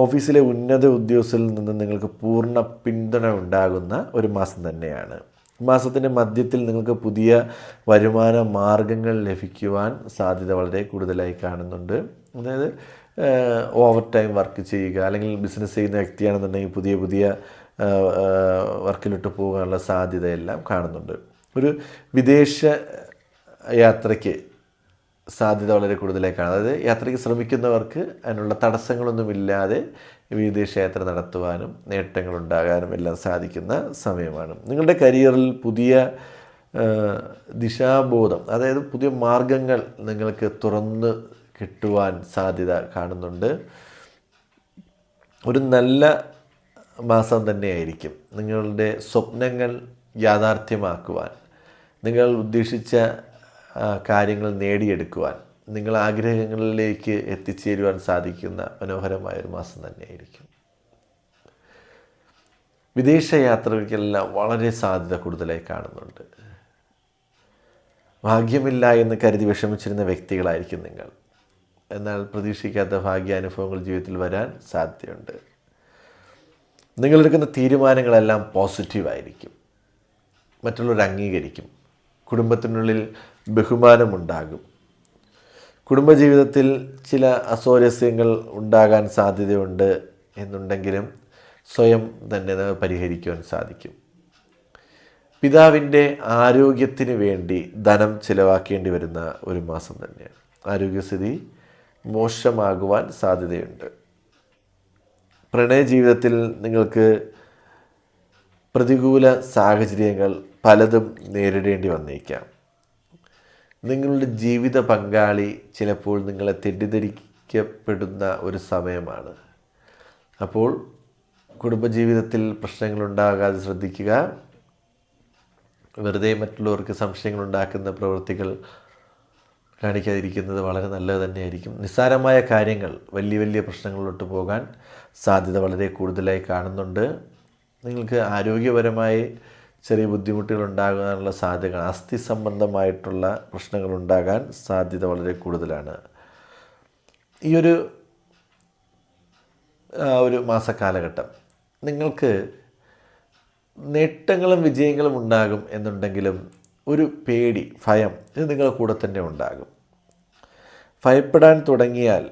S1: ഓഫീസിലെ ഉന്നത ഉദ്യോഗസ്ഥരിൽ നിന്ന് നിങ്ങൾക്ക് പൂർണ്ണ പിന്തുണ ഉണ്ടാകുന്ന ഒരു മാസം തന്നെയാണ്. മാസത്തിൻ്റെ മധ്യത്തിൽ നിങ്ങൾക്ക് പുതിയ വരുമാന മാർഗങ്ങൾ ലഭിക്കുവാൻ സാധ്യത വളരെ കൂടുതലായി കാണുന്നുണ്ട്. അതായത് ഓവർ ടൈം വർക്ക് ചെയ്യുക, അല്ലെങ്കിൽ ബിസിനസ് ചെയ്യുന്ന വ്യക്തിയാണെന്നുണ്ടെങ്കിൽ പുതിയ വർക്കിലിട്ട് പോകാനുള്ള സാധ്യതയെല്ലാം കാണുന്നുണ്ട്. ഒരു വിദേശ യാത്രയ്ക്ക് സാധ്യത വളരെ കൂടുതലായി കാണും. അതായത് യാത്രയ്ക്ക് ശ്രമിക്കുന്നവർക്ക് അതിനുള്ള തടസ്സങ്ങളൊന്നുമില്ലാതെ വിദേശയാത്ര നടത്തുവാനും നേട്ടങ്ങളുണ്ടാകാനും എല്ലാം സാധിക്കുന്ന സമയമാണ്. നിങ്ങളുടെ കരിയറിൽ പുതിയ ദിശാബോധം, അതായത് പുതിയ മാർഗങ്ങൾ നിങ്ങൾക്ക് തുറന്ന് കിട്ടുവാൻ സാധ്യത കാണുന്നുണ്ട്. ഒരു നല്ല മാസം തന്നെയായിരിക്കും. നിങ്ങളുടെ സ്വപ്നങ്ങൾ യാഥാർത്ഥ്യമാക്കുവാൻ, നിങ്ങൾ ഉദ്ദേശിച്ച കാര്യങ്ങൾ നേടിയെടുക്കുവാൻ, നിങ്ങൾ ആഗ്രഹങ്ങളിലേക്ക് എത്തിച്ചേരുവാൻ സാധിക്കുന്ന മനോഹരമായൊരു മാസം തന്നെയായിരിക്കും. വിദേശ യാത്രകൾക്കെല്ലാം വളരെ സാധ്യത കൂടുതലായി കാണുന്നുണ്ട്. ഭാഗ്യമില്ല എന്ന് കരുതി വിഷമിച്ചിരുന്ന വ്യക്തികളായിരിക്കും നിങ്ങൾ. എന്നാൽ പ്രതീക്ഷിക്കാത്ത ഭാഗ്യാനുഭവങ്ങൾ ജീവിതത്തിൽ വരാൻ സാധ്യതയുണ്ട്. നിങ്ങളെടുക്കുന്ന തീരുമാനങ്ങളെല്ലാം പോസിറ്റീവായിരിക്കും. മറ്റുള്ളവർ അംഗീകരിക്കും. കുടുംബത്തിനുള്ളിൽ ബഹുമാനമുണ്ടാകും. കുടുംബജീവിതത്തിൽ ചില അസ്വാരസ്യങ്ങൾ ഉണ്ടാകാൻ സാധ്യതയുണ്ട് എന്നുണ്ടെങ്കിലും സ്വയം തന്നെ പരിഹരിക്കുവാൻ സാധിക്കും. പിതാവിൻ്റെ ആരോഗ്യത്തിന് വേണ്ടി ധനം ചിലവാക്കേണ്ടി വരുന്ന ഒരു മാസം തന്നെയാണ്. ആരോഗ്യസ്ഥിതി മോശമാകുവാൻ സാധ്യതയുണ്ട്. പ്രണയ ജീവിതത്തിൽ നിങ്ങൾക്ക് പ്രതികൂല സാഹചര്യങ്ങൾ പലതും നേരിടേണ്ടി വന്നേക്കാം. നിങ്ങളുടെ ജീവിത പങ്കാളി ചിലപ്പോൾ നിങ്ങളെ തെറ്റിദ്ധരിക്കപ്പെടുന്ന ഒരു സമയമാണ്. അപ്പോൾ കുടുംബജീവിതത്തിൽ പ്രശ്നങ്ങളുണ്ടാകാതെ ശ്രദ്ധിക്കുക. വെറുതെ മറ്റുള്ളവർക്ക് സംശയങ്ങളുണ്ടാക്കുന്ന പ്രവൃത്തികൾ കാണിക്കാതിരിക്കുന്നത് വളരെ നല്ലത് തന്നെയായിരിക്കും. നിസ്സാരമായ കാര്യങ്ങൾ വലിയ വലിയ പ്രശ്നങ്ങളിലോട്ട് പോകാൻ സാധ്യത വളരെ കൂടുതലായി കാണുന്നുണ്ട്. നിങ്ങൾക്ക് ആരോഗ്യപരമായി ചെറിയ ബുദ്ധിമുട്ടുകൾ ഉണ്ടാകാനുള്ള സാധ്യത, അസ്ഥി സംബന്ധമായിട്ടുള്ള പ്രശ്നങ്ങൾ ഉണ്ടാകാൻ സാധ്യത വളരെ കൂടുതലാണ്. ഈ ഒരു മാസക്കാലഘട്ടം നിങ്ങൾക്ക് നേട്ടങ്ങളും വിജയങ്ങളും ഉണ്ടാകും എന്നുണ്ടെങ്കിലും ഒരു പേടി, ഭയം ഇത് നിങ്ങളുടെ കൂടെ തന്നെ ഉണ്ടാകും. ഭയപ്പെടാൻ തുടങ്ങിയാൽ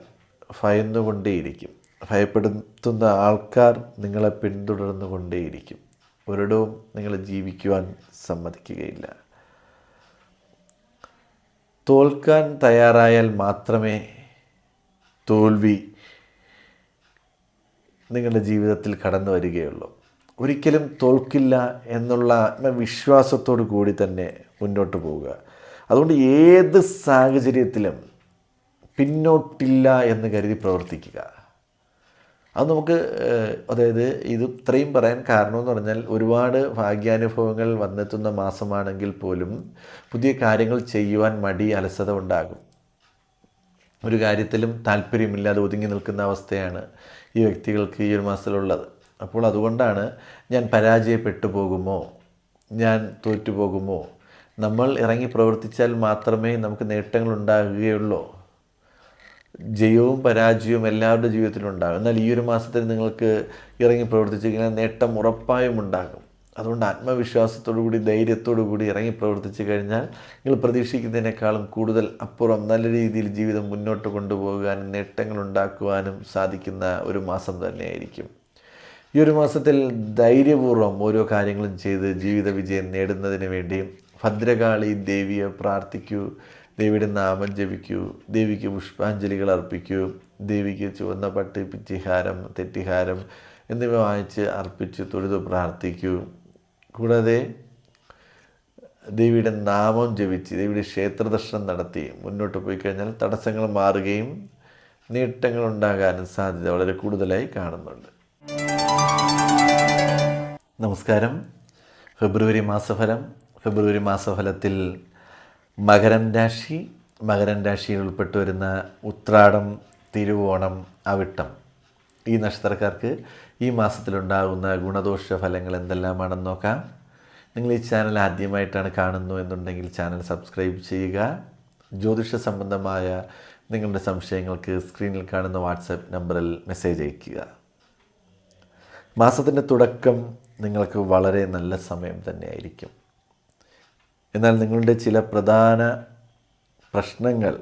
S1: ഭയന്നുകൊണ്ടേയിരിക്കും. ഭയപ്പെടുത്തുന്ന ആൾക്കാർ നിങ്ങളെ പിന്തുടർന്നു കൊണ്ടേയിരിക്കും. ഒരിടവും നിങ്ങളെ ജീവിക്കുവാൻ സമ്മതിക്കുകയില്ല. തോൽക്കാൻ തയ്യാറായാൽ മാത്രമേ തോൽവി നിങ്ങളുടെ ജീവിതത്തിൽ കടന്നു വരികയുള്ളൂ. ഒരിക്കലും തോൽക്കില്ല എന്നുള്ള ആത്മവിശ്വാസത്തോടു കൂടി തന്നെ മുന്നോട്ട് പോവുക. അതുകൊണ്ട് ഏത് സാഹചര്യത്തിലും പിന്നോട്ടില്ല എന്ന് കരുതി പ്രവർത്തിക്കുക. അത് നമുക്ക് അതായത് ഇത് ഇത്രയും പറയാൻ കാരണമെന്ന് പറഞ്ഞാൽ ഒരുപാട് ഭാഗ്യാനുഭവങ്ങൾ വന്നെത്തുന്ന മാസമാണെങ്കിൽ പോലും പുതിയ കാര്യങ്ങൾ ചെയ്യുവാൻ മടി, അലസത ഉണ്ടാകും. ഒരു കാര്യത്തിലും താല്പര്യമില്ലാതെ ഒതുങ്ങി നിൽക്കുന്ന അവസ്ഥയാണ് ഈ വ്യക്തികൾക്ക് ഈ ഒരു മാസത്തിലുള്ളത്. അപ്പോൾ അതുകൊണ്ടാണ് ഞാൻ പരാജയപ്പെട്ടു പോകുമോ, ഞാൻ തോറ്റുപോകുമോ, നമ്മൾ ഇറങ്ങി പ്രവർത്തിച്ചാൽ മാത്രമേ നമുക്ക് നേട്ടങ്ങൾ ഉണ്ടാകുകയുള്ളൂ. ജയവും പരാജയവും എല്ലാവരുടെ ജീവിതത്തിലും ഉണ്ടാകും. എന്നാൽ ഈ ഒരു മാസത്തിൽ നിങ്ങൾക്ക് ഇറങ്ങി പ്രവർത്തിച്ചു കഴിഞ്ഞാൽ നേട്ടം ഉറപ്പായും ഉണ്ടാകും. അതുകൊണ്ട് ആത്മവിശ്വാസത്തോടു കൂടി, ധൈര്യത്തോടു കൂടി ഇറങ്ങി പ്രവർത്തിച്ചു കഴിഞ്ഞാൽ നിങ്ങൾ പ്രതീക്ഷിക്കുന്നതിനേക്കാളും കൂടുതൽ അപ്പുറം നല്ല രീതിയിൽ ജീവിതം മുന്നോട്ട് കൊണ്ടുപോകാനും നേട്ടങ്ങൾ ഉണ്ടാക്കുവാനും സാധിക്കുന്ന ഒരു മാസം തന്നെയായിരിക്കും. ഈ ഒരു മാസത്തിൽ ധൈര്യപൂർവ്വം ഓരോ കാര്യങ്ങളും ചെയ്ത് ജീവിത വിജയം നേടുന്നതിന് വേണ്ടി ഭദ്രകാളി ദേവിയെ പ്രാർത്ഥിക്കൂ, ദേവിയുടെ നാമം ജപിക്കൂ, ദേവിക്ക് പുഷ്പാഞ്ജലികൾ അർപ്പിക്കൂ, ദേവിക്ക് ചുവന്ന പട്ട്, പിച്ചിഹാരം, തെറ്റിഹാരം എന്നിവ വാങ്ങിച്ച് അർപ്പിച്ച് തൊഴുതു പ്രാർത്ഥിക്കൂ. കൂടാതെ ദേവിയുടെ നാമം ജപിച്ച് ദേവിയുടെ ക്ഷേത്രദർശനം നടത്തി മുന്നോട്ട് പോയി കഴിഞ്ഞാൽ തടസ്സങ്ങൾ മാറുകയും നേട്ടങ്ങൾ ഉണ്ടാകാനും സാധ്യത വളരെ കൂടുതലായി കാണുന്നുണ്ട്. നമസ്കാരം. ഫെബ്രുവരി മാസഫലത്തിൽ മകരം രാശിയിൽ ഉൾപ്പെട്ടു വരുന്ന ഉത്രാടം, തിരുവോണം, അവിട്ടം ഈ നക്ഷത്രക്കാർക്ക് ഈ മാസത്തിലുണ്ടാകുന്ന ഗുണദോഷ ഫലങ്ങൾ എന്തെല്ലാമാണെന്ന് നോക്കാം. നിങ്ങൾ ഈ ചാനൽ ആദ്യമായിട്ടാണ് കാണുന്നു എന്നുണ്ടെങ്കിൽ ചാനൽ സബ്സ്ക്രൈബ് ചെയ്യുക. ജ്യോതിഷ സംബന്ധമായ നിങ്ങളുടെ സംശയങ്ങൾക്ക് സ്ക്രീനിൽ കാണുന്ന വാട്സപ്പ് നമ്പറിൽ മെസ്സേജ് അയയ്ക്കുക. മാസത്തിൻ്റെ തുടക്കം നിങ്ങൾക്ക് വളരെ നല്ല സമയം തന്നെയായിരിക്കും. എന്നാൽ നിങ്ങളുടെ ചില പ്രധാന പ്രശ്നങ്ങൾ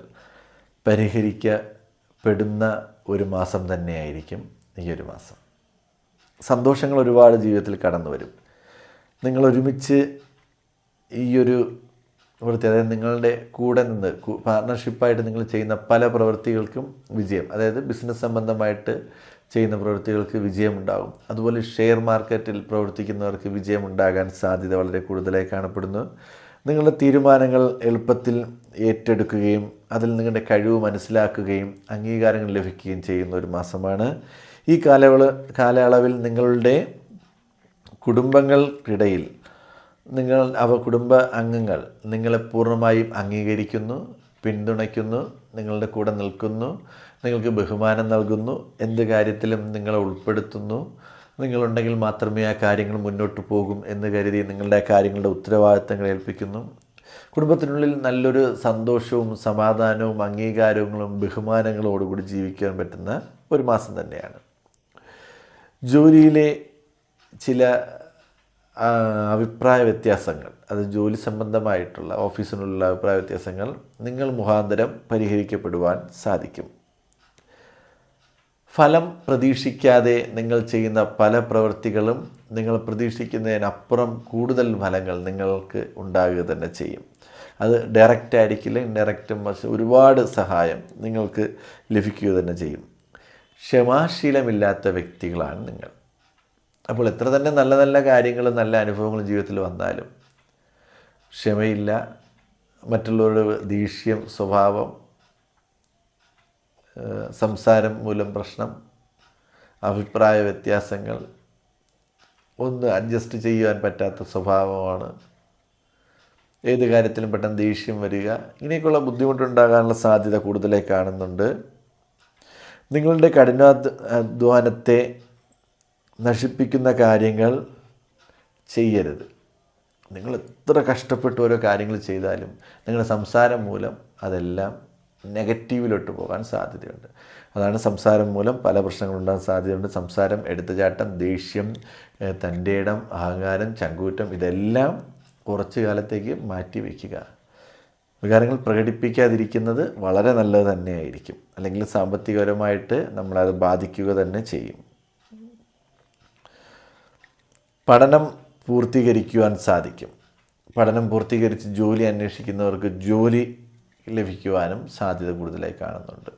S1: പരിഹരിക്കപ്പെടുന്ന ഒരു മാസം തന്നെയായിരിക്കും ഈ ഒരു മാസം. സന്തോഷങ്ങൾ ഒരുപാട് ജീവിതത്തിൽ കടന്നു വരും. നിങ്ങൾ ഒരുമിച്ച് ഈ ഒരു പ്രവൃത്തി, അതായത് നിങ്ങളുടെ കൂടെ നിന്ന് പാർട്ണർഷിപ്പായിട്ട് നിങ്ങൾ ചെയ്യുന്ന പല പ്രവൃത്തികൾക്കും വിജയം, അതായത് ബിസിനസ് സംബന്ധമായിട്ട് ചെയ്യുന്ന പ്രവൃത്തികൾക്ക് വിജയമുണ്ടാകും. അതുപോലെ ഷെയർ മാർക്കറ്റിൽ പ്രവർത്തിക്കുന്നവർക്ക് വിജയമുണ്ടാകാൻ സാധ്യത വളരെ കൂടുതലായി കാണപ്പെടുന്നു. നിങ്ങളുടെ തീരുമാനങ്ങൾ എളുപ്പത്തിൽ ഏറ്റെടുക്കുകയും അതിൽ നിങ്ങളുടെ കഴിവ് മനസ്സിലാക്കുകയും അംഗീകാരങ്ങൾ ലഭിക്കുകയും ചെയ്യുന്ന ഒരു മാസമാണ്. ഈ കാലയളവിൽ നിങ്ങളുടെ കുടുംബങ്ങൾക്കിടയിൽ കുടുംബ അംഗങ്ങൾ നിങ്ങളെ പൂർണ്ണമായും അംഗീകരിക്കുന്നു, പിന്തുണയ്ക്കുന്നു, നിങ്ങളുടെ കൂടെ നിൽക്കുന്നു, നിങ്ങൾക്ക് ബഹുമാനം നൽകുന്നു, എന്ത് കാര്യത്തിലും നിങ്ങളെ ഉൾപ്പെടുത്തുന്നു. നിങ്ങളുണ്ടെങ്കിൽ മാത്രമേ ആ കാര്യങ്ങൾ മുന്നോട്ട് പോകും എന്ന് കരുതി നിങ്ങളുടെ കാര്യങ്ങളുടെ ഉത്തരവാദിത്തങ്ങൾ ഏൽപ്പിക്കുന്നു. കുടുംബത്തിനുള്ളിൽ നല്ലൊരു സന്തോഷവും സമാധാനവും അംഗീകാരങ്ങളും ബഹുമാനങ്ങളോടുകൂടി ജീവിക്കാൻ പറ്റുന്ന ഒരു മാസം തന്നെയാണ്. ജോലിയിലെ ചില അഭിപ്രായ വ്യത്യാസങ്ങൾ, അത് ജോലി സംബന്ധമായിട്ടുള്ള ഓഫീസിനുള്ള അഭിപ്രായ വ്യത്യാസങ്ങൾ നിങ്ങൾ മുഖാന്തരം പരിഹരിക്കപ്പെടുവാൻ സാധിക്കും. ഫലം പ്രതീക്ഷിക്കാതെ നിങ്ങൾ ചെയ്യുന്ന പല പ്രവൃത്തികളും നിങ്ങൾ പ്രതീക്ഷിക്കുന്നതിനപ്പുറം കൂടുതൽ ഫലങ്ങൾ നിങ്ങൾക്ക് ഉണ്ടാകുക തന്നെ ചെയ്യും. അത് ഡയറക്റ്റ് ആയിരിക്കില്ല, ഇൻഡയറക്റ്റും ഒരുപാട് സഹായം നിങ്ങൾക്ക് ലഭിക്കുക തന്നെ ചെയ്യും. ക്ഷമാശീലമില്ലാത്ത വ്യക്തികളാണ് നിങ്ങൾ. അപ്പോൾ എത്ര തന്നെ നല്ല നല്ല കാര്യങ്ങളും നല്ല അനുഭവങ്ങളും ജീവിതത്തിൽ വന്നാലും ക്ഷമയില്ല, മറ്റുള്ളവരുടെ ദേഷ്യം സ്വഭാവം, സംസാരം മൂലം പ്രശ്നം, അഭിപ്രായ വ്യത്യാസങ്ങൾ, ഒന്ന് അഡ്ജസ്റ്റ് ചെയ്യുവാൻ പറ്റാത്ത സ്വഭാവമാണ്, ഏത് കാര്യത്തിലും പെട്ടെന്ന് ദേഷ്യം വരിക, ഇങ്ങനെയൊക്കെയുള്ള ബുദ്ധിമുട്ടുണ്ടാകാനുള്ള സാധ്യത കൂടുതലായി കാണുന്നുണ്ട്. നിങ്ങളുടെ കഠിനാധ്വാനത്തെ നശിപ്പിക്കുന്ന കാര്യങ്ങൾ ചെയ്യരുത്. നിങ്ങൾ എത്ര കഷ്ടപ്പെട്ട് ഓരോ കാര്യങ്ങൾ ചെയ്താലും നിങ്ങളുടെ സംസാരം മൂലം അതെല്ലാം നെഗറ്റീവിലോട്ട് പോകാൻ സാധ്യതയുണ്ട്. അതാണ് സംസാരം മൂലം പല പ്രശ്നങ്ങളുണ്ടാകാൻ സാധ്യതയുണ്ട്. സംസാരം, എടുത്തുചാട്ടം, ദേഷ്യം, തൻ്റെ ഇടം, അഹങ്കാരം, ചങ്കൂറ്റം, ഇതെല്ലാം കുറച്ച് കാലത്തേക്ക് മാറ്റി വയ്ക്കുക. വികാരങ്ങൾ പ്രകടിപ്പിക്കാതിരിക്കുന്നത് വളരെ നല്ലത് തന്നെയായിരിക്കും. അല്ലെങ്കിൽ സാമ്പത്തികപരമായിട്ട് നമ്മളത് ബാധിക്കുക തന്നെ ചെയ്യും. പഠനം പൂർത്തീകരിക്കുവാൻ സാധിക്കും. പഠനം പൂർത്തീകരിച്ച് ജോലി അന്വേഷിക്കുന്നവർക്ക് ജോലി ലഭിക്കുവാനും സാധ്യത കൂടുതലായി കാണുന്നുണ്ട്.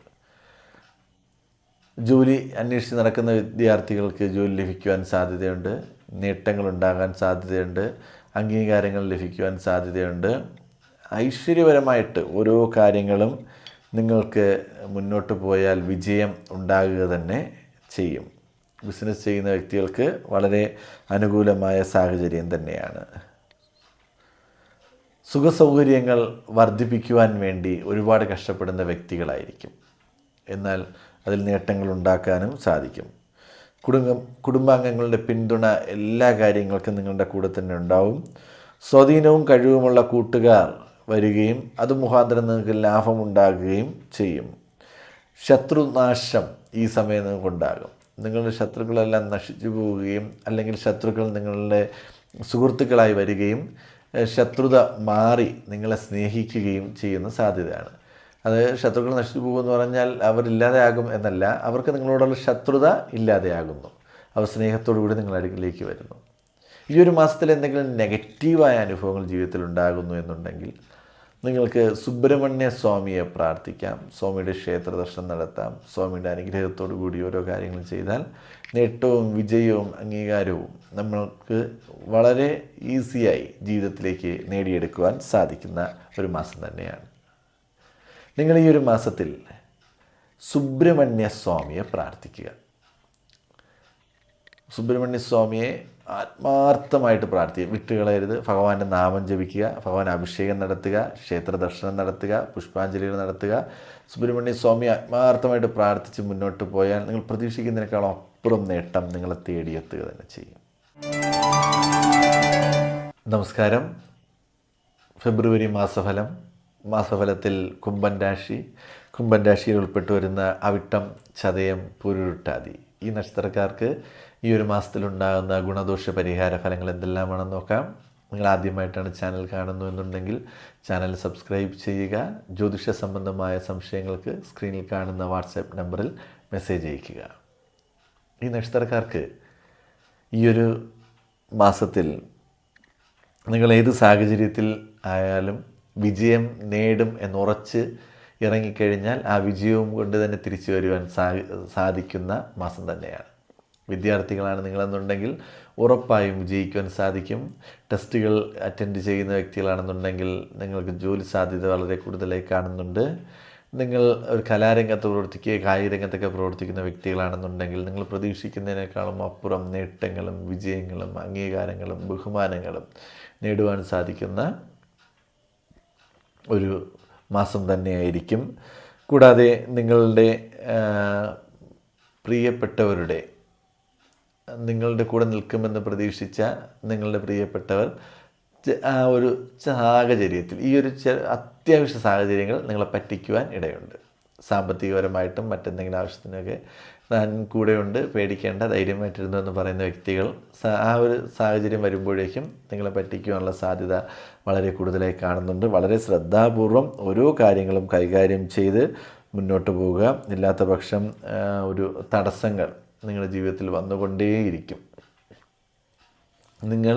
S1: ജോലി അന്വേഷിച്ച് നടക്കുന്ന വിദ്യാർത്ഥികൾക്ക് ജോലി ലഭിക്കുവാൻ സാധ്യതയുണ്ട്. നേട്ടങ്ങളുണ്ടാകാൻ സാധ്യതയുണ്ട്. അംഗീകാരങ്ങൾ ലഭിക്കുവാൻ സാധ്യതയുണ്ട്. ഐശ്വര്യപരമായിട്ട് ഓരോ കാര്യങ്ങളും നിങ്ങൾക്ക് മുന്നോട്ട് പോയാൽ വിജയം ഉണ്ടാകുക തന്നെ ചെയ്യും. ബിസിനസ് ചെയ്യുന്ന വ്യക്തികൾക്ക് വളരെ അനുകൂലമായ സാഹചര്യം തന്നെയാണ്. സുഖസൗകര്യങ്ങൾ വർദ്ധിപ്പിക്കുവാൻ വേണ്ടി ഒരുപാട് കഷ്ടപ്പെടുന്ന വ്യക്തികളായിരിക്കും. എന്നാൽ അതിൽ നേട്ടങ്ങൾ ഉണ്ടാക്കാനും സാധിക്കും. കുടുംബാംഗങ്ങളുടെ പിന്തുണ എല്ലാ കാര്യങ്ങൾക്കും നിങ്ങളുടെ കൂടെ തന്നെ ഉണ്ടാവും. സ്വാധീനവും കഴിവുമുള്ള കൂട്ടുകാർ വരികയും അത് മുഖാന്തരം നിങ്ങൾക്ക് ലാഭമുണ്ടാകുകയും ചെയ്യും. ശത്രുനാശം ഈ സമയം നിങ്ങൾക്കുണ്ടാകും. നിങ്ങളുടെ ശത്രുക്കളെല്ലാം നശിച്ചു പോവുകയും അല്ലെങ്കിൽ ശത്രുക്കൾ നിങ്ങളുടെ സുഹൃത്തുക്കളായി വരികയും ശത്രുത മാറി നിങ്ങളെ സ്നേഹിക്കുകയും ചെയ്യുന്ന സാധ്യതയാണ്. അത് ശത്രുക്കൾ നശിച്ചു പോകുമെന്ന് പറഞ്ഞാൽ അവരില്ലാതെയാകും എന്നല്ല, അവർക്ക് നിങ്ങളോടുള്ള ശത്രുത ഇല്ലാതെയാകുന്നു. അവർ സ്നേഹത്തോടു കൂടി നിങ്ങളുടെ അടുക്കിലേക്ക് വരുന്നു. ഈ ഒരു മാസത്തിൽ എന്തെങ്കിലും നെഗറ്റീവായ അനുഭവങ്ങൾ ജീവിതത്തിൽ ഉണ്ടാകുന്നു എന്നുണ്ടെങ്കിൽ നിങ്ങൾക്ക് സുബ്രഹ്മണ്യ സ്വാമിയെ പ്രാർത്ഥിക്കാം, സ്വാമിയുടെ ക്ഷേത്ര ദർശനം നടത്താം. സ്വാമിയുടെ അനുഗ്രഹത്തോടു കൂടി ഓരോ കാര്യങ്ങൾ ചെയ്താൽ നേട്ടവും വിജയവും അംഗീകാരവും നമ്മൾക്ക് വളരെ ഈസിയായി ജീവിതത്തിലേക്ക് നേടിയെടുക്കുവാൻ സാധിക്കുന്ന ഒരു മാസം തന്നെയാണ്. നിങ്ങൾ ഈ ഒരു മാസത്തിൽ സുബ്രഹ്മണ്യ സ്വാമിയെ പ്രാർത്ഥിക്കുക. സുബ്രഹ്മണ്യ സ്വാമിയെ ആത്മാർത്ഥമായിട്ട് പ്രാർത്ഥിക്കുക, വിട്ടുകളയരുത്. ഭഗവാന്റെ നാമം ജപിക്കുക, ഭഗവാൻ അഭിഷേകം നടത്തുക, ക്ഷേത്ര ദർശനം നടത്തുക, പുഷ്പാഞ്ജലികൾ നടത്തുക. സുബ്രഹ്മണ്യ സ്വാമി ആത്മാർത്ഥമായിട്ട് പ്രാർത്ഥിച്ച് മുന്നോട്ട് പോയാൽ നിങ്ങൾ പ്രതീക്ഷിക്കുന്നതിനേക്കാളും അപ്പുറം നേട്ടം നിങ്ങളെ തേടിയെത്തുക തന്നെ ചെയ്യും. നമസ്കാരം. ഫെബ്രുവരി മാസഫലത്തിൽ കുംഭൻ രാശിയിൽ ഉൾപ്പെട്ടു വരുന്ന അവിട്ടം, ചതയം, പൂരുരുട്ടാതി ഈ നക്ഷത്രക്കാർക്ക് ഈ ഒരു മാസത്തിലുണ്ടാകുന്ന ഗുണദോഷ പരിഹാര ഫലങ്ങൾ എന്തെല്ലാമാണെന്ന് നോക്കാം. നിങ്ങൾ ആദ്യമായിട്ടാണ് ചാനൽ കാണുന്നു എന്നുണ്ടെങ്കിൽ ചാനൽ സബ്സ്ക്രൈബ് ചെയ്യുക. ജ്യോതിഷ സംബന്ധമായ സംശയങ്ങൾക്ക് സ്ക്രീനിൽ കാണുന്ന വാട്സാപ്പ് നമ്പറിൽ മെസ്സേജ് അയയ്ക്കുക. ഈ നക്ഷത്രക്കാർക്ക് ഈ ഒരു മാസത്തിൽ നിങ്ങൾ ഏത് സാഹചര്യത്തിൽ ആയാലും വിജയം നേടും എന്നുറച്ച് ഇറങ്ങിക്കഴിഞ്ഞാൽ ആ വിജയവും കൊണ്ട് തന്നെ തിരിച്ചു വരുവാൻ സാധിക്കുന്ന മാസം തന്നെയാണ്. വിദ്യാർത്ഥികളാണ് നിങ്ങളെന്നുണ്ടെങ്കിൽ ഉറപ്പായും വിജയിക്കുവാൻ സാധിക്കും. ടെസ്റ്റുകൾ അറ്റൻഡ് ചെയ്യുന്ന വ്യക്തികളാണെന്നുണ്ടെങ്കിൽ നിങ്ങൾക്ക് ജോലി സാധ്യത വളരെ കൂടുതലായി കാണുന്നുണ്ട്. നിങ്ങൾ ഒരു കലാരംഗത്ത് പ്രവർത്തിക്കുക, കായിക രംഗത്തൊക്കെ പ്രവർത്തിക്കുന്ന വ്യക്തികളാണെന്നുണ്ടെങ്കിൽ നിങ്ങൾ പ്രതീക്ഷിക്കുന്നതിനേക്കാളും അപ്പുറം നേട്ടങ്ങളും വിജയങ്ങളും അംഗീകാരങ്ങളും ബഹുമാനങ്ങളും നേടുവാൻ സാധിക്കുന്ന ഒരു മാസം തന്നെയായിരിക്കും. കൂടാതെ നിങ്ങളുടെ പ്രിയപ്പെട്ടവരുടെ നിങ്ങളുടെ കൂടെ നിൽക്കുമെന്ന് പ്രതീക്ഷിച്ച നിങ്ങളുടെ പ്രിയപ്പെട്ടവർ ആ ഒരു സാഹചര്യത്തിൽ ഈ ഒരു അത്യാവശ്യ സാഹചര്യങ്ങൾ നിങ്ങളെ പറ്റിക്കുവാൻ ഇടയുണ്ട്. സാമ്പത്തികപരമായിട്ടും മറ്റെന്തെങ്കിലും ആവശ്യത്തിനൊക്കെ ഞാൻ കൂടെയുണ്ട്, പേടിക്കേണ്ട, ധൈര്യമായിട്ടിരുന്നു എന്ന് പറയുന്ന വ്യക്തികൾ ആ ഒരു സാഹചര്യം വരുമ്പോഴേക്കും നിങ്ങളെ പറ്റിക്കുവാനുള്ള സാധ്യത വളരെ കൂടുതലായി കാണുന്നുണ്ട്. വളരെ ശ്രദ്ധാപൂർവം ഓരോ കാര്യങ്ങളും കൈകാര്യം ചെയ്ത് മുന്നോട്ട് പോവുക. ഇല്ലാത്ത പക്ഷം ഒരു തടസ്സങ്ങൾ നിങ്ങളുടെ ജീവിതത്തിൽ വന്നുകൊണ്ടേയിരിക്കും. നിങ്ങൾ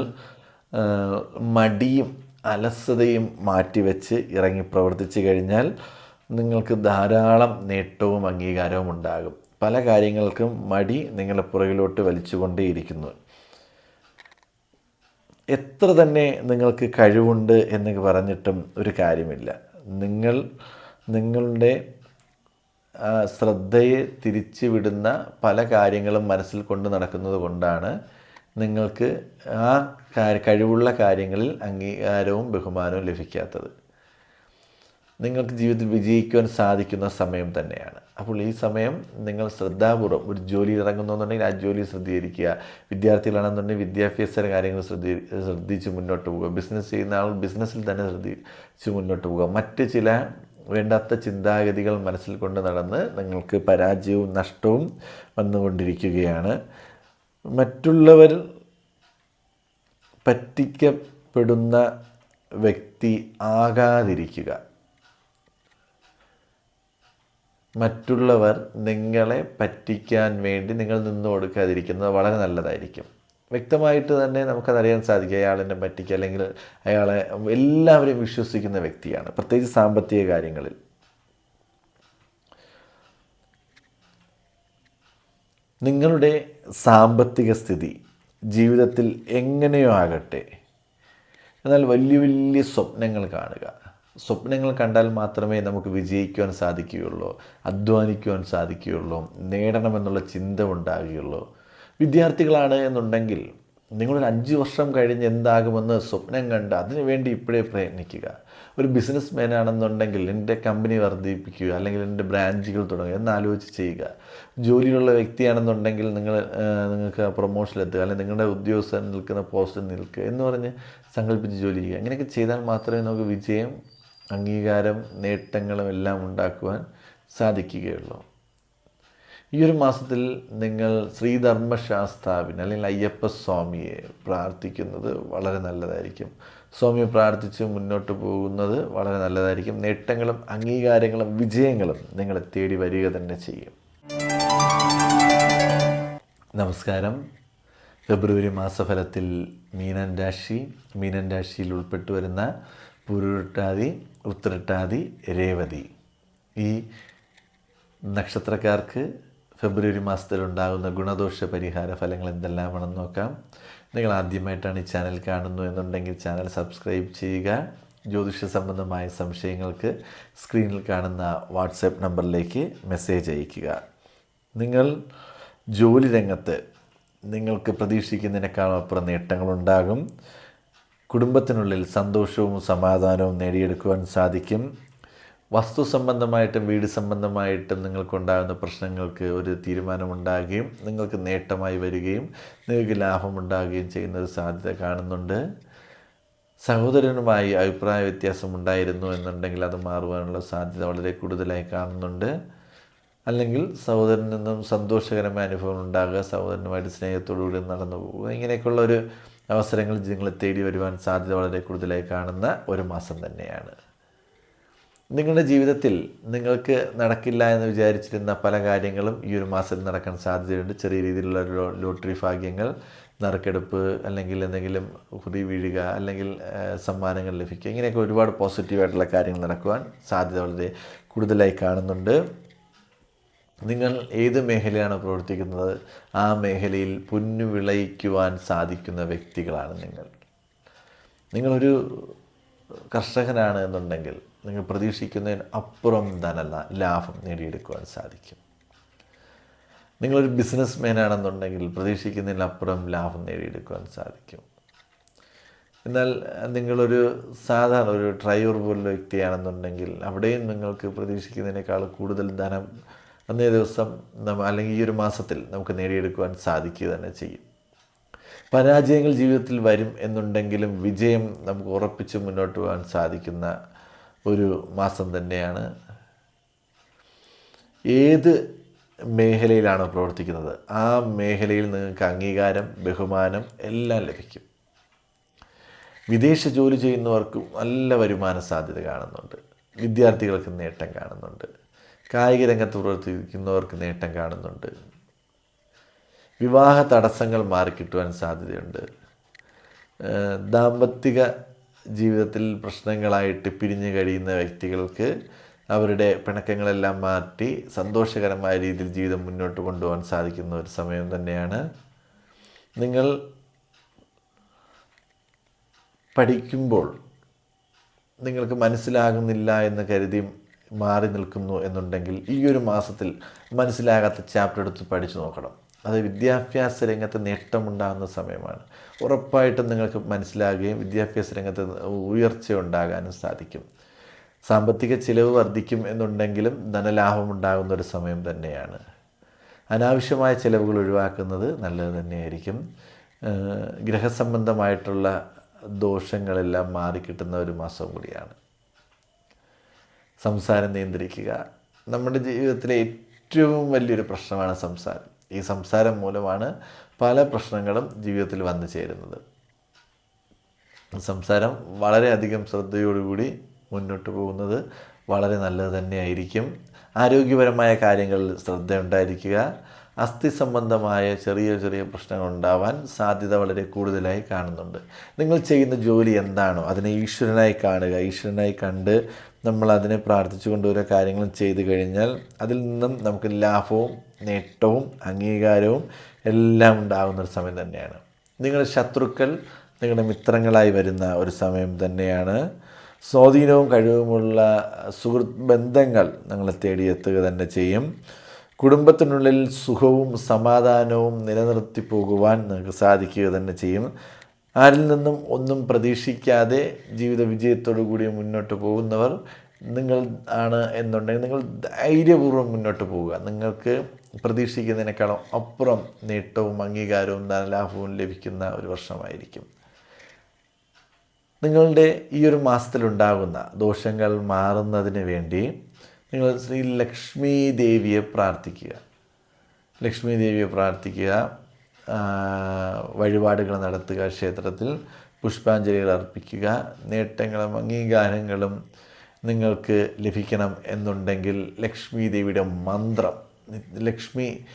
S1: മടിയും അലസതയും മാറ്റിവെച്ച് ഇറങ്ങി പ്രവർത്തിച്ചു കഴിഞ്ഞാൽ നിങ്ങൾക്ക് ധാരാളം നേട്ടവും അംഗീകാരവും ഉണ്ടാകും. പല കാര്യങ്ങൾക്കും മടി നിങ്ങളെ പുറകിലോട്ട് വലിച്ചുകൊണ്ടേയിരിക്കുന്നു. എത്ര തന്നെ നിങ്ങൾക്ക് കഴിവുണ്ട് എന്ന് പറഞ്ഞിട്ടും ഒരു കാര്യമില്ല. നിങ്ങളുടെ ശ്രദ്ധയെ തിരിച്ചുവിടുന്ന പല കാര്യങ്ങളും മനസ്സിൽ കൊണ്ട് നടക്കുന്നത് കൊണ്ടാണ് നിങ്ങൾക്ക് ആ കഴിവുള്ള കാര്യങ്ങളിൽ അംഗീകാരവും ബഹുമാനവും ലഭിക്കാത്തത്. നിങ്ങൾക്ക് ജീവിതത്തിൽ വിജയിക്കുവാൻ സാധിക്കുന്ന സമയം തന്നെയാണ്. അപ്പോൾ ഈ സമയം നിങ്ങൾ ശ്രദ്ധാപൂർവ്വം ഒരു ജോലി ഇറങ്ങുന്നുണ്ടെങ്കിൽ ആ ജോലി ശ്രദ്ധിക്കുക. വിദ്യാർത്ഥികളാണെന്നുണ്ടെങ്കിൽ വിദ്യാഭ്യാസ കാര്യങ്ങൾ ശ്രദ്ധിച്ച് മുന്നോട്ട് പോവുക. ബിസിനസ് ചെയ്യുന്ന ആൾ ബിസിനസ്സിൽ തന്നെ ശ്രദ്ധിച്ച് മുന്നോട്ട് പോവുക. മറ്റ് ചില വേണ്ടാത്ത ചിന്താഗതികൾ മനസ്സിൽ കൊണ്ട് നടന്ന് നിങ്ങൾക്ക് പരാജയവും നഷ്ടവും വന്നുകൊണ്ടിരിക്കുകയാണ്. മറ്റുള്ളവർ പറ്റിക്കപ്പെടുന്ന വ്യക്തി ആകാതിരിക്കുക. മറ്റുള്ളവർ നിങ്ങളെ പറ്റിക്കാൻ വേണ്ടി നിങ്ങൾ നിന്ന് കൊടുക്കാതിരിക്കുന്നത് വളരെ നല്ലതായിരിക്കും. വ്യക്തമായിട്ട് തന്നെ നമുക്കതറിയാൻ സാധിക്കും അയാളെന്നെ പറ്റിക്കുക, അല്ലെങ്കിൽ അയാളെ എല്ലാവരെയും വിശ്വസിക്കുന്ന വ്യക്തിയാണ്, പ്രത്യേകിച്ച് സാമ്പത്തിക കാര്യങ്ങളിൽ. നിങ്ങളുടെ സാമ്പത്തിക സ്ഥിതി ജീവിതത്തിൽ എങ്ങനെയോ ആകട്ടെ, എന്നാൽ വലിയ വലിയ സ്വപ്നങ്ങൾ കാണുക. സ്വപ്നങ്ങൾ കണ്ടാൽ മാത്രമേ നമുക്ക് വിജയിക്കുവാൻ സാധിക്കുകയുള്ളൂ, അധ്വാനിക്കുവാൻ സാധിക്കുകയുള്ളൂ, നേടണമെന്നുള്ള ചിന്ത ഉണ്ടാകുകയുള്ളൂ. വിദ്യാർത്ഥികളാണ് എന്നുണ്ടെങ്കിൽ നിങ്ങളൊരു 5 വർഷം കഴിഞ്ഞ് എന്താകുമെന്ന് സ്വപ്നം കണ്ട് അതിനു വേണ്ടി ഇപ്പോഴേ പ്രയത്നിക്കുക. ഒരു ബിസിനസ് മാൻ ആണെന്നുണ്ടെങ്കിൽ എൻ്റെ കമ്പനി വർദ്ധിപ്പിക്കുക, അല്ലെങ്കിൽ എൻ്റെ ബ്രാഞ്ചുകൾ തുടങ്ങുക എന്നാലോചിച്ച് ചെയ്യുക. ജോലിയുള്ള വ്യക്തിയാണെന്നുണ്ടെങ്കിൽ നിങ്ങൾക്ക് പ്രൊമോഷനിലെത്തുക, അല്ലെങ്കിൽ നിങ്ങളുടെ ഉദ്യോഗസ്ഥൻ നിൽക്കുന്ന പോസ്റ്റിൽ നിൽക്കുക എന്ന് പറഞ്ഞ് സങ്കല്പിച്ച് ജോലി ചെയ്യുക. അങ്ങനെയൊക്കെ ചെയ്താൽ മാത്രമേ നമുക്ക് വിജയം, അംഗീകാരം, നേട്ടങ്ങളും എല്ലാം ഉണ്ടാക്കുവാൻ സാധിക്കുകയുള്ളൂ. ഈ ഒരു മാസത്തിൽ നിങ്ങൾ ശ്രീധർമ്മശാസ്താവിന് അല്ലെങ്കിൽ അയ്യപ്പസ്വാമിയെ പ്രാർത്ഥിക്കുന്നത് വളരെ നല്ലതായിരിക്കും. സ്വാമിയെ പ്രാർത്ഥിച്ച് മുന്നോട്ട് പോകുന്നത് വളരെ നല്ലതായിരിക്കും. നേട്ടങ്ങളും അംഗീകാരങ്ങളും വിജയങ്ങളും നിങ്ങളെ തേടി വരിക തന്നെ ചെയ്യും. നമസ്കാരം. ഫെബ്രുവരി മാസഫലത്തിൽ മീനൻ രാശിയിൽ ഉൾപ്പെട്ടു വരുന്ന പൂരുരുട്ടാതി, ഉത്രട്ടാതി, രേവതി ഈ നക്ഷത്രക്കാർക്ക് ഫെബ്രുവരി മാസത്തിലുണ്ടാകുന്ന ഗുണദോഷ പരിഹാര ഫലങ്ങൾ എന്തെല്ലാമാണെന്ന് നോക്കാം. നിങ്ങൾ ആദ്യമായിട്ടാണ് ഈ ചാനൽ കാണുന്നു എന്നുണ്ടെങ്കിൽ ചാനൽ സബ്സ്ക്രൈബ് ചെയ്യുക. ജ്യോതിഷ സംബന്ധമായ സംശയങ്ങൾക്ക് സ്ക്രീനിൽ കാണുന്ന വാട്സാപ്പ് നമ്പറിലേക്ക് മെസ്സേജ് അയയ്ക്കുക. നിങ്ങൾ ജോലി രംഗത്ത് നിങ്ങൾക്ക് പ്രതീക്ഷിക്കുന്നതിനേക്കാളും അപ്പുറം നേട്ടങ്ങളുണ്ടാകും. കുടുംബത്തിനുള്ളിൽ സന്തോഷവും സമാധാനവും നേടിയെടുക്കുവാൻ സാധിക്കും. വസ്തു സംബന്ധമായിട്ടും വീട് സംബന്ധമായിട്ടും നിങ്ങൾക്കുണ്ടാകുന്ന പ്രശ്നങ്ങൾക്ക് ഒരു തീരുമാനമുണ്ടാകുകയും നിങ്ങൾക്ക് നേട്ടമായി വരികയും നിങ്ങൾക്ക് ലാഭമുണ്ടാകുകയും ചെയ്യുന്ന ഒരു സാധ്യത കാണുന്നുണ്ട്. സഹോദരനുമായി അഭിപ്രായ വ്യത്യാസമുണ്ടായിരുന്നു എന്നുണ്ടെങ്കിൽ അത് മാറുവാനുള്ള സാധ്യത വളരെ കൂടുതലായി കാണുന്നുണ്ട്. അല്ലെങ്കിൽ സഹോദരനിൽ നിന്നും സന്തോഷകരമായ അനുഭവം ഉണ്ടാകുക, സഹോദരനുമായിട്ട് സ്നേഹത്തോടുകൂടി നടന്നു പോവുക, ഇങ്ങനെയൊക്കെയുള്ള ഒരു അവസരങ്ങൾ നിങ്ങളെ തേടി വരുവാൻ സാധ്യത വളരെ കൂടുതലായി കാണുന്ന ഒരു മാസം തന്നെയാണ്. നിങ്ങളുടെ ജീവിതത്തിൽ നിങ്ങൾക്ക് നടക്കില്ല എന്ന് വിചാരിച്ചിരുന്ന പല കാര്യങ്ങളും ഈ ഒരു മാസത്തിൽ നടക്കാൻ സാധ്യതയുണ്ട്. ചെറിയ രീതിയിലുള്ള ലോട്ടറി ഭാഗ്യങ്ങൾ, നറുക്കെടുപ്പ്, അല്ലെങ്കിൽ എന്തെങ്കിലും കുതി വീഴുക, അല്ലെങ്കിൽ സമ്മാനങ്ങൾ ലഭിക്കുക, ഇങ്ങനെയൊക്കെ ഒരുപാട് പോസിറ്റീവായിട്ടുള്ള കാര്യങ്ങൾ നടക്കുവാൻ സാധ്യത വളരെ കൂടുതലായി കാണുന്നുണ്ട്. നിങ്ങൾ ഏത് മേഖലയാണ് പ്രവർത്തിക്കുന്നത് ആ മേഖലയിൽ പൊന്നു വിളയിക്കുവാൻ സാധിക്കുന്ന വ്യക്തികളാണ് നിങ്ങളൊരു കർഷകനാണ് എന്നുണ്ടെങ്കിൽ നിങ്ങൾ പ്രതീക്ഷിക്കുന്നതിന് അപ്പുറം ലാഭം നേടിയെടുക്കുവാൻ സാധിക്കും. നിങ്ങളൊരു ബിസിനസ് മാനാണെന്നുണ്ടെങ്കിൽ പ്രതീക്ഷിക്കുന്നതിനപ്പുറം ലാഭം നേടിയെടുക്കുവാൻ സാധിക്കും. എന്നാൽ നിങ്ങളൊരു സാധാരണ ഒരു ഡ്രൈവർ പോലുള്ള വ്യക്തിയാണെന്നുണ്ടെങ്കിൽ അവിടെയും നിങ്ങൾക്ക് പ്രതീക്ഷിക്കുന്നതിനേക്കാൾ കൂടുതൽ ധനം അന്നേ ദിവസം അല്ലെങ്കിൽ ഈ ഒരു മാസത്തിൽ നമുക്ക് നേടിയെടുക്കുവാൻ സാധിക്കുക തന്നെ ചെയ്യും. പരാജയങ്ങൾ ജീവിതത്തിൽ വരും എന്നുണ്ടെങ്കിലും വിജയം നമുക്ക് ഉറപ്പിച്ച് മുന്നോട്ട് പോകാൻ സാധിക്കുന്ന ഒരു മാസം തന്നെയാണ്. ഏത് മേഖലയിലാണോ പ്രവർത്തിക്കുന്നത് ആ മേഖലയിൽ നിങ്ങൾക്ക് അംഗീകാരം, ബഹുമാനം എല്ലാം ലഭിക്കും. വിദേശ ജോലി ചെയ്യുന്നവർക്കും നല്ല വരുമാന സാധ്യത കാണുന്നുണ്ട്. വിദ്യാർത്ഥികൾക്ക് നേട്ടം കാണുന്നുണ്ട്. കായിക രംഗത്ത് പ്രവർത്തിക്കുന്നവർക്ക് നേട്ടം കാണുന്നുണ്ട്. വിവാഹ തടസ്സങ്ങൾ മാറിക്കിട്ടുവാൻ സാധ്യതയുണ്ട്. ദാമ്പത്തിക ജീവിതത്തിൽ പ്രശ്നങ്ങളായിട്ട് പിരിഞ്ഞു കഴിയുന്ന വ്യക്തികൾക്ക് അവരുടെ പിണക്കങ്ങളെല്ലാം മാറ്റി സന്തോഷകരമായ രീതിയിൽ ജീവിതം മുന്നോട്ട് കൊണ്ടുപോകാൻ സാധിക്കുന്ന ഒരു സമയം തന്നെയാണ്. നിങ്ങൾ പഠിക്കുമ്പോൾ നിങ്ങൾക്ക് മനസ്സിലാകുന്നില്ല എന്ന് കരുതി മാറി നിൽക്കുന്നു എന്നുണ്ടെങ്കിൽ ഈ ഒരു മാസത്തിൽ മനസ്സിലാകാത്ത ചാപ്റ്റർ എടുത്ത് പഠിച്ചു നോക്കണം. അത് വിദ്യാഭ്യാസ രംഗത്ത് നേട്ടമുണ്ടാകുന്ന സമയമാണ്. ഉറപ്പായിട്ടും നിങ്ങൾക്ക് മനസ്സിലാകുകയും വിദ്യാഭ്യാസ രംഗത്ത് ഉയർച്ച ഉണ്ടാകാനും സാധിക്കും. സാമ്പത്തിക ചിലവ് വർദ്ധിക്കും എന്നുണ്ടെങ്കിലും ധനലാഭം ഉണ്ടാകുന്ന ഒരു സമയം തന്നെയാണ്. അനാവശ്യമായ ചിലവുകൾ ഒഴിവാക്കുന്നത് നല്ലത് തന്നെയായിരിക്കും. ഗ്രഹസംബന്ധമായിട്ടുള്ള ദോഷങ്ങളെല്ലാം മാറിക്കിട്ടുന്ന ഒരു മാസം കൂടിയാണ്. സംസാരം നിയന്ത്രിക്കുക. നമ്മുടെ ജീവിതത്തിലെ ഏറ്റവും വലിയൊരു പ്രശ്നമാണ് സംസാരം. ഈ സംസാരം മൂലമാണ് പല പ്രശ്നങ്ങളും ജീവിതത്തിൽ വന്നു ചേരുന്നത്. സംസാരം വളരെയധികം ശ്രദ്ധയോടുകൂടി മുന്നോട്ട് പോകുന്നത് വളരെ നല്ലത് തന്നെയായിരിക്കും. ആരോഗ്യപരമായ കാര്യങ്ങളിൽ ശ്രദ്ധയുണ്ടായിരിക്കുക. അസ്ഥി സംബന്ധമായ ചെറിയ ചെറിയ പ്രശ്നങ്ങൾ ഉണ്ടാവാൻ സാധ്യത വളരെ കൂടുതലായി കാണുന്നുണ്ട്. നിങ്ങൾ ചെയ്യുന്ന ജോലി എന്താണോ അതിനെ ഈശ്വരനായി കാണുക. ഈശ്വരനായി കണ്ട് നമ്മൾ അതിനെ പ്രാർത്ഥിച്ചുകൊണ്ട് ഓരോ കാര്യങ്ങളും ചെയ്തു കഴിഞ്ഞാൽ അതിൽ നിന്നും നമുക്ക് ലാഭവും നേട്ടവും അംഗീകാരവും എല്ലാം ഉണ്ടാകുന്നൊരു സമയം തന്നെയാണ്. നിങ്ങളുടെ ശത്രുക്കൾ നിങ്ങളുടെ മിത്രങ്ങളായി വരുന്ന ഒരു സമയം തന്നെയാണ്. സ്വാധീനവും കഴിവുമുള്ള സുഹൃത്ത് ബന്ധങ്ങൾ നിങ്ങളെ തേടിയെത്തുക തന്നെ ചെയ്യും. കുടുംബത്തിനുള്ളിൽ സുഖവും സമാധാനവും നിലനിർത്തി പോകുവാൻ നിങ്ങൾക്ക് സാധിക്കുക തന്നെ ചെയ്യും. ആരിൽ നിന്നും ഒന്നും പ്രതീക്ഷിക്കാതെ ജീവിത വിജയത്തോടു കൂടി മുന്നോട്ട് പോകുന്നവർ നിങ്ങൾ ആണ് എന്നുണ്ടെങ്കിൽ നിങ്ങൾ ധൈര്യപൂർവ്വം മുന്നോട്ട് പോവുക. നിങ്ങൾക്ക് പ്രതീക്ഷിക്കുന്നതിനേക്കാളും അപ്പുറം നേട്ടവും അംഗീകാരവും ധനലാഭവും ലഭിക്കുന്ന ഒരു വർഷമായിരിക്കും. നിങ്ങളുടെ ഈ ഒരു മാസത്തിലുണ്ടാകുന്ന ദോഷങ്ങൾ മാറുന്നതിന് വേണ്ടി നിങ്ങൾ ശ്രീ ലക്ഷ്മി ദേവിയെ പ്രാർത്ഥിക്കുക. ലക്ഷ്മി ദേവിയെ പ്രാർത്ഥിക്കുക. വഴിപാടുകൾ നടത്തുക. ക്ഷേത്രത്തിൽ പുഷ്പാഞ്ജലികൾ അർപ്പിക്കുക. നേട്ടങ്ങളും അംഗീകാരങ്ങളും നിങ്ങൾക്ക് ലഭിക്കണം എന്നുണ്ടെങ്കിൽ ലക്ഷ്മി ദേവിയുടെ മന്ത്രം, ലക്ഷ്മി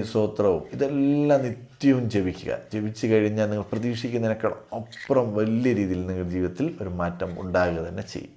S1: സ്തോത്രവും ഇതെല്ലാം നിത്യവും ജപിക്കുക. ജപിച്ചു കഴിഞ്ഞാൽ നിങ്ങൾ പ്രതീക്ഷിക്കുന്നതിനേക്കാൾ അപ്പുറം വലിയ രീതിയിൽ നിങ്ങളുടെ ജീവിതത്തിൽ ഒരു മാറ്റം ഉണ്ടാകുക തന്നെ ചെയ്യും.